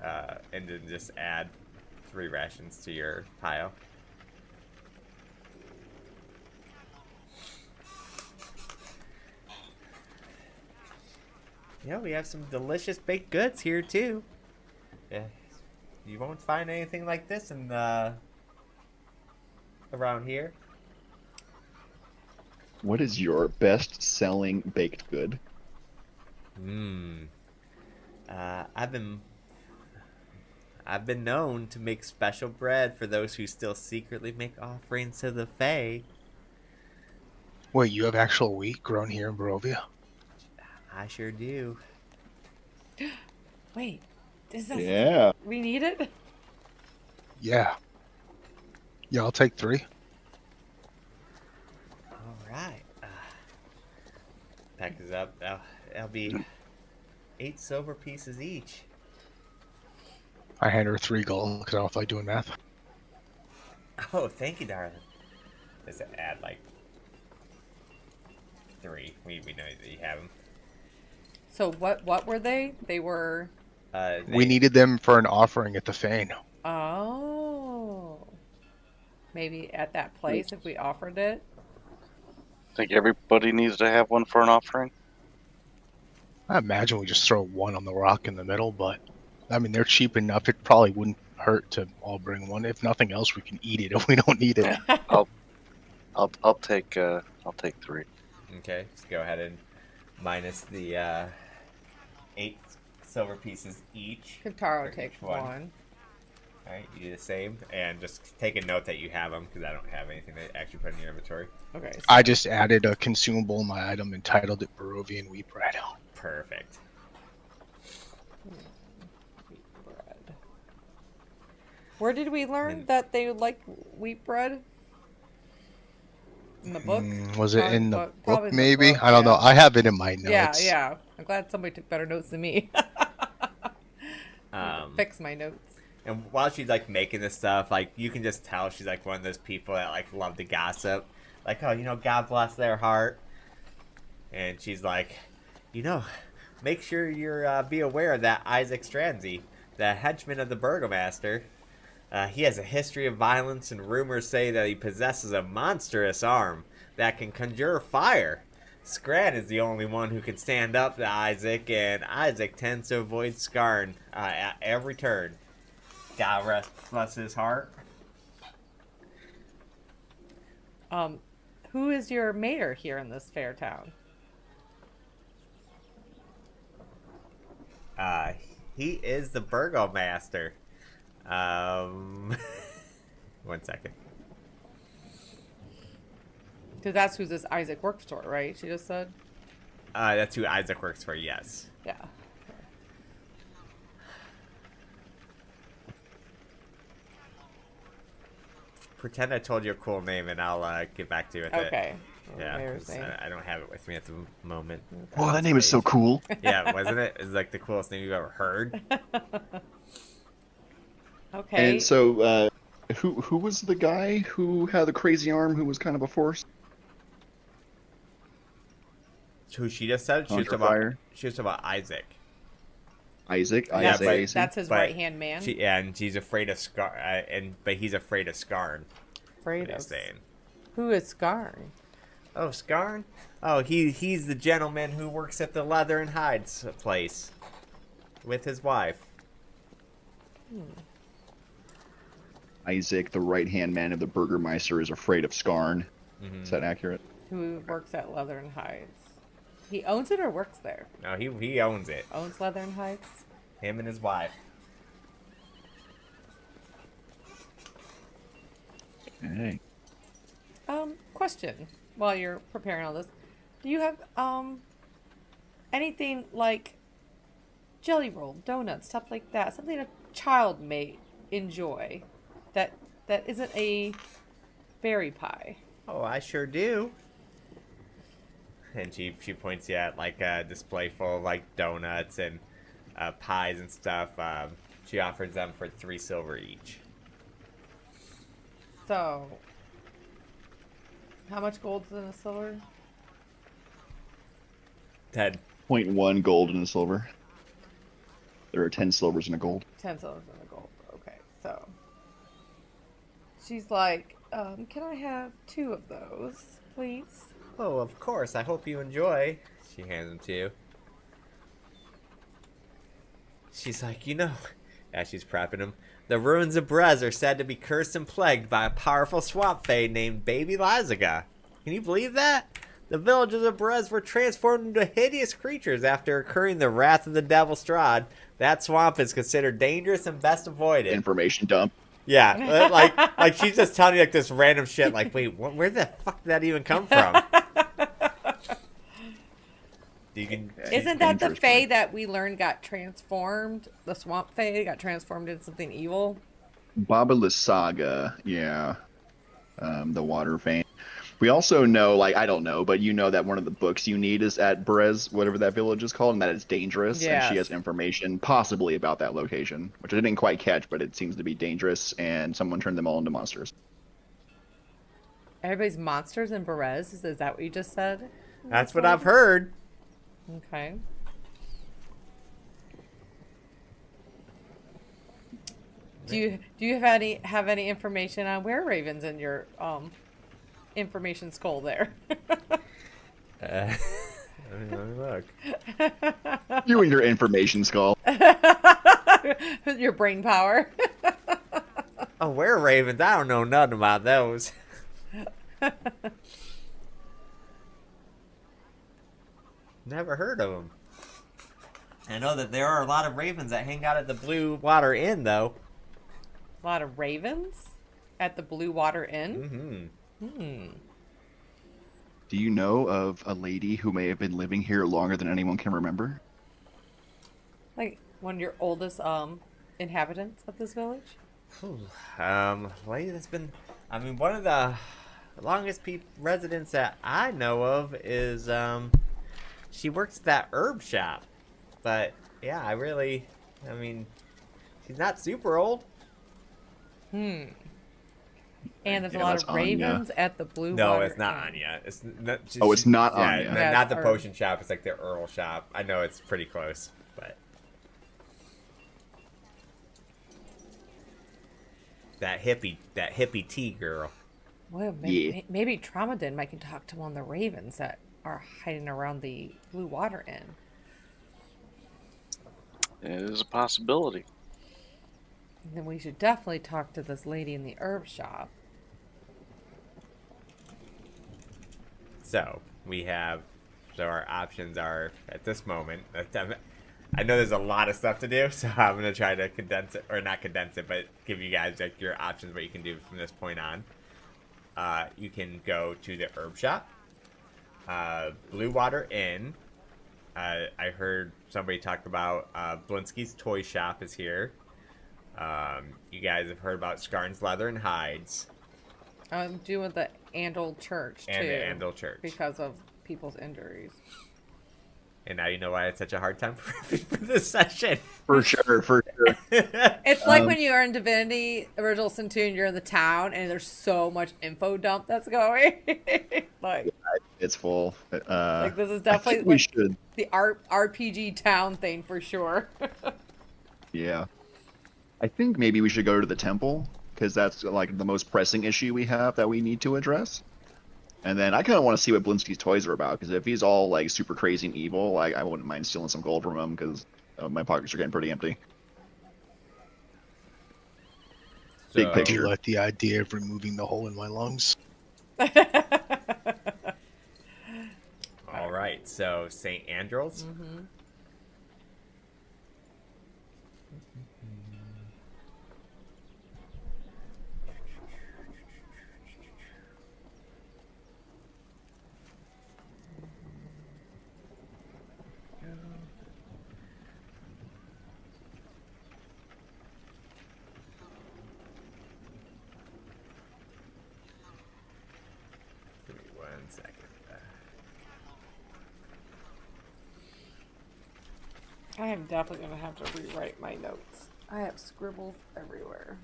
And then just add 3 rations to your pile. Yeah, we have some delicious baked goods here too. Yeah, you won't find anything like this in around here. What is your best-selling baked good? I've been known to make special bread for those who still secretly make offerings to the Fae. Wait, you have actual wheat grown here in Barovia? I sure do. Wait, is that Yeah. we need it? Yeah. Yeah, I'll take 3. All right. Pack this up. That'll be 8 silver pieces each. I hand her 3 gold because I don't feel like doing math. Oh, thank you, darling. Just add like 3. We know that you have them. So what were they? They were. We needed them for an offering at the Fane. Oh. Maybe at that place if we offered it. Think everybody needs to have one for an offering? I imagine we just throw 1 on the rock in the middle, but I mean they're cheap enough. It probably wouldn't hurt to all bring 1. If nothing else, we can eat it if we don't need it. I'll take 3. Okay, just go ahead and minus the 8 silver pieces each. Kentaro for takes each one. 1. Alright, you do the same, and just take a note that you have them, because I don't have anything to actually put in your inventory. Okay. So I just added a consumable in my item and titled it Barovian Wheat Bread. Perfect. wheat bread. Where did we learn that they like wheat bread? In the book? Was it in the Probably book, in the maybe? book, I don't know. yeah. I have it in my notes. Yeah. I'm glad somebody took better notes than me. Fix my notes. And while she's like making this stuff, like you can just tell she's like one of those people that like love to gossip. Like, oh, God bless their heart. And she's like, make sure you're be aware that Isaac Strandsey, the henchman of the Burgomaster, he has a history of violence, and rumors say that he possesses a monstrous arm that can conjure fire. Scran is the only one who can stand up to Isaac, and Isaac tends to avoid Scarn at every turn. God rest bless his heart. Who is your mayor here in this fair town? He is the Burgomaster. 1 second. Because that's who this Isaac works for, right? She just said? That's who Isaac works for, yes. Yeah. Pretend I told you a cool name, and I'll get back to you with it. Okay. Yeah, Mayor's 'cause name. I don't have it with me at the moment. Oh, that name is so cool. Yeah, wasn't it? It's like the coolest name you've ever heard. Okay. And so, who was the guy who had the crazy arm who was kind of a force? Who she just said? She was Contra-fire. about Isaac. Isaac. that's, Isaac. that's his But right hand man. And she's afraid of Scar, but he's afraid of Scarn. Afraid What of. he's saying. Who is Scarn? Oh, Scarn? Oh, he's the gentleman who works at the leather and hides place with his wife. Isaac, the right-hand man of the Burgermeister, is afraid of Scarn. Mm-hmm. Is that accurate? Who works at Leather and Hides? He owns it or works there? No, he owns it. Owns Leather and Hides? Him and his wife. Hey. Question. While you're preparing all this, do you have anything like jelly roll, donuts, stuff like that? Something a child may enjoy that isn't a berry pie. Oh, I sure do. And she points you at like a display full of like donuts and pies and stuff. She offers them for 3 silver each. So, how much gold's in a silver? 10. 0.1 gold and a silver. There are 10 silvers and a gold. 10 silvers and a gold. Okay, so she's like, can I have 2 of those, please? Oh, of course. I hope you enjoy. She hands them to you. She's like, as she's prepping him, the ruins of Brez are said to be cursed and plagued by a powerful swamp fae named Baby Lizaga. Can you believe that? The villagers of Brez were transformed into hideous creatures after incurring the wrath of the devil Strahd. That swamp is considered dangerous and best avoided. Information dump. Yeah, like she's just telling you like this random shit. Like, wait, where the fuck did that even come from? Isn't that the fae that we learned got transformed? The swamp fae got transformed into something evil? Baba Lysaga, yeah. The water vein. We also know, I don't know, but you know that one of the books you need is at Brez, whatever that village is called, and that it's dangerous. Yes. And she has information possibly about that location, which I didn't quite catch, but it seems to be dangerous, and someone turned them all into monsters. Everybody's monsters in Berez? Is that what you just said? That's what I've heard. Okay. Do you have any information on were ravens in your information scroll there? Let me look. You and your information skull. Your brain power. Oh, were ravens? I don't know nothing about those. Never heard of them. I know that there are a lot of ravens that hang out at the Blue Water Inn, though. A lot of ravens at the Blue Water Inn? Mm-hmm. Do you know of a lady who may have been living here longer than anyone can remember? Like one of your oldest inhabitants of this village? Lady that's been... I mean, one of the longest residents that I know of is, she works at that herb shop. But, yeah, I mean, she's not super old. And there's a lot of ravens at the Blue Water. No, it's not Anya. It's it's not Anya. Yeah, not the Herb. potion shop. It's like the Earl shop. I know it's pretty close, but that hippie tea girl. Well, maybe Traumadin might can talk to one of the ravens that are hiding around the Blue Water Inn. It is a possibility. And then we should definitely talk to this lady in the herb shop. So our options are at this moment. I know there's a lot of stuff to do, so I'm gonna try to condense it, or not condense it, but give you guys like your options what you can do from this point on. You can go to the herb shop, Blue Water Inn. I heard somebody talk about Blinsky's Toy Shop is here. You guys have heard about Skarn's Leather and Hides. I'm doing the Andal Church too. And the Andal Church. Because of people's injuries. And now you know why it's such a hard time for this session. For sure. It's like when you are in Divinity Original Sin 2 and you're in the town and there's so much info dump that's going. Like It's full. like this is definitely we like should. the RPG town thing for sure. Yeah. I think maybe we should go to the temple, because that's like the most pressing issue we have that we need to address. And then I kind of want to see what Blinsky's toys are about, because if he's all like super crazy and evil, I wouldn't mind stealing some gold from him, because my pockets are getting pretty empty. Big So- picture. Do you like the idea of removing the hole in my lungs? All right, so St. Andrew's. Mm-hmm. Give me 1 second. I am definitely going to have to rewrite my notes. I have scribbles everywhere.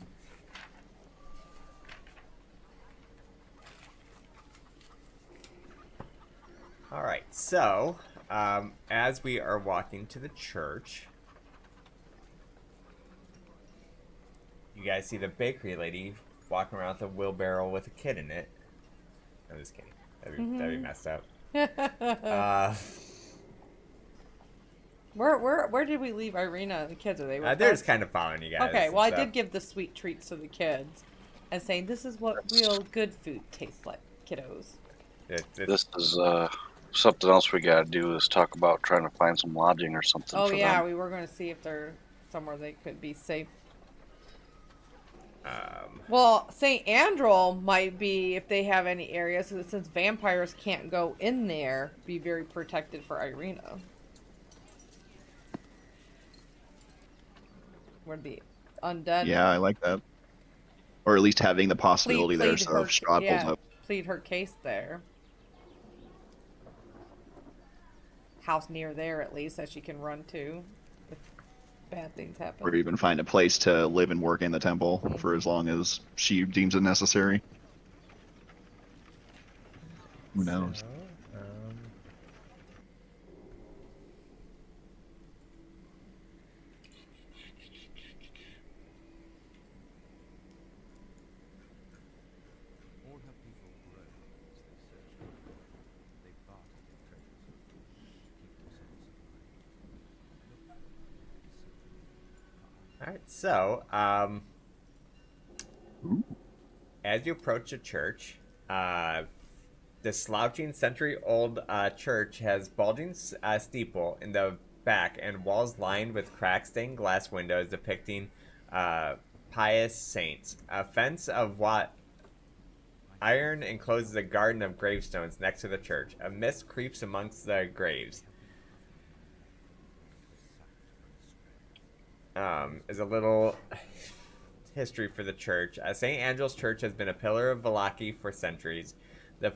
All right, so as we are walking to the church, you guys see the bakery lady walking around with a wheelbarrow with a kid in it. I'm just kidding. That'd be messed up. Where did we leave Irina and the kids? Are they with they're us? just kind of following you guys. Okay, well, I so. did give the sweet treats to the kids and saying, this is what real good food tastes like, kiddos. This is something else we gotta do is talk about trying to find some lodging or something. Oh, for yeah, them. we were going to see if they're somewhere they could be safe. Well, St. Andrel might be, if they have any areas, since vampires can't go in there, be very protected for Irina. Where the undead Yeah, I like that. Or at least having the possibility there, so if Strahd pulls up. plead her case there. House near there, at least, that she can run to if bad things happen. Or even find a place to live and work in the temple for as long as she deems it necessary. Who knows? So, all right, so as you approach the church, the slouching century-old church has bulging steeple in the back and walls lined with cracked stained glass windows depicting pious saints. A fence of iron encloses a garden of gravestones next to the church. A mist creeps amongst the graves. Is a little history for the church. St. Angel's Church has been a pillar of Vallaki for centuries. This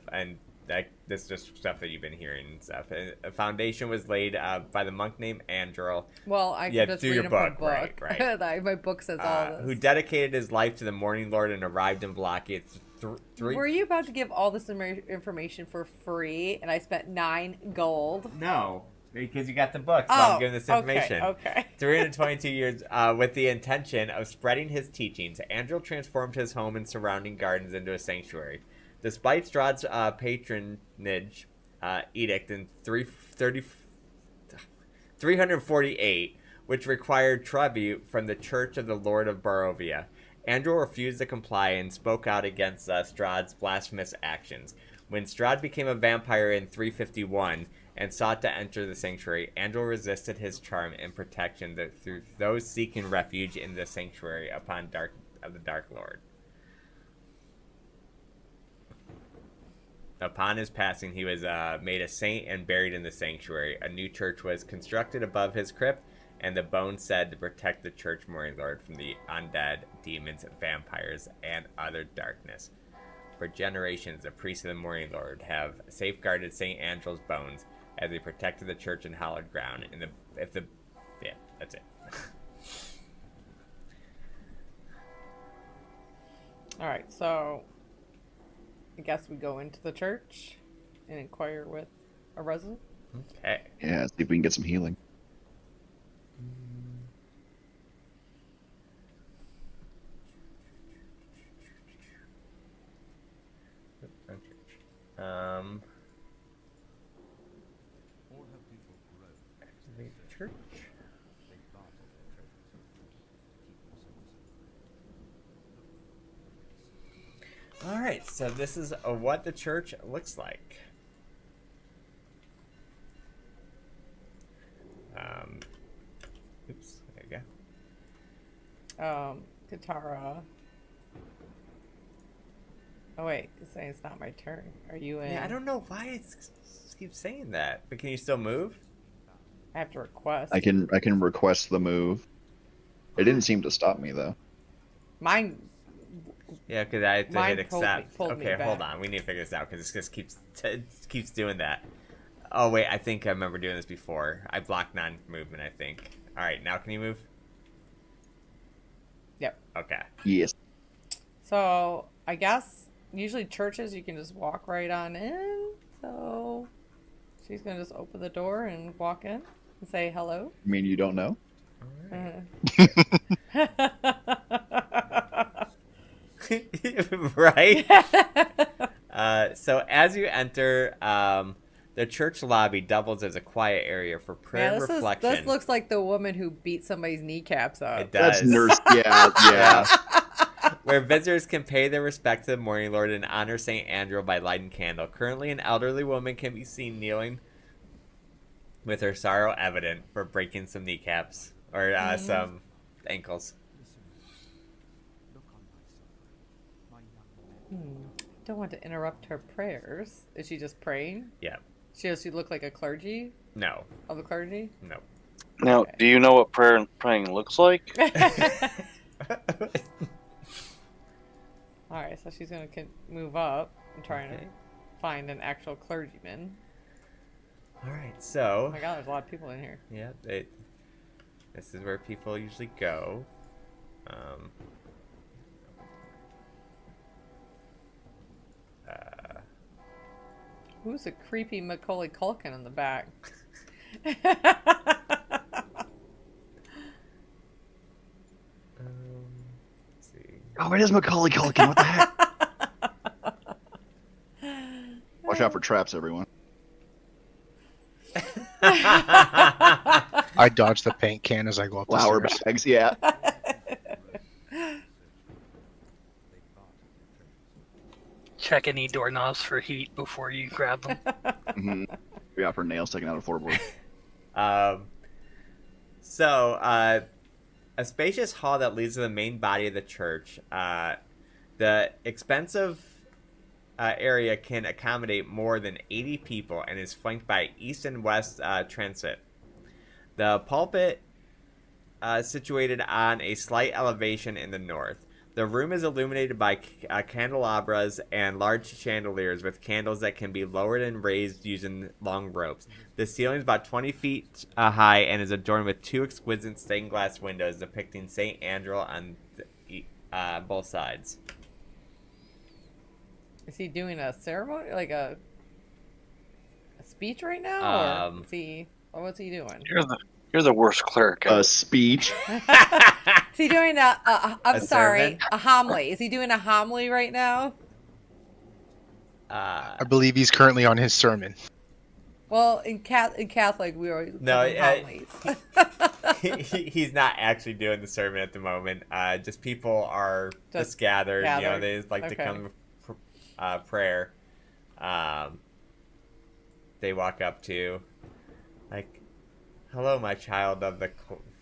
is just stuff that you've been hearing and stuff. A foundation was laid by the monk named Andrel. Well, I can just through read your a book, book. right. My book says all this. Who dedicated his life to the Morning Lord and arrived in Vallaki. It's Were you about to give all this information for free, and I spent 9 gold? No. Because you got the book, so I'm giving this information. Okay. 322 years with the intention of spreading his teachings, Andrel transformed his home and surrounding gardens into a sanctuary. Despite Strahd's patronage edict in 348, which required tribute from the Church of the Lord of Barovia, Andrel refused to comply and spoke out against Strahd's blasphemous actions. When Strahd became a vampire in 351 and sought to enter the sanctuary, Andrel resisted his charm and protection through those seeking refuge in the sanctuary upon the Dark Lord. Upon his passing, he was made a saint and buried in the sanctuary. A new church was constructed above his crypt, and the bones said to protect the church Morning Lord from the undead, demons, vampires, and other darkness. For generations, the priests of the Morning Lord have safeguarded St. Angel's bones as they protected the church and hallowed ground. Yeah, that's it. All right, so I guess we go into the church and inquire with a resident. Okay. Yeah, see if we can get some healing. Activate the church. All right, so this is what the church looks like. Oops, there you go. Katara. Oh wait, it's saying it's not my turn. Are you in? Yeah, I don't know why it keeps saying that, but can you still move? I have to request. I can request the move. It didn't seem to stop me though. Mine. Yeah, because I have to Mine hit pulled me- accept. pulled me Okay, hold back. on. We need to figure this out because this just keeps doing that. Oh wait, I think I remember doing this before. I blocked non-movement, I think. All right, now can you move? Yep. Okay. Yes. So I guess usually churches you can just walk right on in. So she's gonna just open the door and walk in and say hello. I mean, you don't know. Right. So as you enter, the church lobby doubles as a quiet area for prayer and reflection. This looks like the woman who beat somebody's kneecaps up. It does. That's nurse. Yeah. Where visitors can pay their respect to the Morning Lord and honor St. Andrew by lighting candle. Currently, an elderly woman can be seen kneeling with her sorrow evident for breaking some kneecaps or some ankles. Don't want to interrupt her prayers. Is she just praying? Yeah. Does she look like a clergy No. of the clergy? No. Now, Okay. do you know what prayer and praying looks like? All right, so she's gonna move up and try Okay. to find an actual clergyman. All right. Oh So. my God, there's a lot of people in here. Yeah. This is where people usually go. Who's a creepy Macaulay Culkin in the back? Let's see. Oh, it is Macaulay Culkin. What the heck? Watch out for traps, everyone. I dodge the paint can as I go up the Flower stairs. bags. Yeah. Check any doorknobs for heat before you grab them. Mm-hmm. Yeah, for nails taken out of floorboard. So, a spacious hall that leads to the main body of the church. The expensive area can accommodate more than 80 people and is flanked by east and west transit. The pulpit situated on a slight elevation in the north. The room is illuminated by candelabras and large chandeliers with candles that can be lowered and raised using long ropes. The ceiling is about 20 feet high and is adorned with two exquisite stained glass windows depicting St. Andrew on both sides. Is he doing a ceremony, like a speech right now, or is he? Or what's he doing? You're the worst cleric. A speech. Is he doing I'm sorry, sermon? a homily? Is he doing a homily right now? I believe he's currently on his sermon. Well, in Catholic, we always No, do homilies. He's not actually doing the sermon at the moment. Just people are just gathered. You know, gathered. they just like to Okay. come prayer. They walk up to, like, hello, my child of the.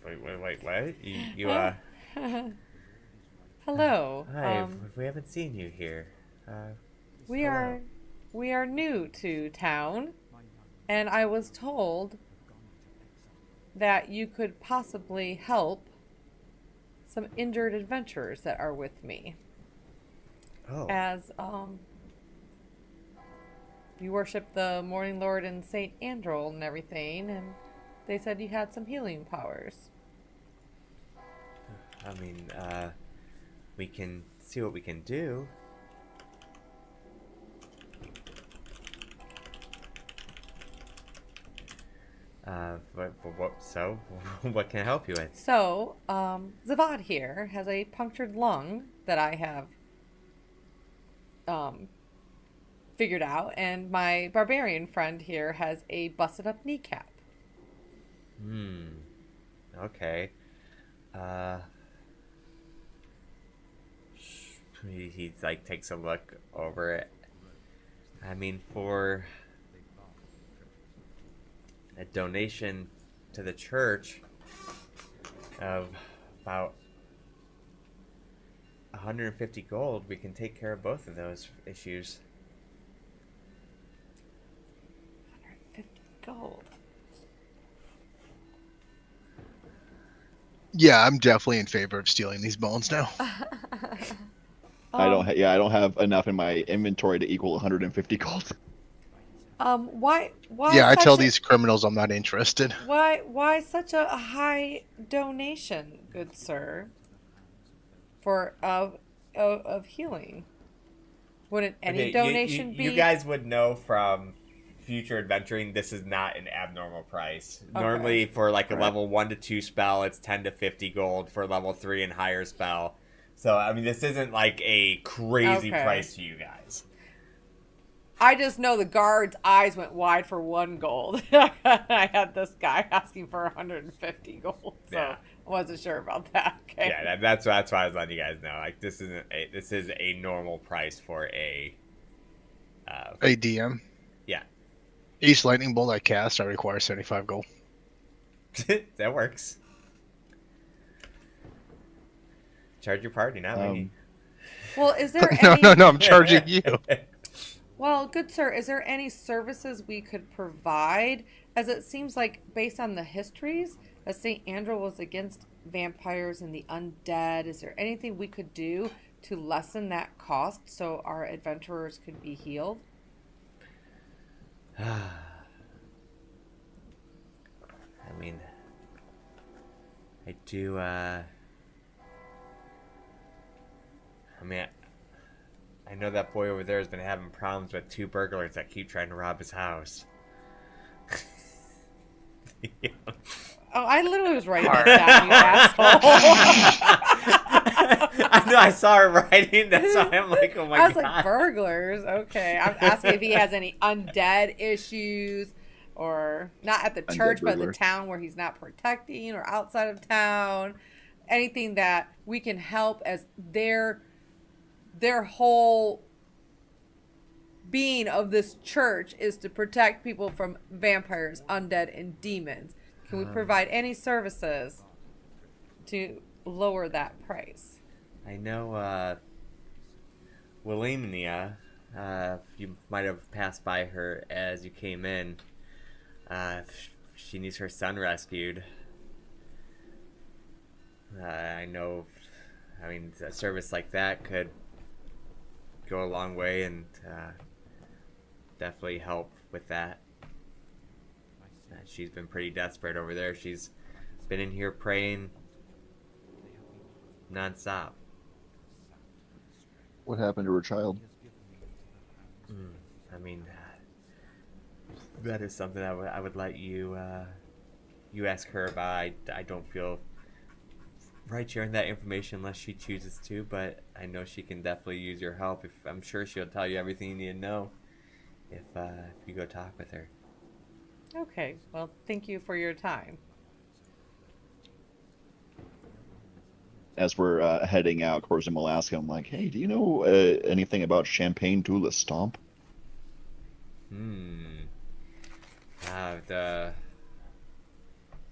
Wait, what? You Hello. Hi, we haven't seen you here. We are new to town, and I was told that you could possibly help some injured adventurers that are with me. Oh. As you worship the Morning Lord and Saint Andrew and everything, and they said you had some healing powers. I mean, we can see what we can do. What can I help you with? So, Zavad here has a punctured lung that I have figured out, and my barbarian friend here has a busted up kneecap. Okay. He like takes a look over it. I mean, for a donation to the church of about 150 gold, we can take care of both of those issues. 150 gold. Yeah, I'm definitely in favor of stealing these bones now. I don't have enough in my inventory to equal 150 gold. Why Yeah, I tell such a- these criminals I'm not interested. Why such a high donation, good sir? for of healing. Wouldn't any Okay, donation be? You guys would know from future adventuring, this is not an abnormal price. Okay. Normally, for like a Right. level 1 to 2 spell, it's 10 to 50 gold for level 3 and higher spell. So, I mean, this isn't like a crazy Okay. price to you guys. I just know the guard's eyes went wide for 1 gold. I had this guy asking for 150 gold, so Yeah. I wasn't sure about that. Okay. Yeah, that's why I was letting you guys know. Like, this is a normal price for a. ADM. Yeah. Each lightning bolt I cast, I require 75 gold. That works. Charge your party, not me. Well, is there No, any? no, I'm charging you. Well, good sir, is there any services we could provide? As it seems like, based on the histories, that St. Andrew was against vampires and the undead. Is there anything we could do to lessen that cost so our adventurers could be healed? I mean, I do, I know that boy over there has been having problems with 2 burglars that keep trying to rob his house. Yeah. Oh, I literally was writing that down, you asshole. I know, I saw her writing, that's why I'm like, oh my I was god. like, burglars? Okay. I'm asking if he has any undead issues, or not at the Undead church, but at burglar. the town where he's not protecting, or outside of town. Anything that we can help, as their whole being of this church is to protect people from vampires, undead, and demons. Can we provide any services to lower that price? I know, Wilhelmina, you might have passed by her as you came in. She needs her son rescued. I know, I mean, a service like that could go a long way and definitely help with that. She's been pretty desperate over there. She's been in here praying nonstop. What happened to her child? I mean, that is something I would let you you ask her about. I don't feel right sharing that information unless she chooses to, but I know she can definitely use your help. I'm sure she'll tell you everything you need to know if you go talk with her. Okay. Well, thank you for your time. As we're heading out, Corzin will ask him, like, hey, do you know anything about Champagne to the Stomp?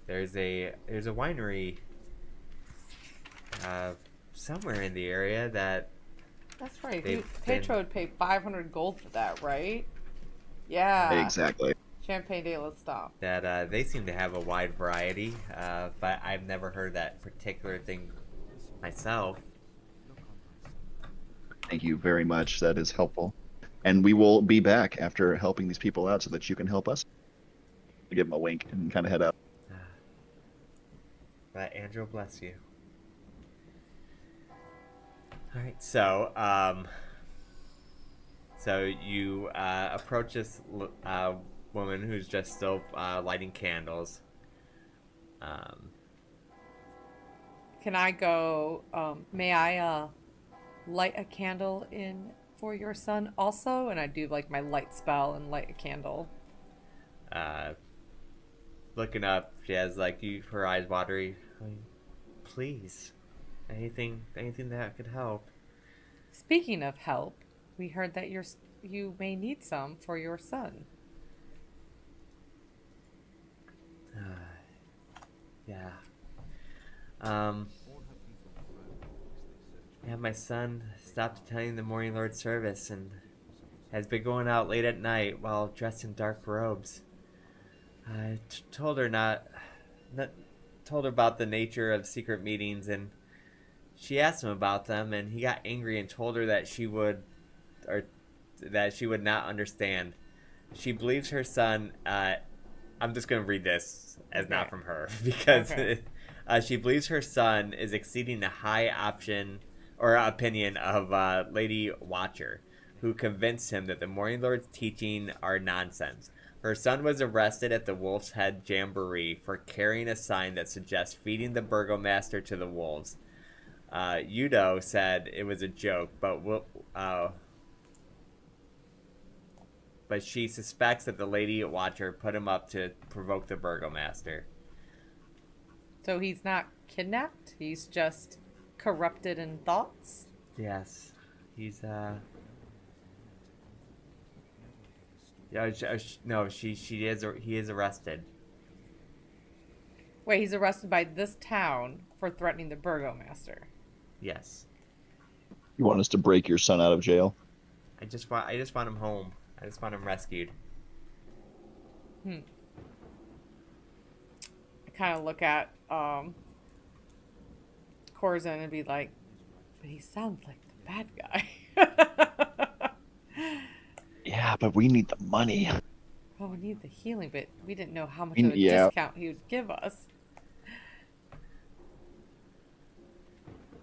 There's a winery somewhere in the area that That's right. They've Petro would pay 500 gold for that, right? Yeah. Exactly. Champagne de la Stop. they seem to have a wide variety, but I've never heard that particular thing myself. Thank you very much. That is helpful. And we will be back after helping these people out so that you can help us. I give him a wink and kind of head out. But Andrew bless you. All right, so you approach this woman who's just still lighting candles. Can I go, may I light a candle in for your son also? And I do like my light spell and light a candle. Looking up, she has like her eyes watery. Please, anything that could help. Speaking of help, we heard that you may need some for your son. Yeah. Yeah, my son stopped attending the Morning Lord service and has been going out late at night while dressed in dark robes. I told her told her about the nature of secret meetings, and she asked him about them, and he got angry and told her that she would not understand. She believes her son. I'm just gonna read this as not from her because Okay. she believes her son is exceeding the high option or opinion of Lady Watcher, who convinced him that the Morning Lord's teaching are nonsense. Her son was arrested at the Wolf's Head Jamboree for carrying a sign that suggests feeding the burgomaster to the wolves. Udo said it was a joke, but she suspects that the Lady Watcher put him up to provoke the burgomaster. So he's not kidnapped? He's just corrupted in thoughts? Yes, he's yeah, no, he is arrested. Wait, he's arrested by this town for threatening the burgomaster. Yes, You want us to break your son out of jail? I just want him home. I just want him rescued. I kind of look at Corzin and be like, but he sounds like the bad guy. Yeah, but we need the money. Well, we need the healing, but we didn't know how much of a discount he would give us.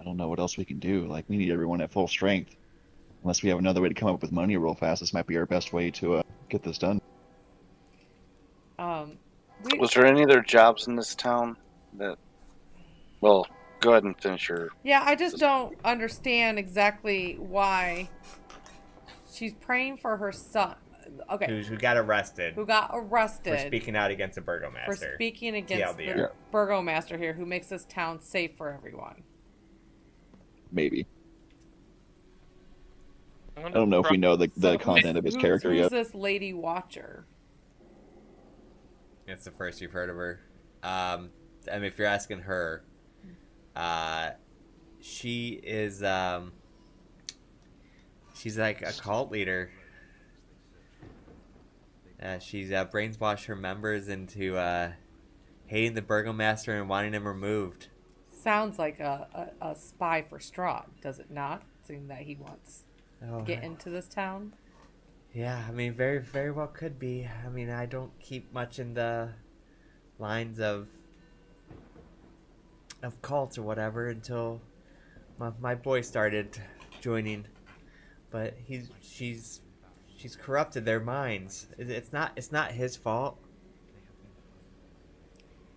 I don't know what else we can do. Like, we need everyone at full strength. Unless we have another way to come up with money real fast, this might be our best way to get this done. Was there any other jobs in this town that? Well, go ahead and finish your. Yeah, I just don't understand exactly why she's praying for her son. Okay. Who got arrested? Who got arrested for speaking out against the burgomaster? For speaking against TLDR. the burgomaster here, who makes this town safe for everyone. Maybe. I don't know if we know the content of his character who's yet. This Lady Watcher? It's the first you've heard of her. I mean, if you're asking her, she is she's like a cult leader. She's brainwashed her members into hating the burgomaster and wanting him removed. Sounds like a spy for Strahd, does it not? Seeing that he wants to get into this town. Yeah, I mean, very, very well could be. I mean, I don't keep much in the lines of cults or whatever until my boy started joining, but she's corrupted their minds. It's not his fault.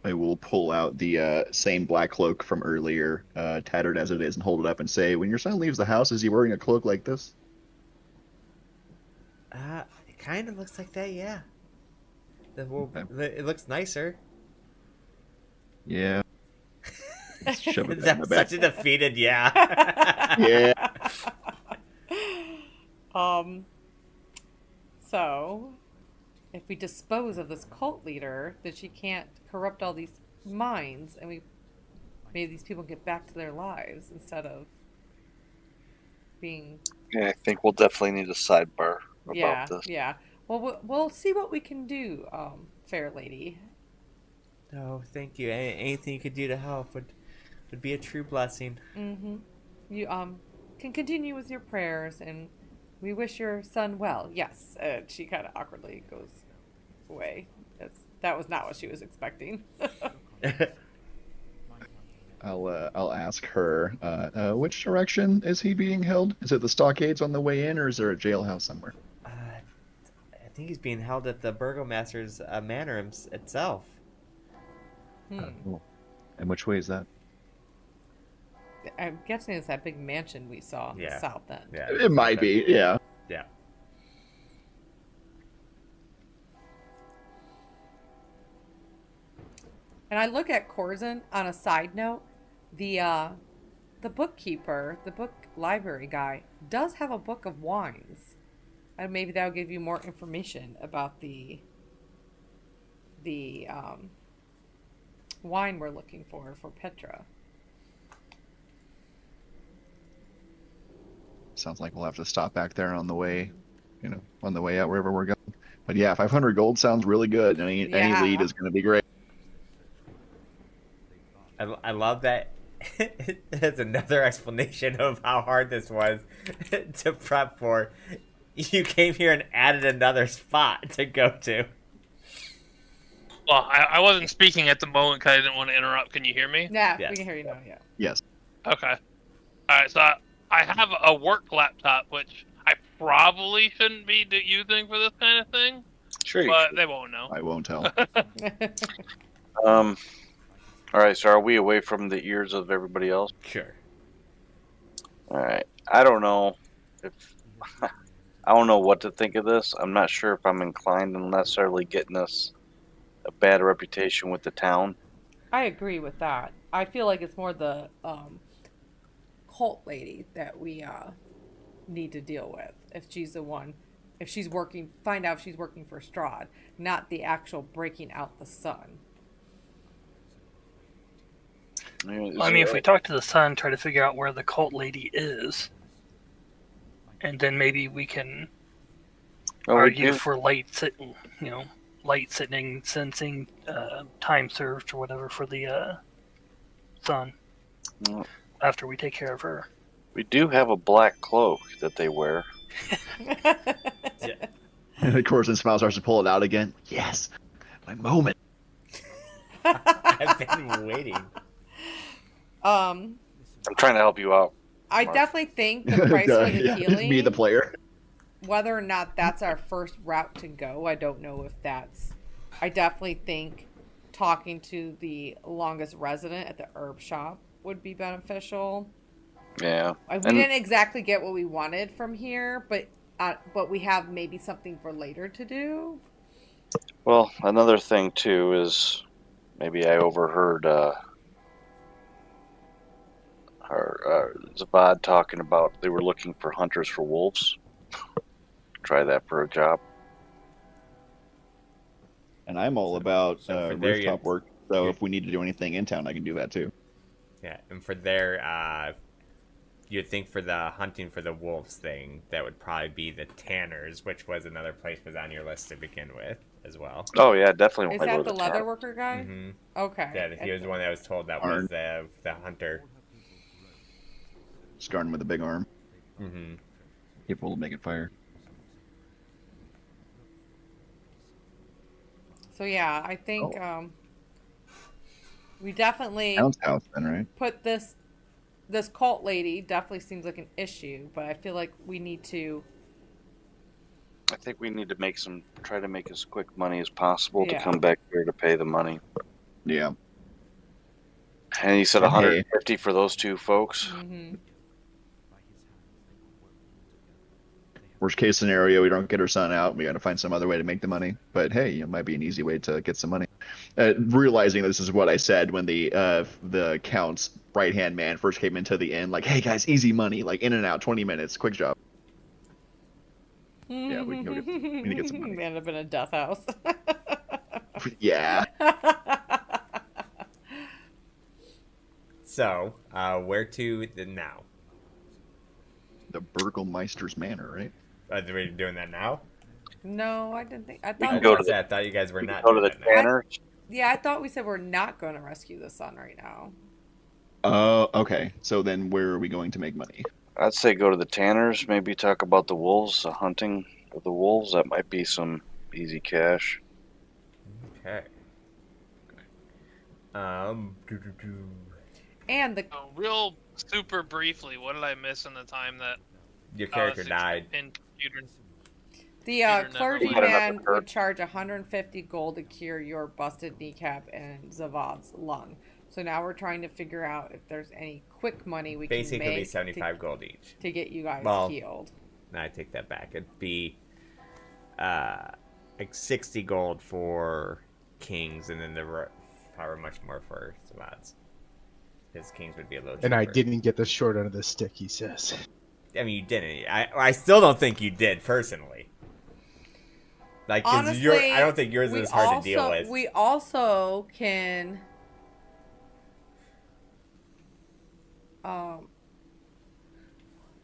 I will pull out the same black cloak from earlier, tattered as it is, and hold it up and say, when your son leaves the house, is he wearing a cloak like this? It kind of looks like that, yeah. It looks nicer. Yeah. Shove it That's such a defeated yeah. Yeah. So, if we dispose of this cult leader, then she can't corrupt all these minds, and maybe these people get back to their lives instead of being. Yeah, I think we'll definitely need a sidebar about this. Yeah. Well, we'll see what we can do, fair lady. Oh, thank you. Anything you could do to help would be a true blessing. Mm-hmm. You can continue with your prayers, and we wish your son well. Yes. She kind of awkwardly goes away. That was not what she was expecting. I'll ask her, which direction is he being held? Is it the stockades on the way in, or is there a jailhouse somewhere? I think he's being held at the burgomaster's manor itself. Oh. And which way is that? I'm guessing it's that big mansion we saw in the south end. Yeah, it might be, yeah. Yeah. And I look at Corzin on a side note. The bookkeeper, the book library guy, does have a book of wines. And maybe that'll give you more information about the wine we're looking for Petra. Sounds like we'll have to stop back there on the way out wherever we're going. But yeah, 500 gold sounds really good. Any lead is going to be great. I love that. That's another explanation of how hard this was to prep for. You came here and added another spot to go to. Well, I wasn't speaking at the moment because I didn't want to interrupt. Can you hear me? Yeah, Yes. we can hear you now, yeah. Yes. Okay. All right, so I have a work laptop, which I probably shouldn't be using for this kind of thing, Sure. but they won't know. I won't tell. All right. So are we away from the ears of everybody else? Sure. All right. I don't know if I don't know what to think of this. I'm not sure if I'm inclined to necessarily getting us a bad reputation with the town. I agree with that. I feel like it's more the cult lady that we need to deal with. If she's the one, if she's working, find out if she's working for Strahd, not the actual breaking out the sun. I mean, if we talk to the sun, try to figure out where the cult lady is, and then maybe we can argue for light sitting, sensing, time served or whatever for the sun. After we take care of her. We do have a black cloak that they wear. And of course, when Smile starts to pull it out again. Yes, my moment. I've been waiting. I'm trying to help you out. I Mark. definitely think the price for the Yeah, healing, me, the player. whether or not that's our first route to go, I don't know if that's. I definitely think talking to the longest resident at the herb shop would be beneficial. Yeah. We didn't exactly get what we wanted from here, but we have maybe something for later to do. Well, another thing too is maybe I overheard Zabad talking about they were looking for hunters for wolves. Try that for a job. And I'm all about So for their rooftop work. So you- if we need to do anything in town, I can do that too. Yeah, and for their, you'd think for the hunting for the wolves thing, that would probably be the Tanners, which was another place was on your list to begin with as well. Oh yeah, definitely. Is wanna go that to the leather town. worker guy? Mm-hmm. Okay. Yeah, he was the one that was told that was the hunter. Scarring with a big arm. Mm-hmm. Capable of making fire. So yeah, I think we definitely Town's house, then, right? put this cult lady definitely seems like an issue, but I feel like we need to. I think we need to try to make as quick money as possible to Yeah. come back here to pay the money. Yeah. And you said Hey. 150 for those two folks. Mm-hmm. Worst case scenario, we don't get her son out. We got to find some other way to make the money. But hey, it might be an easy way to get some money. Realizing this is what I said when the Count's right hand man first came into the inn, like, "Hey guys, easy money, like in and out, 20 minutes, quick job." Yeah, we need to get some money. We ended up in a death house. Yeah. So, where to now? The Burgelmeister's Manor, right? Are we doing that now? No, I didn't think. I We thought. can go to I thought you guys were not Go to doing the that now. Tanners. Yeah, I thought we said we're not going to rescue the sun right now. Okay. So then where are we going to make money? I'd say go to the Tanners. Maybe talk about the wolves, the hunting of the wolves. That might be some easy cash. Okay. And the Oh, real super briefly, what did I miss in the time that Your character six- died. in computer? The Peter never clergyman went. would charge 150 gold to cure your busted kneecap and Zavad's lung. So now we're trying to figure out if there's any quick money we Basically, can make 75 gold each. to get you guys Well, healed. No, I take that back. It'd be like 60 gold for kings, and then however much more for Savads. Because kings would be a little cheaper. And I didn't get the short end of the stick, he says. I mean, you didn't. I still don't think you did, personally. Like, 'cause Honestly, I don't think yours is hard to deal with. We also can.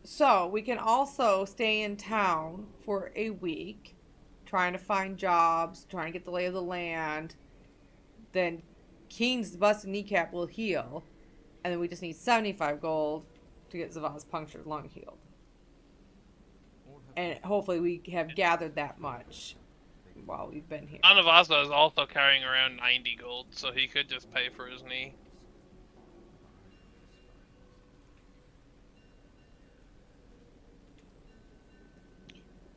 So we can also stay in town for a week, trying to find jobs, trying to get the lay of the land. Then King's busted kneecap will heal, and then we just need 75 gold to get Zavad's punctured lung healed. And hopefully we have gathered that much while we've been here. Anavasa is also carrying around 90 gold, so he could just pay for his knee.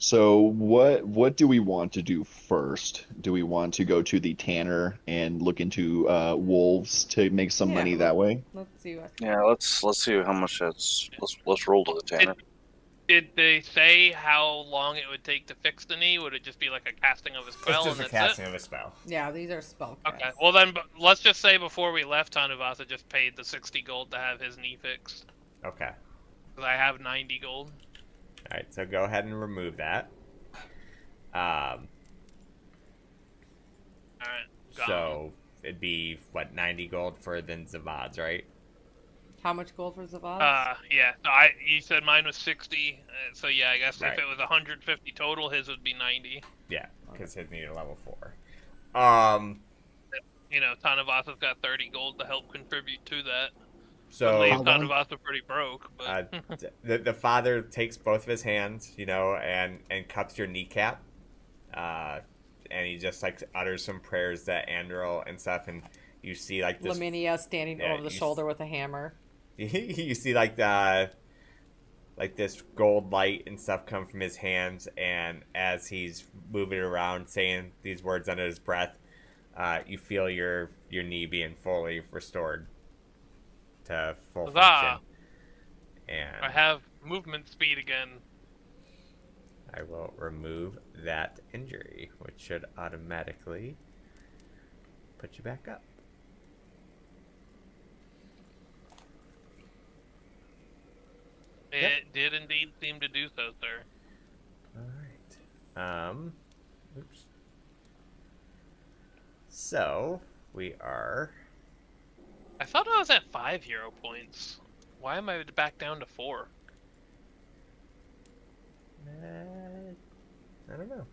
So what do we want to do first? Do we want to go to the tanner and look into wolves to make some money that way? Let's see what. Yeah, let's see how much that's. Let's roll to the tanner. Did they say how long it would take to fix the knee? Would it just be like a casting of a spell It's just and a that's casting of a spell. Yeah, these are spell casts. Okay. Well then, let's just say before we left, Tanuvasa just paid the 60 gold to have his knee fixed. Okay. Because I have 90 gold. All right, so go ahead and remove that. Alright. So it'd be what, 90 gold for then Zavad's, right? How much gold for Zavad? Yeah. No, you said mine was 60, so yeah, I guess Right. if it was 150 total, his would be 90. Yeah, because his needed level 4. You know, Tanavasa's got 30 gold to help contribute to that. So Leave How long- Tanavasa pretty broke, but the father takes both of his hands, and cups your kneecap, and he just like utters some prayers to Andril and stuff, and you see like this. Laminia standing over the shoulder with a hammer. You see like this gold light and stuff come from his hands, and as he's moving around saying these words under his breath, you feel your knee being fully restored to full Huzzah! function. And I have movement speed again. I will remove that injury, which should automatically put you back up. It did indeed seem to do so, sir. Alright. Oops. So, we are... I thought I was at 5 hero points. Why am I back down to 4? I don't know.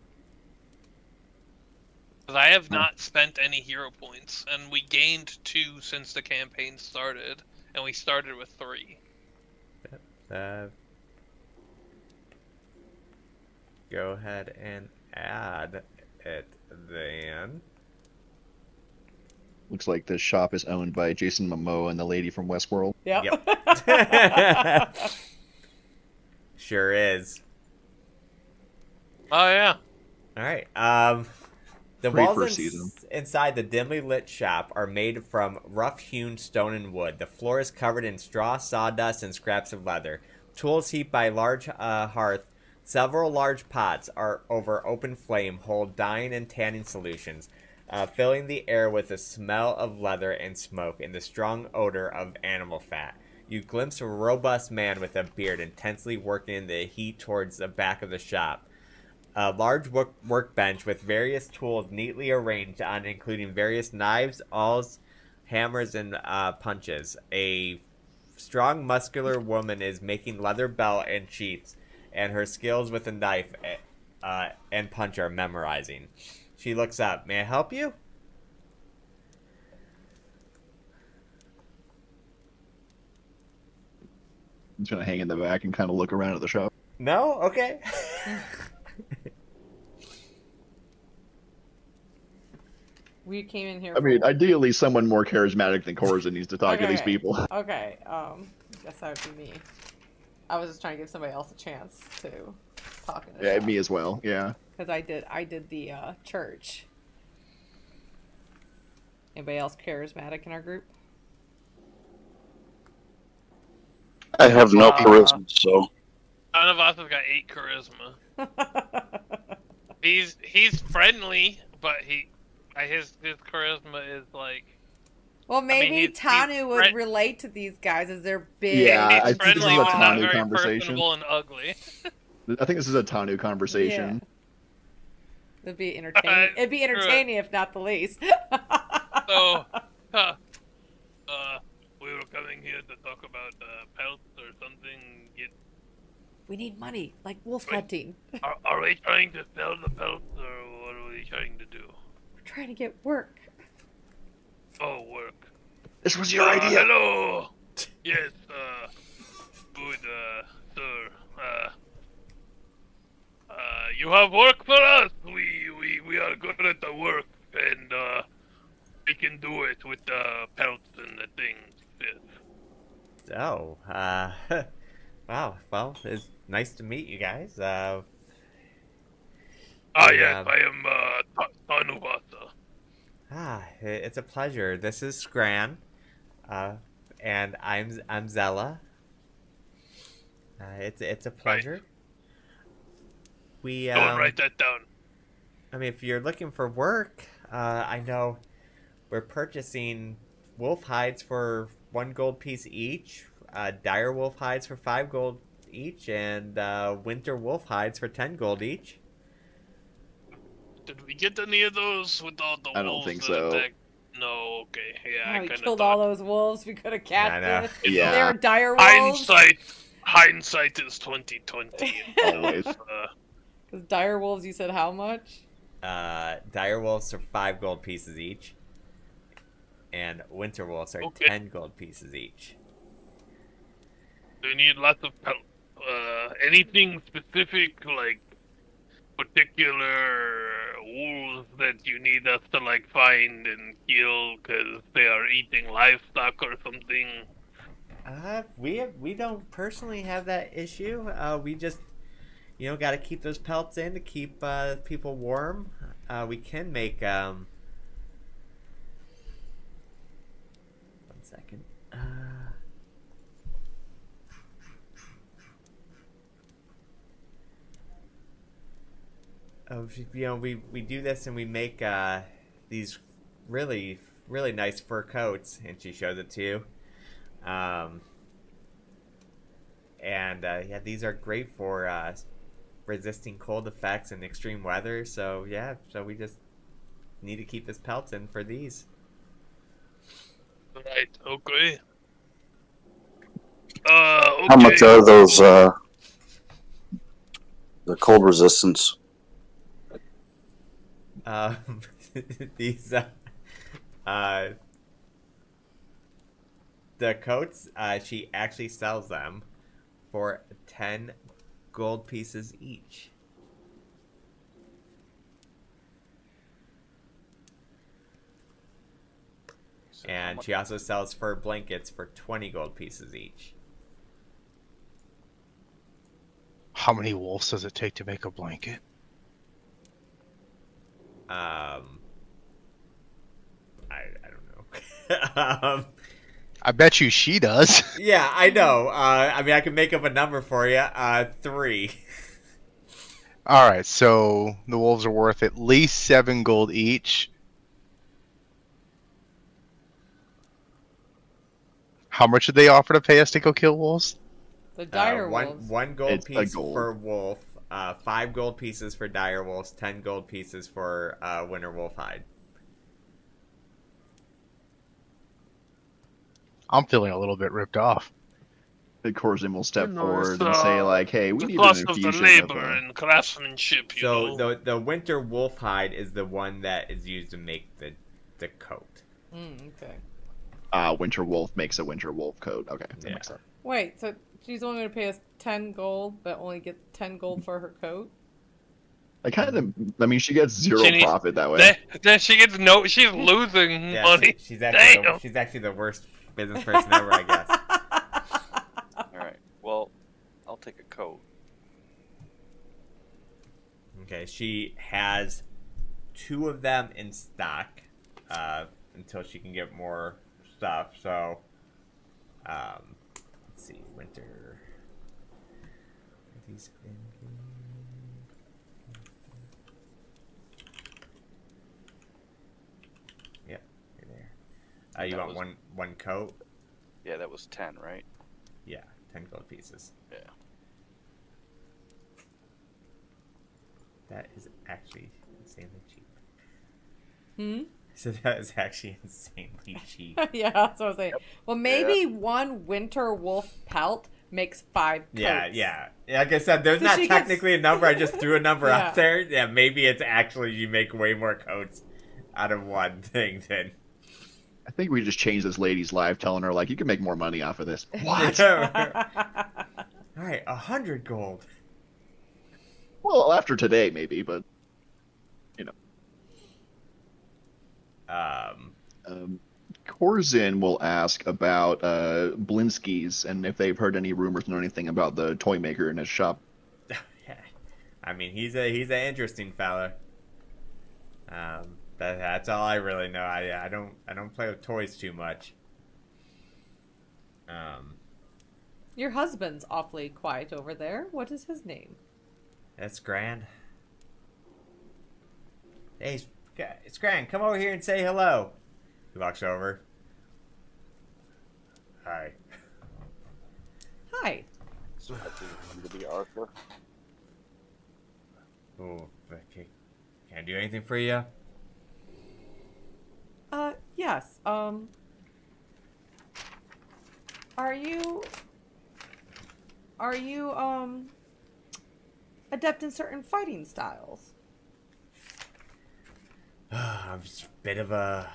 Because I have not spent any hero points, and we gained 2 since the campaign started, and we started with 3. Go ahead and add it then. Looks like this shop is owned by Jason Momoa and the lady from Westworld. Yep. Sure is. Oh, yeah. Alright, the Great walls first season. inside the dimly lit shop are made from rough-hewn stone and wood. The floor is covered in straw, sawdust, and scraps of leather. Tools heaped by large hearth. Several large pots are over open flame hold dyeing and tanning solutions, filling the air with the smell of leather and smoke and the strong odor of animal fat. You glimpse a robust man with a beard intensely working in the heat towards the back of the shop. A large workbench with various tools neatly arranged on, including various knives, awls, hammers, and punches. A strong, muscular woman is making leather belt and sheaths, and her skills with a knife and punch are memorizing. She looks up. May I help you? I'm just gonna hang in the back and kind of look around at the shop. No? Okay. We came in here. I mean, ideally, someone more charismatic than Corzin needs to talk to these Okay. people. Okay. Guess that would be me. I was just trying to give somebody else a chance to talk in the Yeah, shop. me as well. Yeah. Because I did the church. Anybody else charismatic in our group? I have no charisma, so Tanavasa's got 8 charisma. He's friendly, but his charisma is like... Well, maybe he's Tanu would friend- relate to these guys as they're big. Yeah, I He's think this is friendly, a but not Tanu very conversation. personable and ugly. I think this is a Tanu conversation. It'd be entertaining. It'd be entertaining if not the least. So, we were coming here to talk about pelts or something. We need money, like wolf hunting. Are we trying to sell the pelts, or what are we trying to do? We're trying to get work. Oh, work. This was your idea. Hello. Yes. Good, sir. You have work for us. We are good at the work, and we can do it with the pelts and the things. Yes. Oh, wow. Well, it's nice to meet you guys. Yes, I am Tanuvata. It's a pleasure. This is Scran, and I'm Zella. It's a pleasure. We Go and write that down. I mean, if you're looking for work, I know we're purchasing wolf hides for 1 gold piece each, dire wolf hides for 5 gold each, and winter wolf hides for 10 gold each. Did we get any of those with all the wolves? I don't think so. Attacked? No, okay. Yeah, I we kind of killed thought. all those wolves. We could have I know. catched it. Yeah. They were dire wolves. Hindsight is 2020. Always. Because dire wolves, you said how much? Dire wolves are 5 gold pieces each, and winter wolves are Okay. 10 gold pieces each. We need lots of help. Anything specific, like particular wolves that you need us to like find and kill because they are eating livestock or something? We don't personally have that issue. We just, got to keep those pelts in to keep people warm. We can make 1 second. We do this and we make these really nice fur coats, and she shows it to you. These are great for resisting cold effects and extreme weather. So we just need to keep this pelt in for these. Right. Okay. How much are those? The cold resistance. These the coats. She actually sells them for 10 gold pieces each. And she also sells fur blankets for 20 gold pieces each. How many wolves does it take to make a blanket? I don't know. I bet you she does. Yeah, I know. I mean, I can make up a number for you. 3. All right, so the wolves are worth at least 7 gold each. How much did they offer to pay us to go kill wolves? The dire wolves. 1 gold It's a piece gold. for wolf. 5 gold pieces for dire wolves. 10 gold pieces for winter wolf hide. I'm feeling a little bit ripped off. The Corzin will step You know, forward it's, and say, like, hey, we the need cost an of the infusion labor of... and craftsmanship. You know. The winter wolf hide is the one that is used to make the coat. Okay. Winter Wolf makes a Winter Wolf coat. Okay, that Yeah. makes sense. Wait, so she's only going to pay us 10 gold, but only get 10 gold for her coat? She gets zero She needs- profit that way. Then she gets no. She's losing Yeah, money. she's actually Damn. the worst business person ever, I guess. All right. Well, I'll take a coat. Okay, she has 2 of them in stock until she can get more stuff. So, let's see, winter. These yep, you're there. You That want was- one coat? Yeah, that was 10, right? Yeah, 10 gold pieces. Yeah. That is actually insanely cheap. Hmm? So that is actually insanely cheap. Yeah, that's what I was saying. Well, maybe one winter wolf pelt makes 5 coats. Yeah. Like I said, there's So not she gets- technically a number. I just threw a number Yeah. out there. Yeah, maybe it's actually you make way more coats out of one thing than. I think we just changed this lady's life, telling her, like, you can make more money off of this. What? All right, 100 gold. Well, after today, maybe, but, Corzin will ask about Blinsky's and if they've heard any rumors or anything about the toy maker in his shop. I mean, he's an interesting fella. That's all I really know. I don't play with toys too much. Your husband's awfully quiet over there. What is his name? That's Grand. Hey, it's Grand. Come over here and say hello. He walks over. Hi. Hi. So I think I'm going to be Arthur. Oh, okay. Can I do anything for you? Yes. Are you adept in certain fighting styles? I'm just a bit of a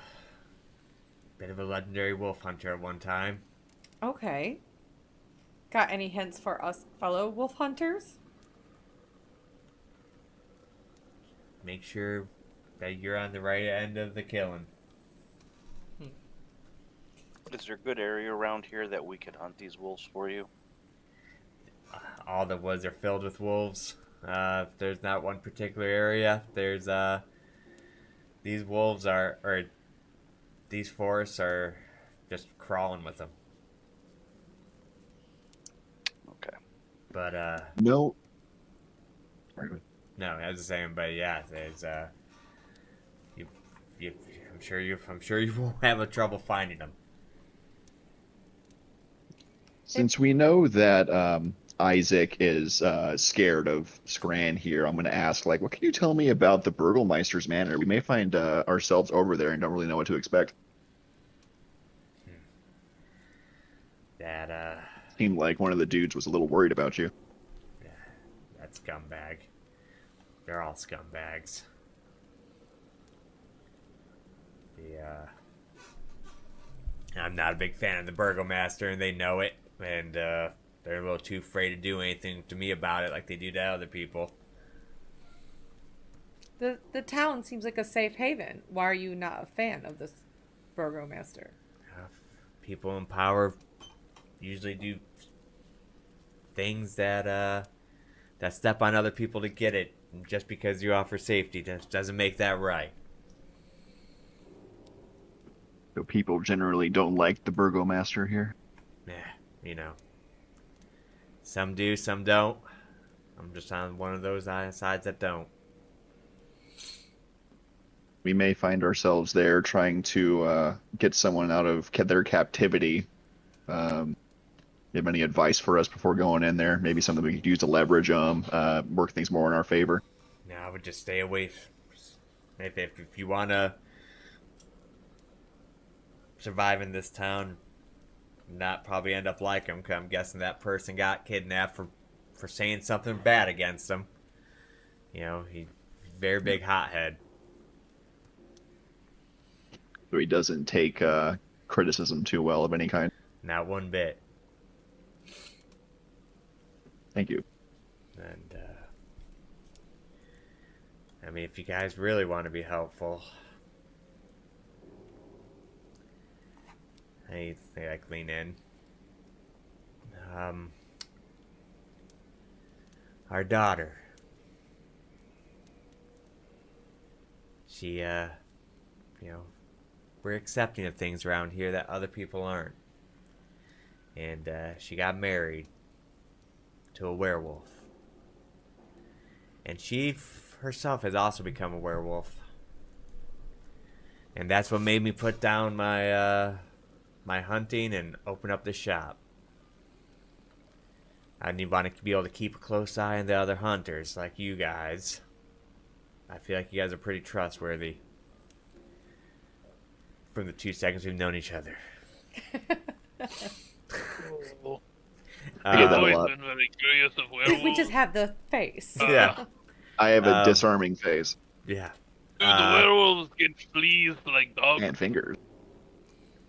legendary wolf hunter at one time. Okay. Got any hints for us fellow wolf hunters? Make sure that you're on the right end of the killing. Is there a good area around here that we could hunt these wolves for you? All the woods are filled with wolves. There's not one particular area. There's these wolves or these forests are just crawling with them. Okay. But No. no, I was saying, but yeah, there's I'm sure you won't have a trouble finding them. Since we know that Isaac is scared of Scran here, I'm going to ask, like, what can you tell me about the Burgomeister's Manor? We may find ourselves over there and don't really know what to expect. That Seemed like one of the dudes was a little worried about you. yeah, that scumbag. They're all scumbags. I'm not a big fan of the Burgomaster, and they know it, and they're a little too afraid to do anything to me about it like they do to other people. The town seems like a safe haven. Why are you not a fan of this burgomaster? People in power usually do things that step on other people to get it. And just because you offer safety doesn't make that right. So people generally don't like the Burgomaster here. Yeah, you know. Some do, some don't. I'm just on one of those sides that don't. We may find ourselves there trying to get someone out of their captivity. You have any advice for us before going in there? Maybe something we could use to leverage them, work things more in our favor. No, I would just stay away. If you want to survive in this town, not probably end up like him, because I'm guessing that person got kidnapped for saying something bad against him. You know, he's very big hothead. So he doesn't take criticism too well of any kind. Not one bit. Thank you. And, I mean, if you guys really want to be helpful, I think I can lean in. Our daughter. She, we're accepting of things around here that other people aren't. And, she got married to a werewolf. And she herself has also become a werewolf. And that's what made me put down my my hunting and open up the shop. I want to be able to keep a close eye on the other hunters like you guys. I feel like you guys are pretty trustworthy from the 2 seconds we've known each other. Oh, I get I've that a always lot. been very curious of werewolves. We just have the face. Yeah. I have a Um, disarming face Yeah. Do the werewolves get fleas like dogs? and fingers.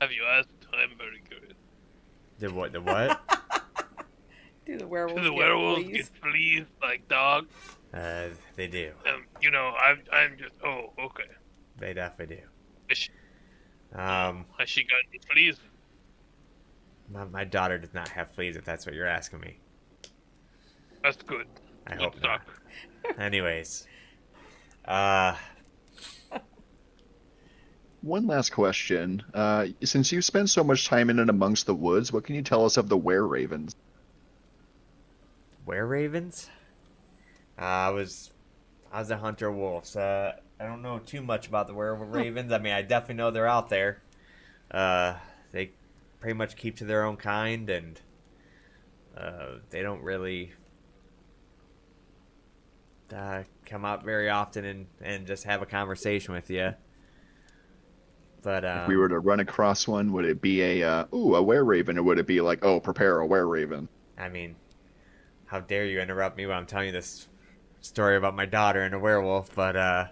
Have you asked? I'm very curious. The what? The what? Do the werewolves Do the get werewolves fleas? get fleas like dogs? They do. I'm just. Oh, okay. They definitely do. Has she, Has has she got any fleas? my daughter does not have fleas, if that's what you're asking me. That's good. I hope So, not. Anyways, One last question. Since you spend so much time in and amongst the woods, what can you tell us of the were-ravens? were-ravens? I was a hunter wolf, so I don't know too much about the were-ravens. I mean, I definitely know they're out there. They pretty much keep to their own kind, and they don't really come out very often and just have a conversation with you. But If we were to run across one, would it be a were-raven, or would it be like, oh, prepare a were-raven? I mean, how dare you interrupt me when I'm telling you this story about my daughter and a werewolf? But I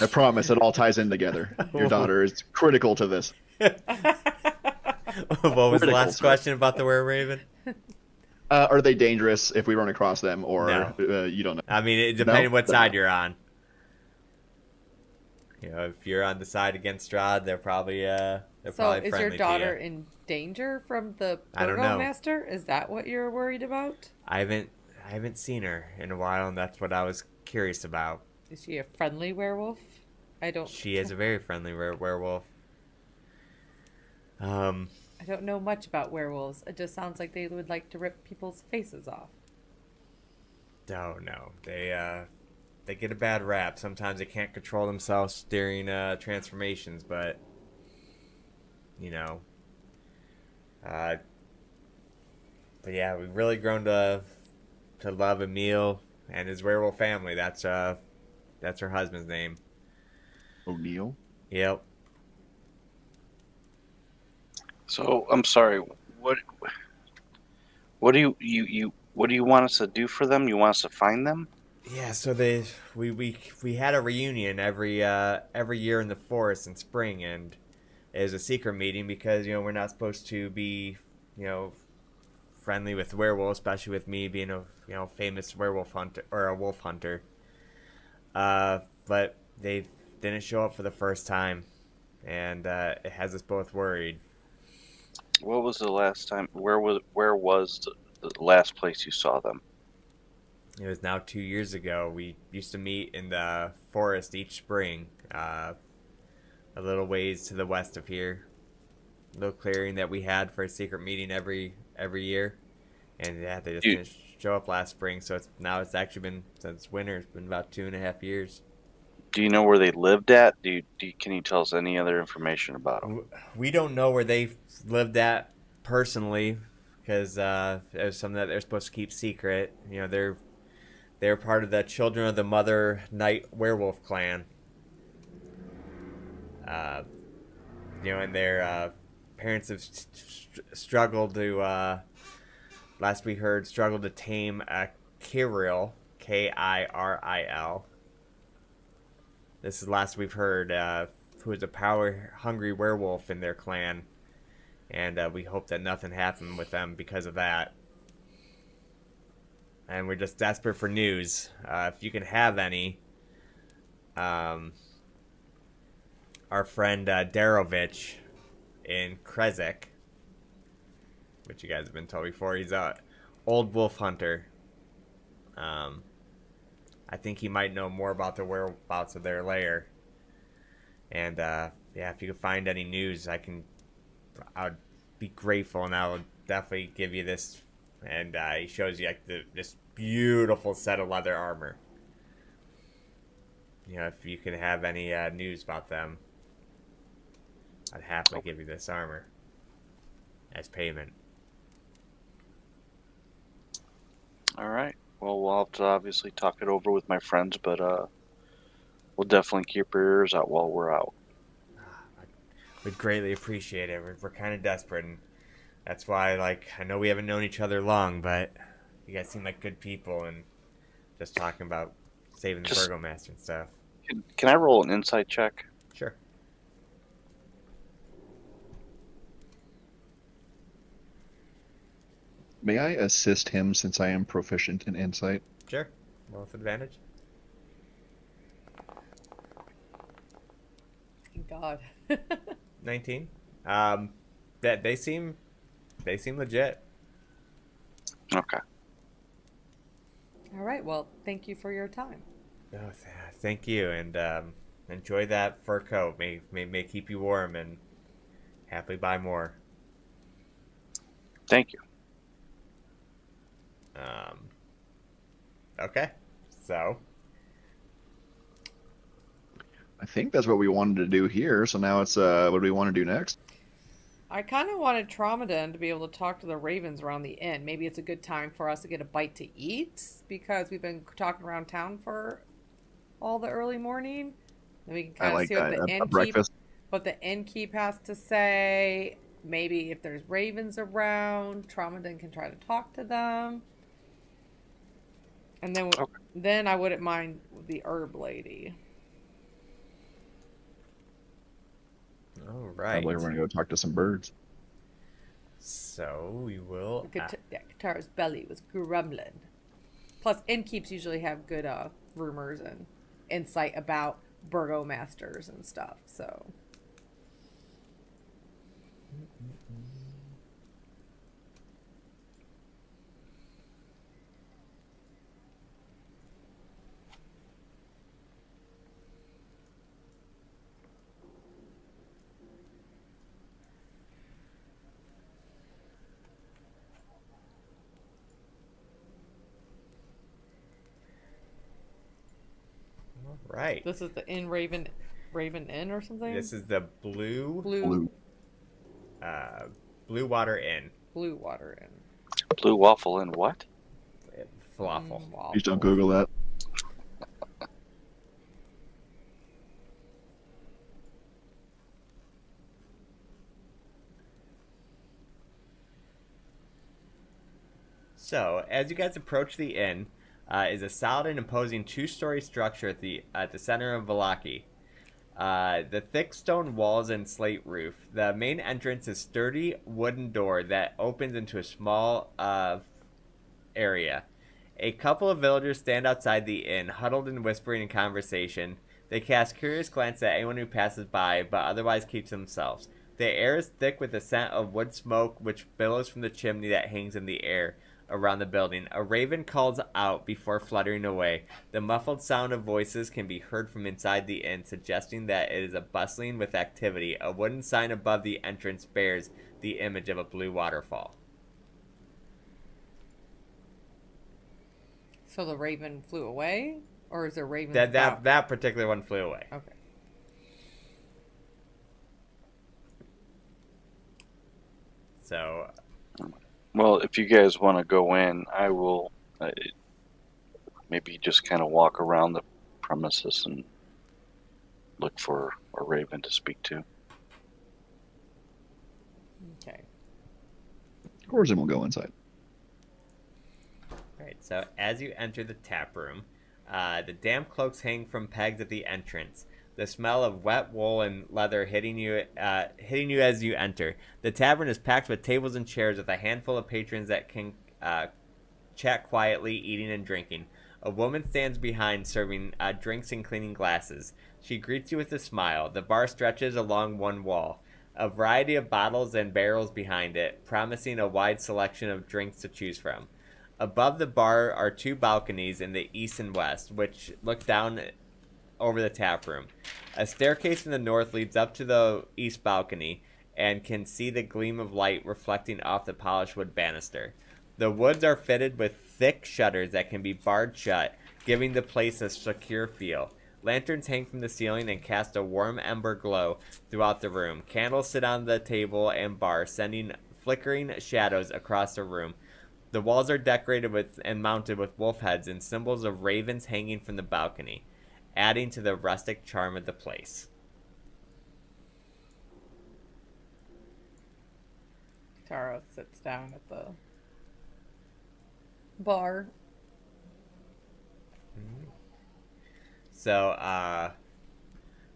promise it all ties in together. Your daughter is critical to this. what was the Critical, last sir. question about the were-raven? Are they dangerous if we run across them, or No. you don't know? I mean, it depending No? what They're side not. you're on. You know, if you're on the side against Strahd, they're probably So friendly is your to daughter you. in danger from the I don't know. Burgomaster? Is that what you're worried about? I haven't seen her in a while, and that's what I was curious about. Is she a friendly werewolf? I don't. She is a very friendly werewolf. I don't know much about werewolves. It just sounds like they would like to rip people's faces off. Oh no, they get a bad rap. Sometimes they can't control themselves during transformations, but you know, but yeah, we've really grown to love Emil and his werewolf family. That's her husband's name. O'Neill? Yep. So I'm sorry. What do you want us to do for them? You want us to find them? Yeah, so we had a reunion every year in the forest in spring, and it was a secret meeting because we're not supposed to be friendly with werewolves, especially with me being a famous werewolf hunter or a wolf hunter. But they didn't show up for the first time, and it has us both worried. What was the last time? Where was the last place you saw them? It was now 2 years ago. We used to meet in the forest each spring, a little ways to the west of here. A little clearing that we had for a secret meeting every year. And yeah, they just didn't show up last spring, so it's actually been, since winter, it's been about 2.5 years. Do you know where they lived at? Can you tell us any other information about them? We don't know where they lived at personally, because it was something that they're supposed to keep secret. They're part of the Children of the Mother Night Werewolf clan. And their parents have struggled to, last we heard, struggled to tame a Kiril, Kiril. This is last we've heard, who is a power-hungry werewolf in their clan. And we hope that nothing happened with them because of that. And we're just desperate for news. If you can have any, our friend Darovich in Krezek, which you guys have been told before, he's a old wolf hunter. I think he might know more about the whereabouts of their lair. And if you could find any news, I would be grateful, and I would definitely give you this. And he shows you this beautiful set of leather armor. If you could have any news about them, I'd happily give you this armor as payment. All right. Well, we'll have to obviously talk it over with my friends, but we'll definitely keep our ears out while we're out. We'd greatly appreciate it. We're kind of desperate, and that's why, I know we haven't known each other long, but you guys seem like good people, and just talking about saving the Burgomaster and stuff. Can I roll an insight check? Sure. May I assist him since I am proficient in insight? Sure. Well, with advantage. Thank God. 19. That they seem legit. Okay. thank you for your time. Oh, thank you, and enjoy that fur coat. May keep you warm, and happily buy more. Thank you. Okay, so I think that's what we wanted to do here. So now it's what do we want to do next? I kind of wanted Traumadon to be able to talk to the ravens around the inn. Maybe it's a good time for us to get a bite to eat because we've been talking around town for all the early morning. Then we can I kind of like see what that. the A innkeep, breakfast. what the innkeep has to say. Maybe if there's ravens around, Traumadon can try to talk to them. And then I wouldn't mind the herb lady. all right. Probably we're gonna go talk to some birds. So we will. Katara's belly was grumbling. Plus, innkeeps usually have good rumors and insight about burgomasters and stuff. So. All right. This is the Inn Raven Inn or something? This is the Blue Blue. Blue Water Inn. Blue Water Inn. Blue waffle and what? Falafel. Please don't Google that. So, as you guys approach the inn, is a solid and imposing two-story structure at the center of Vallaki. The thick stone walls and slate roof. The main entrance is sturdy wooden door that opens into a small area. A couple of villagers stand outside the inn, huddled and whispering in conversation. They cast curious glances at anyone who passes by, but otherwise keep to themselves. The air is thick with the scent of wood smoke which billows from the chimney that hangs in the air around the building. A raven calls out before fluttering away. The muffled sound of voices can be heard from inside the inn, suggesting that it is a bustling with activity. A wooden sign above the entrance bears the image of a blue waterfall. So the raven flew away? Or is there ravens That particular one flew away. Okay. So, Well, if you guys want to go in, I will maybe just kind of walk around the premises and look for a raven to speak to. Okay. Of course, then we'll go inside. Alright, so as you enter the tap room, the damp cloaks hang from pegs at the entrance. The smell of wet wool and leather hitting you as you enter. The tavern is packed with tables and chairs with a handful of patrons that can chat quietly, eating and drinking. A woman stands behind, serving drinks and cleaning glasses. She greets you with a smile. The bar stretches along one wall. A variety of bottles and barrels behind it, promising a wide selection of drinks to choose from. Above the bar are two balconies in the east and west, which look down over the tap room. A staircase in the north leads up to the east balcony and can see the gleam of light reflecting off the polished wood banister. The woods are fitted with thick shutters that can be barred shut, giving the place a secure feel. Lanterns hang from the ceiling and cast a warm ember glow throughout the room. Candles sit on the table and bar, sending flickering shadows across the room. The walls are decorated with and mounted with wolf heads and symbols of ravens hanging from the balcony, adding to the rustic charm of the place. Taro sits down at the bar. So,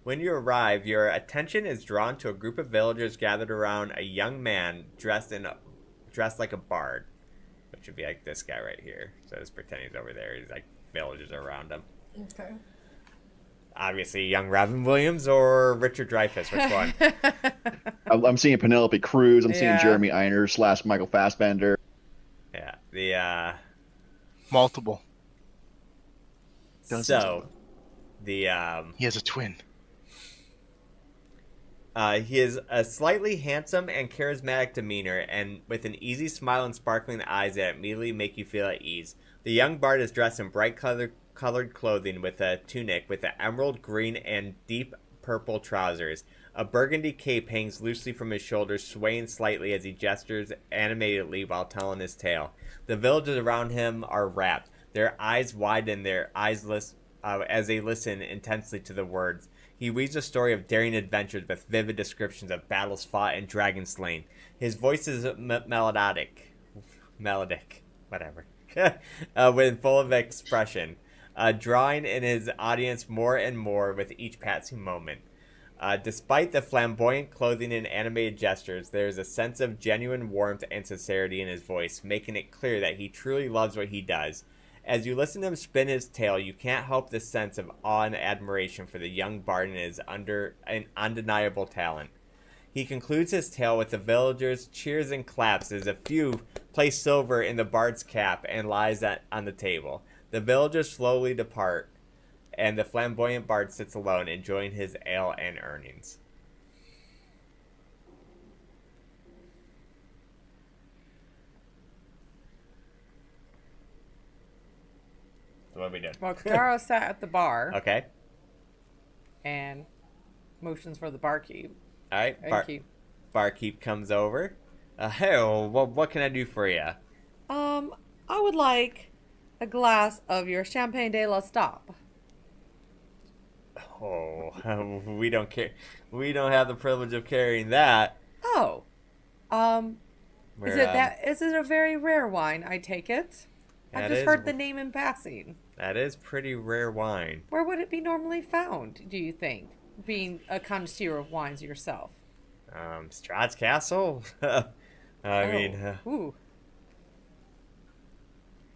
when you arrive, your attention is drawn to a group of villagers gathered around a young man dressed like a bard, which would be like this guy right here. So just pretend he's over there. He's like villagers around him. Okay. Obviously, young Robin Williams or Richard Dreyfuss. Which one? I'm seeing Penelope Cruz. I'm seeing Yeah. Jeremy Irons / Michael Fassbender. Yeah, the Multiple. Dozens of So, them. the He has a twin. he is a slightly handsome and charismatic demeanor, and with an easy smile and sparkling eyes that immediately make you feel at ease. The young bard is dressed in bright colored clothing with a tunic with an emerald green and deep purple trousers. A burgundy cape hangs loosely from his shoulders, swaying slightly as he gestures animatedly while telling his tale. The villagers around him are rapt, their eyes widen, their eyes as they listen intensely to the words. He weaves a story of daring adventures with vivid descriptions of battles fought and dragons slain. His voice is melodic, whatever, when full of expression, drawing in his audience more and more with each passing moment. Despite the flamboyant clothing and animated gestures, there is a sense of genuine warmth and sincerity in his voice, making it clear that he truly loves what he does. As you listen to him spin his tale, you can't help the sense of awe and admiration for the young bard and his undeniable talent. He concludes his tale with the villagers' cheers and claps as a few place silver in the bard's cap and lies on the table. The villagers slowly depart, and the flamboyant bard sits alone, enjoying his ale and earnings. So what we did? Well, Katara sat at the bar Okay. and motions for the barkeep. All right. Thank you. Barkeep comes over. Hey, well, what can I do for you? I would like a glass of your Champagne de la Stop. Oh, we don't care. We don't have the privilege of carrying that. Oh, We're, is it a very rare wine? I take it. I've That just is- heard the name in passing. That is pretty rare wine. Where would it be normally found, do you think? Being a connoisseur of wines yourself. Strahd's Castle. I mean, Ooh.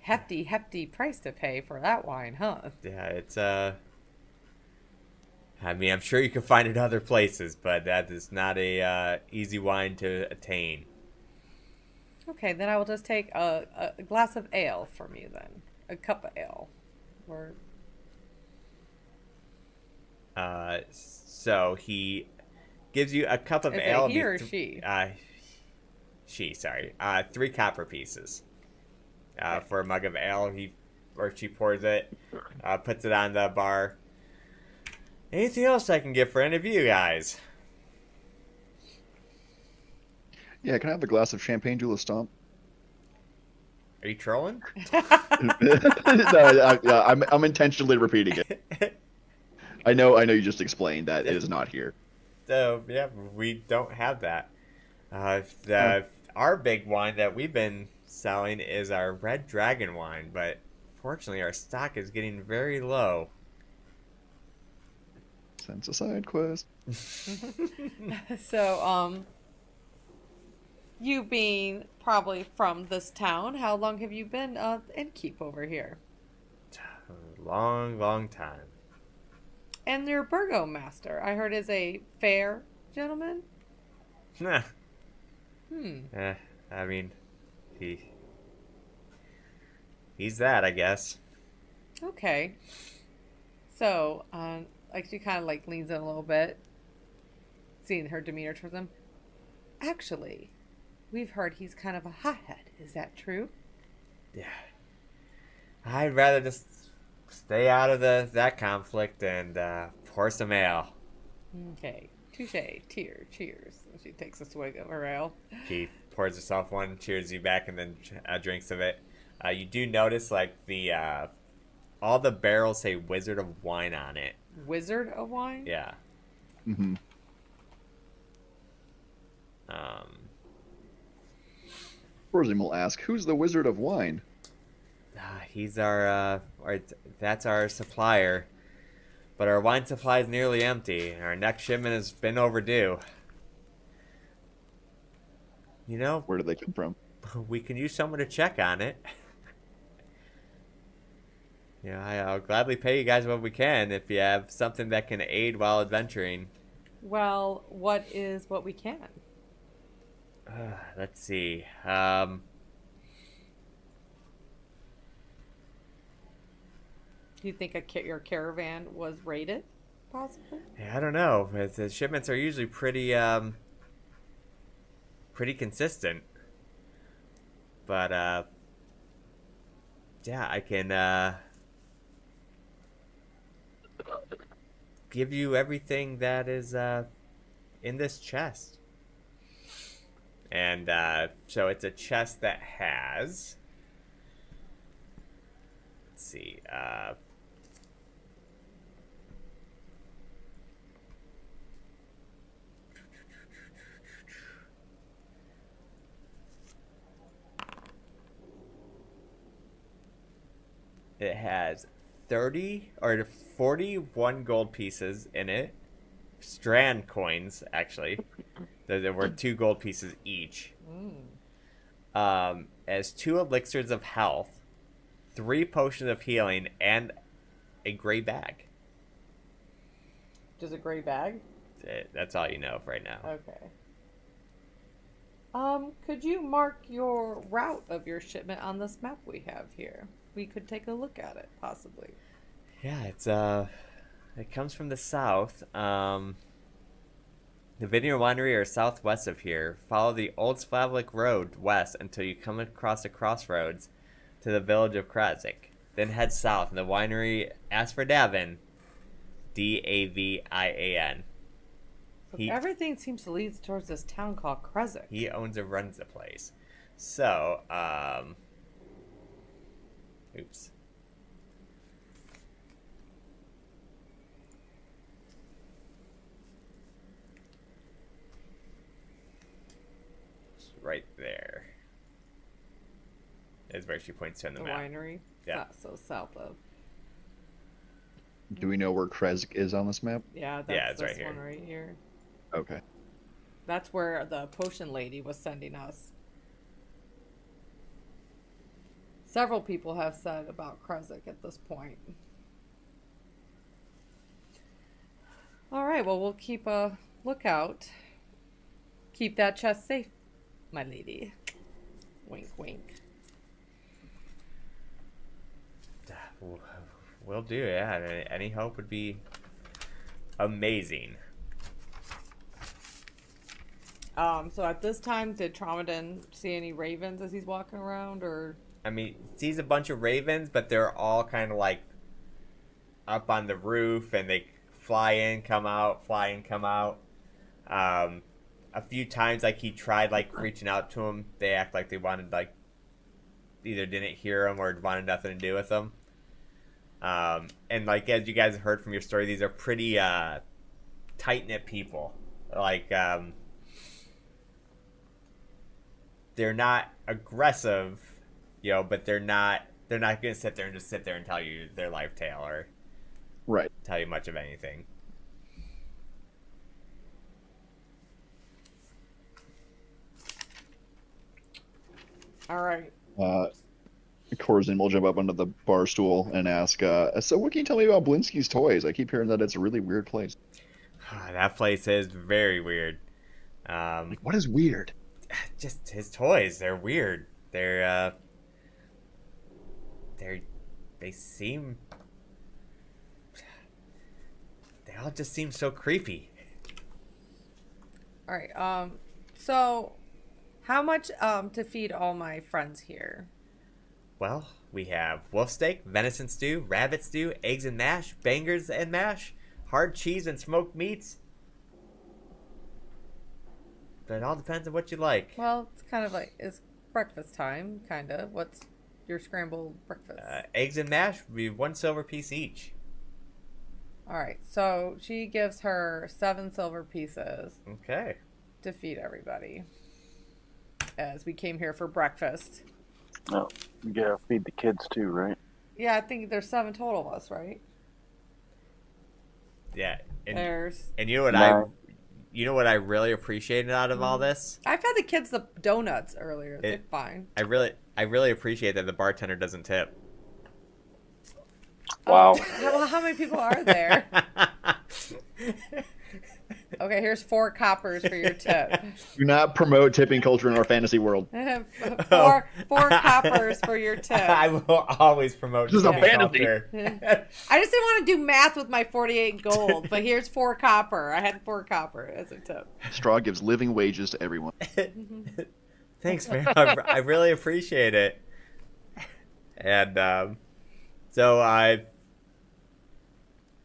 Hefty price to pay for that wine, huh? yeah, it's I mean, I'm sure you can find it other places, but that is not a easy wine to attain. Okay, then I will just take a glass of ale from you then. A cup of ale. Or So he gives you a cup of is ale. it he or she? She, sorry. 3 copper pieces. For a mug of ale, she pours it, puts it on the bar. Anything else I can get for any of you guys? Yeah, can I have a glass of champagne de la Stomp? Are you trolling? No, I'm intentionally repeating it. I know you just explained that it is not here. So yeah, we don't have that. Our big wine that we've been selling is our Red Dragon wine, but fortunately our stock is getting very low. Sense a side quest. So, you being probably from this town, how long have you been innkeep over here? A long time. And your burgomaster, I heard, is a fair gentleman? Nah. Hmm. I mean, he's that, I guess. Okay. So, she kind of leans in a little bit, seeing her demeanor towards him. Actually, we've heard he's kind of a hothead. Is that true? Yeah. I'd rather just stay out of that conflict and pour some ale. Okay. Touche. Cheers. And she takes a swig of her ale. She pours herself one, cheers you back, and then drinks of it. You do notice, all the barrels say Wizard of Wine on it. Wizard of Wine? Yeah. Mm-hmm. Rosie will ask, "Who's the Wizard of Wine?" He's that's our supplier. But our wine supply is nearly empty, and our next shipment has been overdue. You know, Where do they come from? we can use someone to check on it. I'll gladly pay you guys what we can if you have something that can aid while adventuring. Well, what is what we can? Let's see. Do you think your caravan was raided, possibly? Yeah, I don't know. The shipments are usually pretty consistent. But yeah, I can give you everything that is in this chest. And so it's a chest that has, let's see, it has 30 or 41 gold pieces in it. Strand coins, actually. There were 2 gold pieces each. As 2 elixirs of health, 3 potions of healing, and a gray bag. Just a gray bag? That's all you know of right now. Okay. Could you mark your route of your shipment on this map we have here? We could take a look at it, possibly. Yeah, it comes from the south. The Vineyard Winery are southwest of here. Follow the Old Slavlik Road west until you come across the crossroads to the village of Krazik. Then head south, and the winery asks for Davin. Davian. Everything seems to lead towards this town called Krazik. He owns and runs the place. So, oops. Right there is where she points to on the map. Winery? Yeah. So south of. Do we know where Kresk is on this map? Yeah, it's this right here. one right here. Okay. That's where the potion lady was sending us. Several people have said about Krazik at this point. All right, well, we'll keep a lookout. Keep that chest safe, my lady. Wink, wink. Will do, yeah. Any help would be amazing. So at this time, did Tromadin see any ravens as he's walking around, or? I mean, sees a bunch of ravens, but they're all kind of like up on the roof, and they fly in, come out, fly in, come out. A few times, like, he tried, like, reaching out to them. They act like they wanted, like, either didn't hear him or wanted nothing to do with them. And, like, as you guys heard from your story, these are pretty tight-knit people. Like, they're not aggressive, you know, but they're not going to sit there and tell you their life tale or tell you much of anything. All right. Corzin will jump up onto the bar stool and ask, so what can you tell me about Blinsky's Toys? I keep hearing that it's a really weird place. That place is very weird. What is weird? Just his toys. They're weird. They seem... They all just seem so creepy. All right. So how much to feed all my friends here? Well, we have wolf steak, venison stew, rabbit stew, eggs and mash, bangers and mash, hard cheese and smoked meats. But it all depends on what you like. Well, it's kind of like, it's breakfast time, kind of. What's your scrambled breakfast? Eggs and mash would be 1 silver piece each. All right, so she gives her 7 silver pieces. Okay. To feed everybody. As we came here for breakfast. Oh, you gotta feed the kids too, right? Yeah, I think there's 7 total of us, right? Yeah. And there's... And you know what I really appreciated out of all this? I fed the kids the donuts earlier. They're fine. I really appreciate that the bartender doesn't tip. Wow. How many people are there? Okay, Okay, here's 4 coppers for your tip. Do not promote tipping culture in our fantasy world. four coppers for your tip. I will always promote This is a tipping vanity. culture. I just didn't want to do math with my 48 gold, but here's 4 copper. I had 4 copper as a tip. Strahd gives living wages to everyone. Thanks, man. I really appreciate it. And so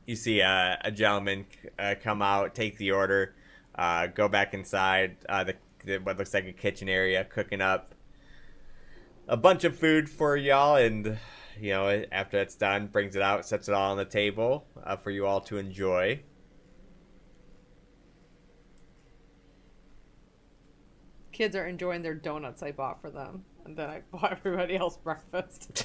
you see a gentleman come out, take the order, go back inside what looks like a kitchen area, cooking up a bunch of food for y'all, and after it's done, brings it out, sets it all on the table for you all to enjoy. Kids are enjoying their donuts I bought for them, and then I bought everybody else breakfast.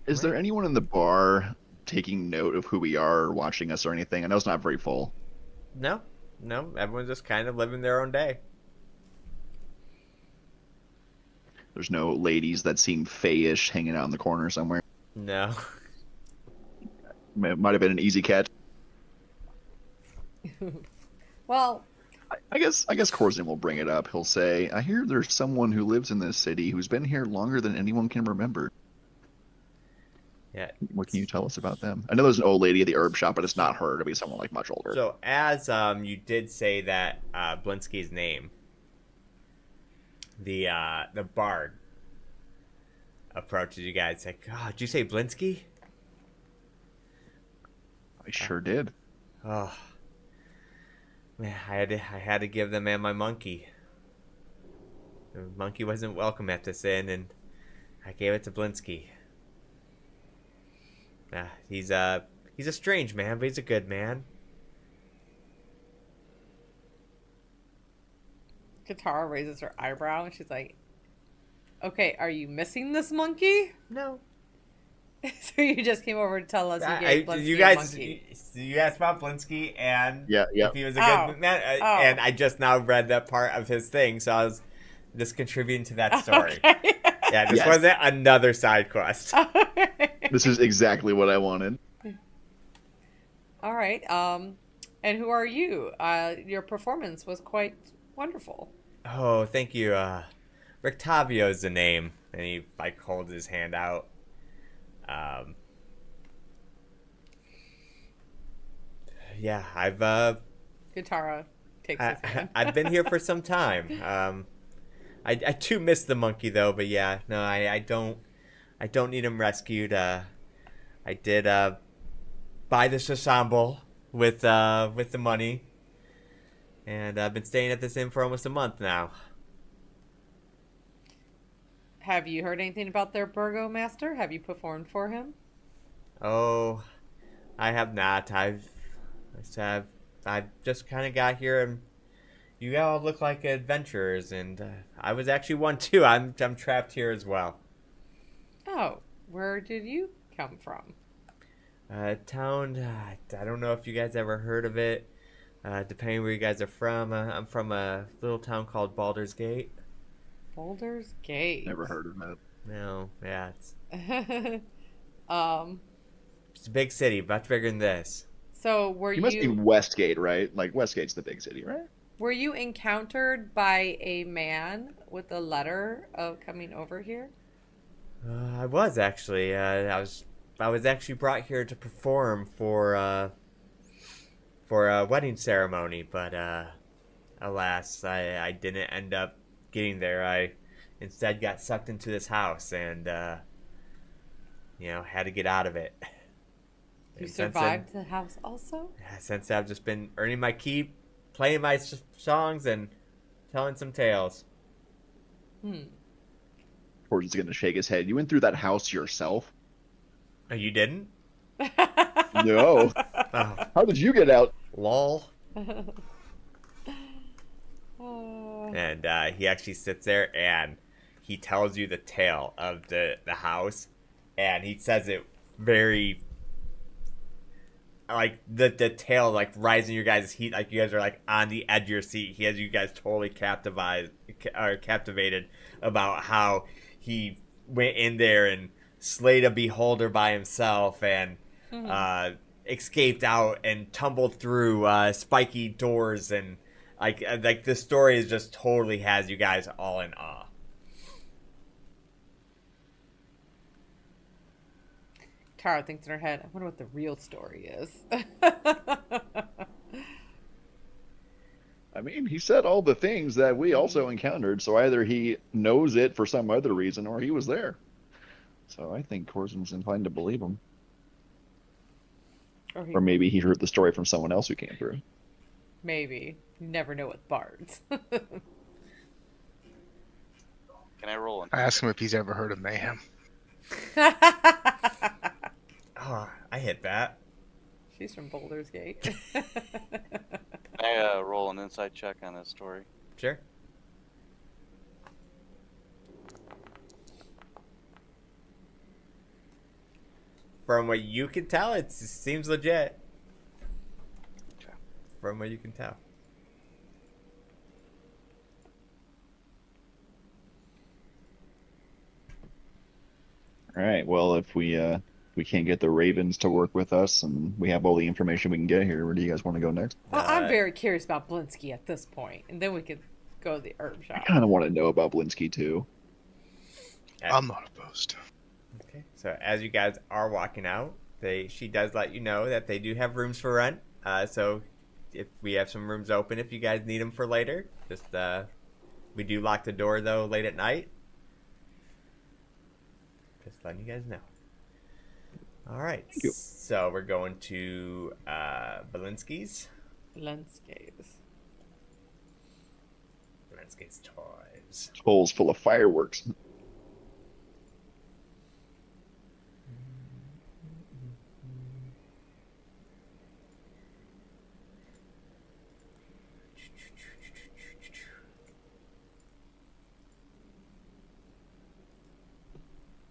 Is there anyone in the bar taking note of who we are or watching us or anything? I know it's not very full. No, everyone's just kind of living their own day. There's no ladies that seem fayish hanging out in the corner somewhere. No. It might have been an easy catch. Well, I guess Corzin will bring it up. He'll say, I hear there's someone who lives in this city who's been here longer than anyone can remember. Yeah. What can you tell us about them? I know there's an old lady at the herb shop, but it's not her. It'll be someone like much older. So as you did say that Blinsky's name, the bard approaches you guys like, "Oh, did you say Blinsky?" I sure did. Oh, man, I had to give the man my monkey. The monkey wasn't welcome at this inn, and I gave it to Blinsky. He's a strange man, but he's a good man. Katara raises her eyebrow and she's like, "Okay, are you missing this monkey?" No. So you just came over to tell us you gave Blinsky you a guys, monkey. you asked about Blinsky and Yeah. if he was a Oh. good man, Oh. and I just now read that part of his thing, so I was just contributing to that story. Okay. Yeah, this Yes. wasn't another side quest. This is exactly what I wanted. All right. And who are you? Your performance was quite wonderful. Oh, thank you. Rictavio's the name, and he holds his hand out. Yeah, Katara takes his hand. I've been here for some time. I do miss the monkey though, but yeah, no, I don't need him rescued. I did buy this ensemble with the money, and I've been staying at this inn for almost a month now. Have you heard anything about their burgomaster? Have you performed for him? Oh, I have not. I've just kind of got here, and you all look like adventurers, and I was actually one too. I'm trapped here as well. Oh, where did you come from? Town. I don't know if you guys ever heard of it. Depending where you guys are from. I'm from a little town called Baldur's Gate. Baldur's Gate. Never heard of it. No, yeah, it's Um. a big city, much bigger than this. So were You must be Westgate, right? Like Westgate's the big city, right? were you encountered by a man with a letter of coming over here? I was actually. I was actually brought here to perform for a wedding ceremony, but alas, I didn't end up getting there. I instead got sucked into this house and had to get out of it. You And since survived the house also? then, since I've just been earning my keep, playing my songs, and telling some tales. Corzin's gonna shake his head. You went through that house yourself? Oh, you didn't? No. Oh, How did you get out? lol. Oh. And he actually sits there and he tells you the tale of the house, and he says it very like the tale like rising your guys' heat, like you guys are like on the edge of your seat. He has you guys totally captivated about how he went in there and slayed a beholder by himself and escaped out and tumbled through spiky doors, and like the story is just totally has you guys all in awe. Tara thinks in her head, I wonder what the real story is. I mean, he said all the things that we also encountered, so either he knows it for some other reason or he was there. So I think Corzon's inclined to believe him. Or maybe he heard the story from someone else who came through. Maybe. You never know with bards. Can I roll I asked him if he's ever heard of mayhem. Oh, I hit that. She's from Boulder's Gate. Can I roll an insight check on this story? Sure. From what you can tell, it seems legit. Okay. From what you can tell. All right. Well, if we can't get the Ravens to work with us, and we have all the information we can get here, where do you guys want to go next? Well, I'm very curious about Blinsky at this point, and then we could go to the herb I shop. kind of want to know about Blinsky too. I'm not opposed. Okay. So as you guys are walking out, she does let you know that they do have rooms for rent. So if we have some rooms open, if you guys need them for later, just we do lock the door though late at night. Just letting you guys know. All right. Thank you. So we're going to Belinsky's. Lenskay's. Belinsky's toys. Holes full of fireworks.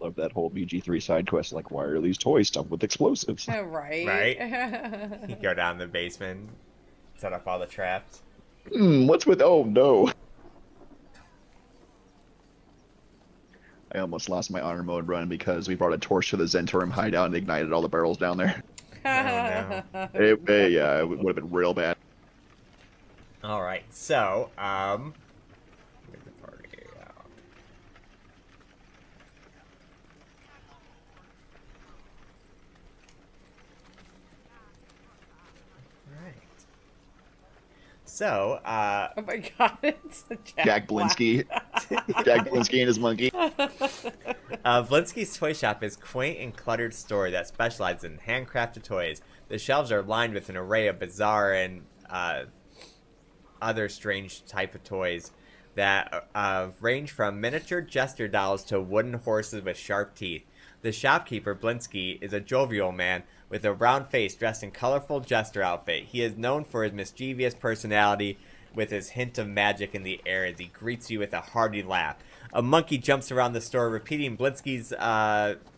Love that whole BG3 side quest. Like, why are these toys stuffed with explosives? Oh, right. Right. You go down the basement, set up all the traps. What's with? Oh no! I almost lost my honor mode run because we brought a torch to the Zentorium hideout and ignited all the barrels down there. Oh, no. Yeah, it would have been real bad. All right. So, get the party out. All right. So, Oh my god, it's a Jack Blinsky. Jack Blinsky and his monkey. Blinsky's Toy Shop is a quaint and cluttered store that specializes in handcrafted toys. The shelves are lined with an array of bizarre and other strange type of toys that range from miniature jester dolls to wooden horses with sharp teeth. The shopkeeper, Blinsky, is a jovial man with a round face dressed in colorful jester outfit. He is known for his mischievous personality with his hint of magic in the air as he greets you with a hearty laugh. A monkey jumps around the store, repeating Blinsky's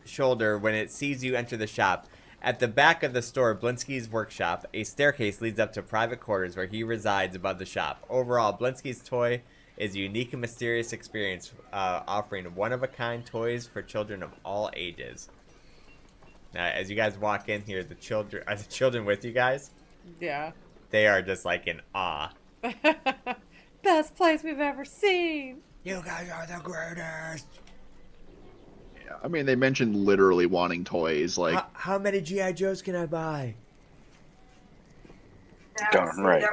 shoulder when it sees you enter the shop. At the back of the store, Blinsky's workshop, a staircase leads up to private quarters where he resides above the shop. Overall, Blinsky's toy is a unique and mysterious experience, offering one-of-a-kind toys for children of all ages. Now, as you guys walk in here, are the children with you guys? Yeah. They are just like in awe. Best place we've ever seen. You guys are the greatest. Yeah, I mean, they mentioned literally wanting toys. Like, How many G.I. Joes can I buy? Darn right.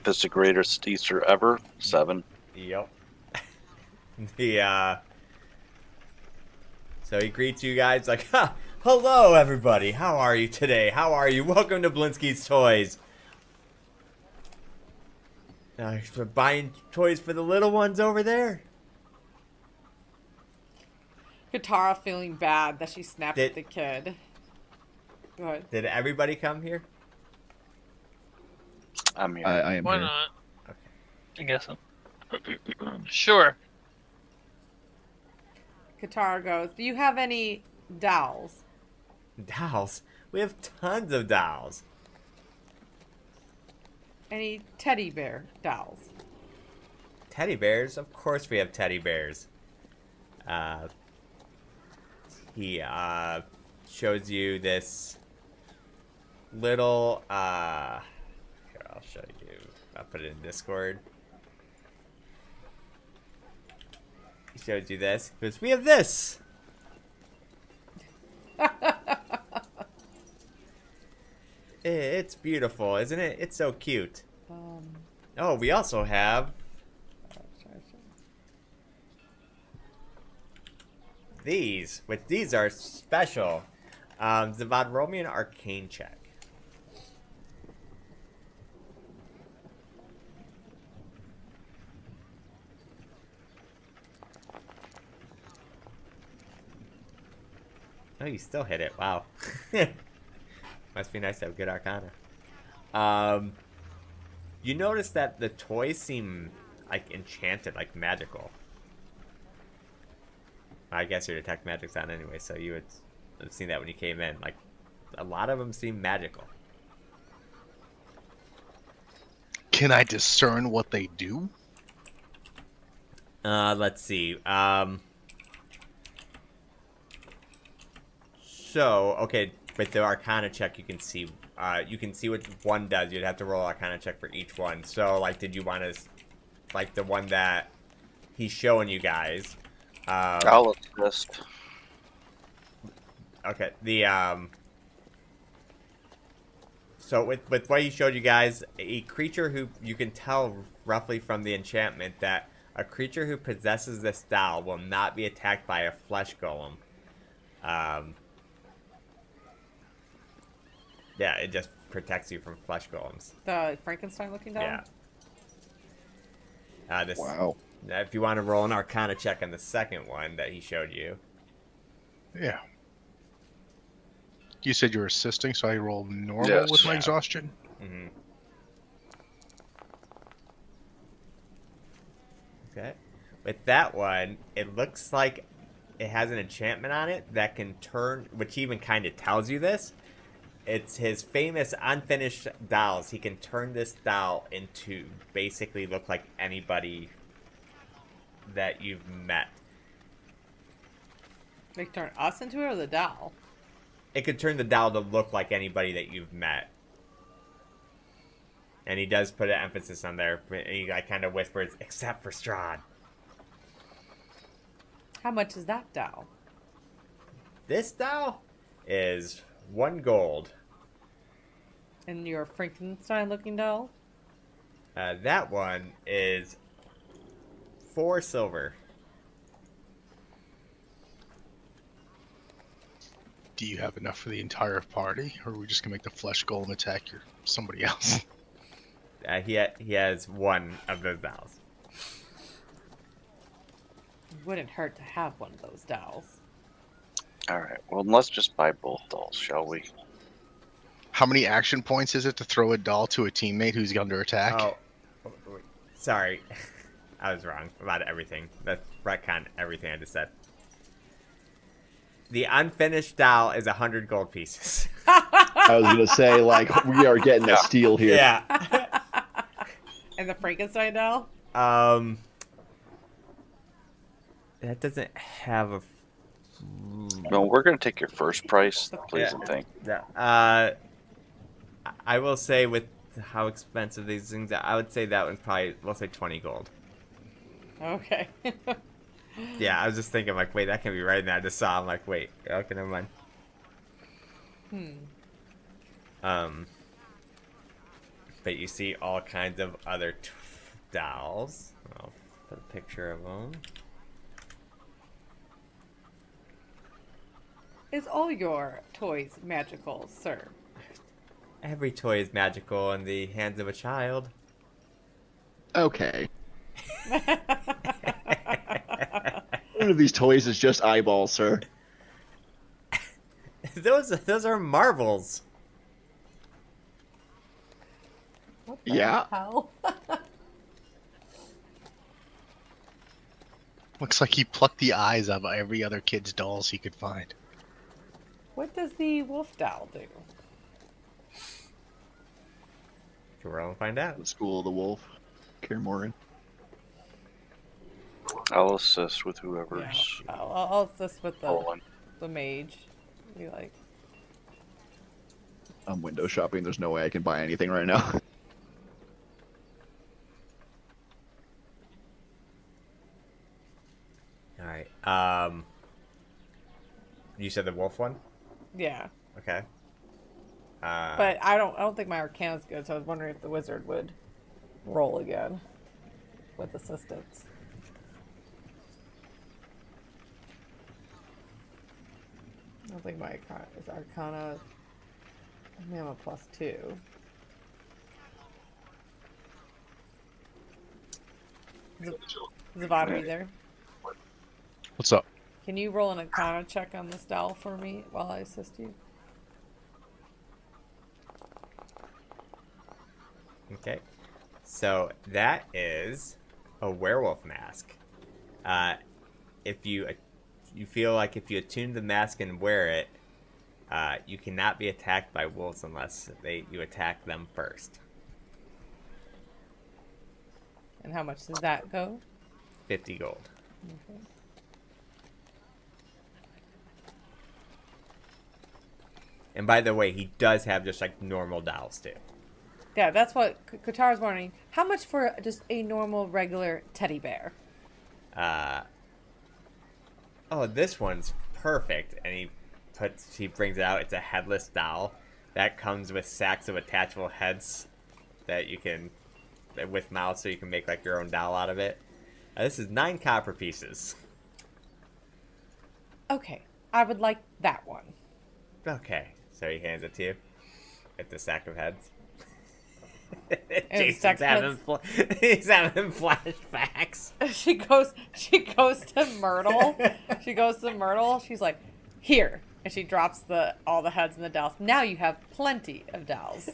This is the greatest Easter ever. 7. Yep. So he greets you guys like, hello everybody, how are you today? How are you? Welcome to Blinsky's Toys. We're buying toys for the little ones over there. Katara feeling bad that she snapped at the kid. Go ahead. Did everybody come here? I'm here. I am Why here. not? I guess so. Sure. Katara goes, do you have any dolls? Dolls? We have tons of dolls. Any teddy bear dolls? teddy bears? Of course we have teddy bears. He shows you this little here, I'll show you. I'll put it in Discord. He shows you this because we have this. It's beautiful, isn't it? It's so cute. Oh, we also have these, which these are special. The Vodromian Arcane check. Oh, you still hit it. Wow. Must be nice to have good Arcana. You notice that the toys seem like enchanted, like magical. I guess your detect magic's on anyway, so you would have seen that when you came in. Like, a lot of them seem magical. Can I discern what they do? Let's see. So, okay, with the Arcana check, you can see what one does. You'd have to roll Arcana check for each one. So, like, did you want to, like, the one that he's showing you guys? I'll assist. Okay, so with what he showed you guys, a creature who you can tell roughly from the enchantment that a creature who possesses this doll will not be attacked by a flesh golem. Yeah, it just protects you from flesh golems. The Frankenstein-looking doll? Yeah. Wow. If you want to roll an Arcana check on the second one that he showed you. Yeah. You said you were assisting, so I rolled normal Yes. with my Yeah. exhaustion? Mm-hmm. Okay. With that one, it looks like it has an enchantment on it that can turn, which even kind of tells you this. It's his famous unfinished dolls. He can turn this doll into basically look like anybody that you've met. They turn us into it or the doll? It could turn the doll to look like anybody that you've met. And he does put an emphasis on there. He like, kind of whispers, except for Strahd. How much is that doll? This doll is 1 gold. And your Frankenstein-looking doll? That one is 4 silver. Do you have enough for the entire party, or are we just gonna make the flesh golem attack somebody else? He has 1 of those dolls. It wouldn't hurt to have one of those dolls. Alright, well, let's just buy both dolls, shall we? How many action points is it to throw a doll to a teammate who's under attack? Oh, sorry. I was wrong about everything. That's retcon everything I just said. The unfinished doll is 100 gold pieces. I was gonna say, like, we are getting a steal here. Yeah. And the Frankenstein doll? That doesn't have a... No, we're gonna take your first price, please and thank you. Yeah. I will say with how expensive these things are, I would say that one's probably, we'll say 20 gold. Okay. Yeah, I was just thinking, like, wait, that can be right in there. I just saw, I'm like, wait, okay, never mind. But you see all kinds of other dolls. I'll put a picture of them. Is all your toys magical, sir? Every toy is magical in the hands of a child. Okay. One of these toys is just eyeballs, sir. Those are marbles. What the Yeah. hell? Looks like he plucked the eyes out of every other kid's dolls he could find. What does the wolf doll do? We'll find out. The School of the Wolf. Kaer Morhen. I'll assist with Yeah, whoever's I'll assist with rolling. the mage. Be like, I'm window shopping. There's no way I can buy anything right now. All right. You said the wolf one. yeah. Okay. But I don't think my Arcana's good, so I was wondering if the wizard would roll again with assistance. I don't think my Arcana. I mean, I'm a +2. Zavada, are you there? What's up? Can you roll an Arcana check on this doll for me while I assist you? Okay. So that is a werewolf mask. If you feel like if you attune the mask and wear it, you cannot be attacked by wolves unless you attack them first. And how much does that go? 50 gold. Okay. And by the way, he does have just like normal dolls too. Yeah, that's what Katara's wondering. How much for just a normal, regular teddy bear? Oh, this one's perfect. And he brings it out. It's a headless doll that comes with sacks of attachable heads that you can, with mouths, so you can make like your own doll out of it. This is 9 copper pieces. Okay, I would like that one. Okay, so he hands it to you. It's a sack of heads. it's Jason's having he's having flashbacks. She goes to Myrtle. She's like, here, and she drops all the heads in the dolls. Now you have plenty of dolls.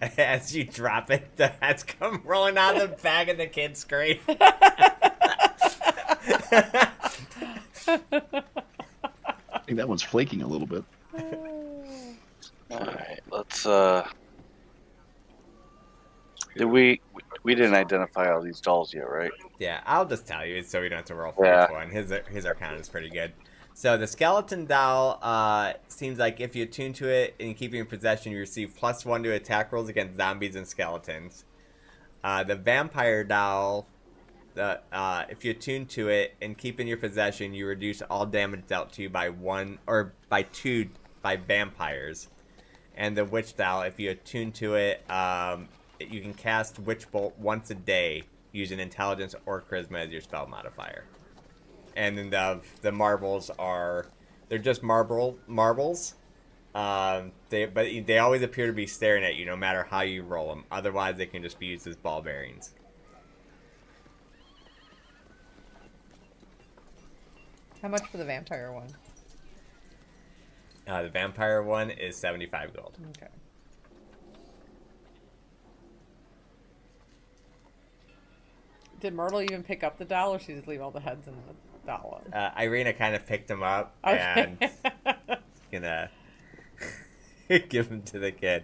As you drop it, the heads come rolling out of the bag and the kids scream. I think that one's flaking a little bit. Alright, let's we didn't identify all these dolls yet, right? Yeah, I'll just tell you so we don't have to roll for Yeah. each one. His Arcana is pretty good. So the skeleton doll seems like if you attune to it and keep it in possession, you receive +1 to attack rolls against zombies and skeletons. The vampire doll, if you attune to it and keep in your possession, you reduce all damage dealt to you by 1 or by 2 by vampires. And the witch doll, if you attune to it, you can cast Witch Bolt once a day using intelligence or charisma as your spell modifier. And then the marbles they're just marbles. They always appear to be staring at you no matter how you roll them. Otherwise, they can just be used as ball bearings. How much for the vampire one? The vampire one is 75 gold. Okay. Did Myrtle even pick up the doll, or she just leave all the heads in the doll one? Irina kind of picked him up Okay. and gonna give him to the kid.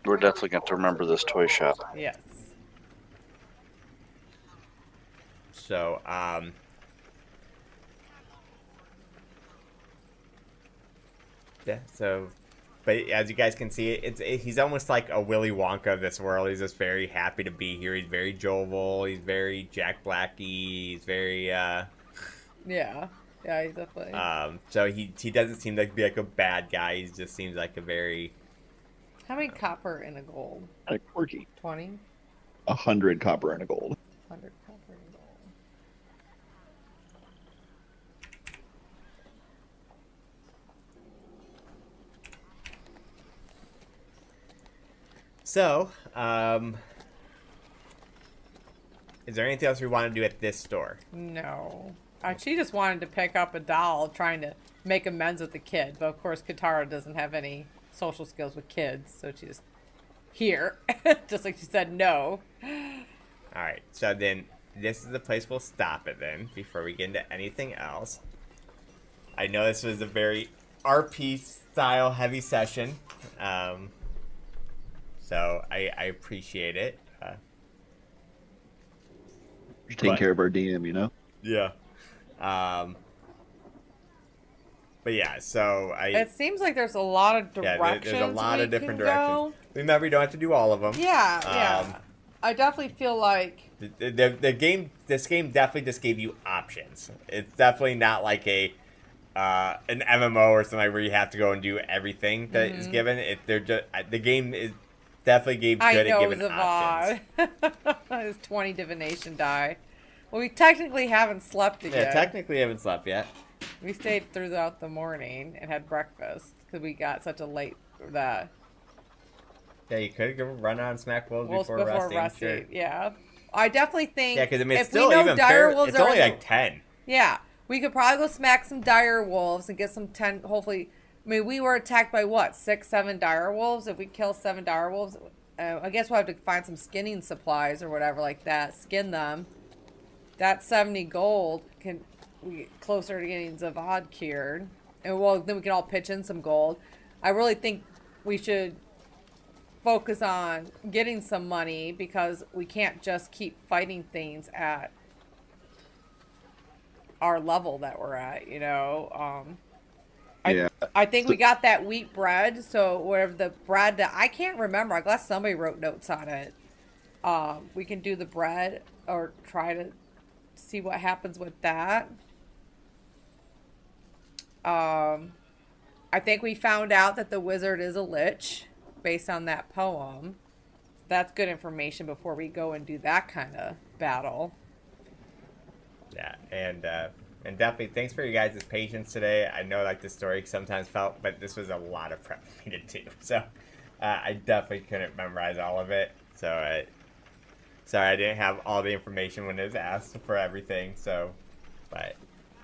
We're definitely going to remember this toy shop. Yes. So, yeah, so, but as you guys can see, he's almost like a Willy Wonka of this world. He's just very happy to be here. He's very jovial. He's very Jack Blacky. He's very, Yeah. Yeah, he's definitely. So he doesn't seem like be like a bad guy. He just seems like a very... How many copper and a gold? Quirky. 20? 100 copper and a gold. 100 copper and gold. So, is there anything else we want to do at this store? No. She just wanted to pick up a doll trying to make amends with the kid. But of course, Katara doesn't have any social skills with kids. So she's here. Just like she said no. Alright, so then this is the place we'll stop it then before we get into anything else. I know this was a very RP style heavy session. So I appreciate it. Taking care of our DM, Yeah. But yeah, so It seems like there's a lot of directions. there's a lot we of different can directions. go. Remember, you don't have to do all of them. Yeah. I definitely feel like The game. This game definitely just gave you options. It's definitely not like an MMO or something where you have to go and do everything that is given. The game is definitely good at giving options. His 20 divination die. Well, we technically haven't slept again. Yeah, technically haven't slept yet. We stayed throughout the morning and had breakfast because we got such a late Yeah, you could go run on smack wolves before resting. Sure. Yeah, I definitely think. Yeah, because I mean, it's if we still know even dire fair. wolves It's are only like 10. Yeah, we could probably go smack some dire wolves and get some 10. Hopefully, I mean, we were attacked by what 6, 7 dire wolves. If we kill 7 dire wolves, I guess we'll have to find some skinning supplies or whatever like that. Skin them. That 70 gold can we get closer to getting Zavad cured, and then we can all pitch in some gold. I really think we should focus on getting some money because we can't just keep fighting things at our level that we're at, I think we got that wheat bread, so whatever the bread that I can't remember, I guess somebody wrote notes on it. We can do the bread or try to see what happens with that. I think we found out that the wizard is a lich based on that poem. That's good information before we go and do that kind of battle. Yeah, and definitely thanks for you guys' patience today. I know like the story sometimes felt, but this was a lot of prep for me to do. So I definitely couldn't memorize all of it. So sorry I didn't have all the information when it was asked for everything. So, but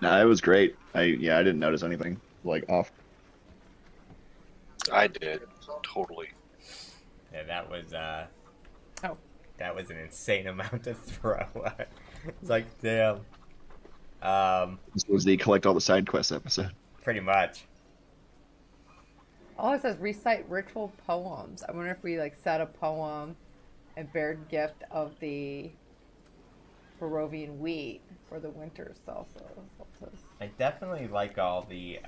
No, it was great. I didn't notice anything like off. I did totally. yeah, that was that was an insane amount to throw. It's like damn. This was the collect all the side quests episode. Pretty much. Oh, it says recite ritual poems. I wonder if we said a poem and bared gift of the Barovian wheat for the winter solstice. I definitely like all the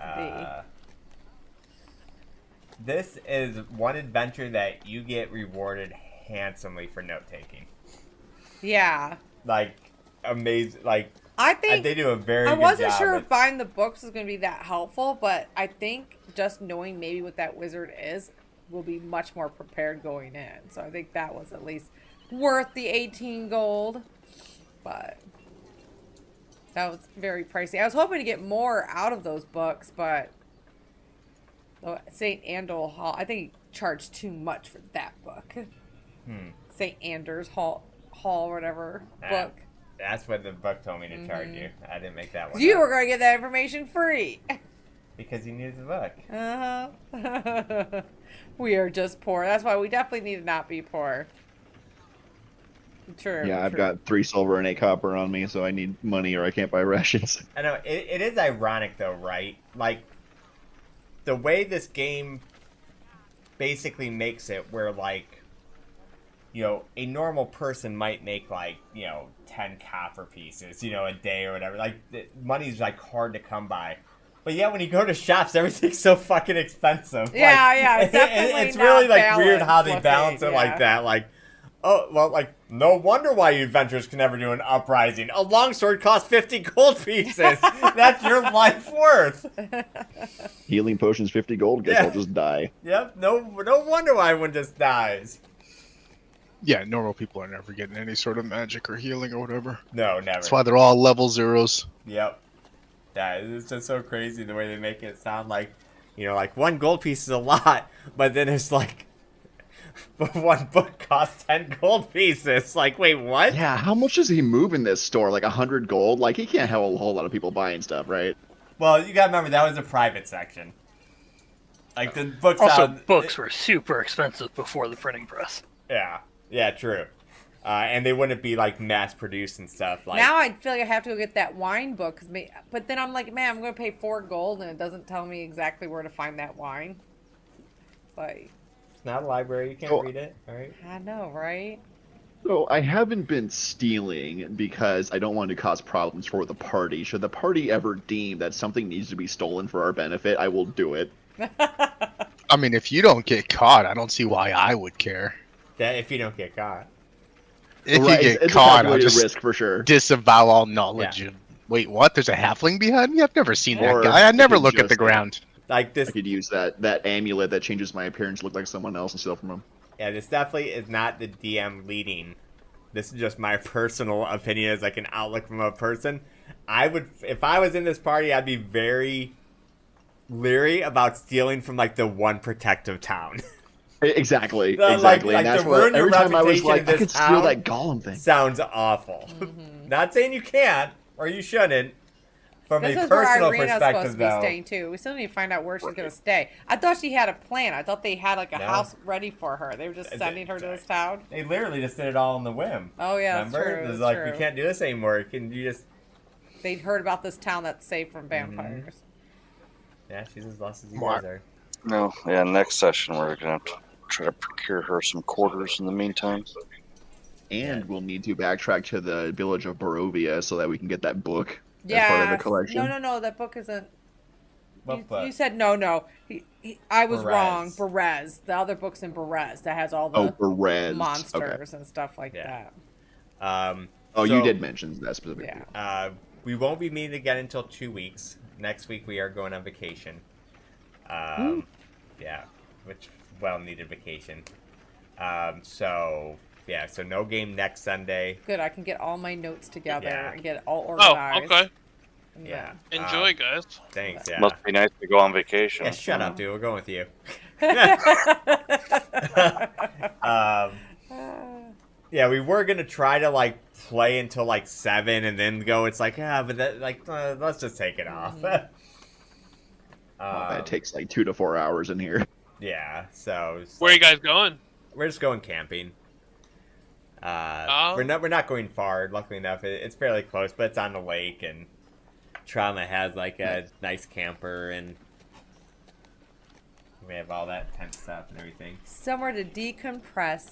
this is one adventure that you get rewarded handsomely for note taking. Yeah. Like amazing. Like I think they do a very. I good wasn't job sure with, if buying the books was going to be that helpful, but I think just knowing maybe what that wizard is will be much more prepared going in. So I think that was at least worth the 18 gold. But that was very pricey. I was hoping to get more out of those books, but St. Andal Hall, I think he charged too much for that book. St. Anders Hall, whatever book. That's what the book told me to charge you. I didn't make that one. You up. were going to get that information free. Because you needed the book. Uh-huh. We are just poor. That's why we definitely need to not be poor. True. Yeah, I've got 3 silver and 8 copper on me, so I need money or I can't buy rations. I know it is ironic though, right? Like the way this game basically makes it, where a normal person might make 10 copper pieces, a day or whatever. Like money's hard to come by. But yeah, when you go to shops, everything's so fucking expensive. Yeah, it's definitely it's really not weird how they balanced balance it looking, like that. No wonder why you adventurers can never do an uprising. A longsword costs 50 gold pieces. That's your life worth. Healing potions 50 gold, guess I'll just die. Yep, no wonder why one just dies. Yeah, normal people are never getting any sort of magic or healing or whatever. No, never. That's why they're all level 0s. Yep. Yeah, it's just so crazy the way they make it sound like 1 gold piece is a lot, but then it's one book costs 10 gold pieces. Wait, what? Yeah, how much does he move in this store? 100 gold? He can't have a whole lot of people buying stuff, right? Well, you gotta remember, that was a private section. The books books were super expensive before the printing press. Yeah, true. And they wouldn't be mass produced and stuff. Now I feel like I have to go get that wine book, but then I'm like, man, I'm going to pay 4 gold and it doesn't tell me exactly where to find that wine. It's not a library, you can't read it, all right? I know, right? So I haven't been stealing because I don't want to cause problems for the party. Should the party ever deem that something needs to be stolen for our benefit, I will do it. I mean, if you don't get caught, I don't see why I would care. That if you don't get caught. If Right, you get it's a caught, I'll calculated just risk for sure. disavow all knowledge of. Wait, what? There's a halfling behind me? I've never seen that Or guy. I never could look at the just, ground. Like this, I could use that amulet that changes my appearance to look like someone else and steal from him. yeah, this definitely is not the DM leading. This is just my personal opinion as like an outlook from a person. I would, if I was in this party, I'd be very leery about stealing from like the one protective town. Exactly, Like- exactly. like and that's to what ruin your every time I was reputation like, in I this could steal town that golem thing. Sounds awful. Not saying you can't or you shouldn't. From This a is where personal Irina's supposed perspective, to be though. staying too. We still need to find out where she's gonna stay. I thought she had a plan. I thought they had like a No. house ready for her. They were just sending her to this town. They literally just did it all on the whim. Oh yeah, Remember? that's true. It was That's like, true. we can't do this anymore. Can you just... They'd heard about this town that's safe from vampires. Yeah, she's as lost as you Mark. guys are. No, yeah. Next session, we're gonna have to try to procure her some quarters in the meantime. And we'll need to backtrack to the village of Barovia so that we can get that book as part of Yeah. the collection. No. That book isn't. What book? You said no. I was Berez. wrong. Berez. The other book's in Berez that has all the Oh, Berez. monsters and stuff like Yeah. that. Oh, So, you did mention that specifically. Yeah. We won't be meeting again until 2 weeks. Next week we are going on vacation. Yeah, which well-needed vacation. So no game next Sunday. Good. I can get all my notes together Yeah. and get it all Oh, organized. okay. And Yeah. Enjoy, guys. Thanks. Yeah. Must be nice to go on vacation. Yeah, shut up, dude. We're going with you. then- Yeah, we were gonna try to like play until like 7 and then go. It's like, but that let's just take it off. That takes like 2 to 4 hours in here. Yeah, so it's Where are you like- guys going? We're just going camping. Oh. We're not going far. Luckily enough, it's fairly close, but it's on the lake, and Trauma has like a nice camper, and we have all that tent stuff and everything. Somewhere to decompress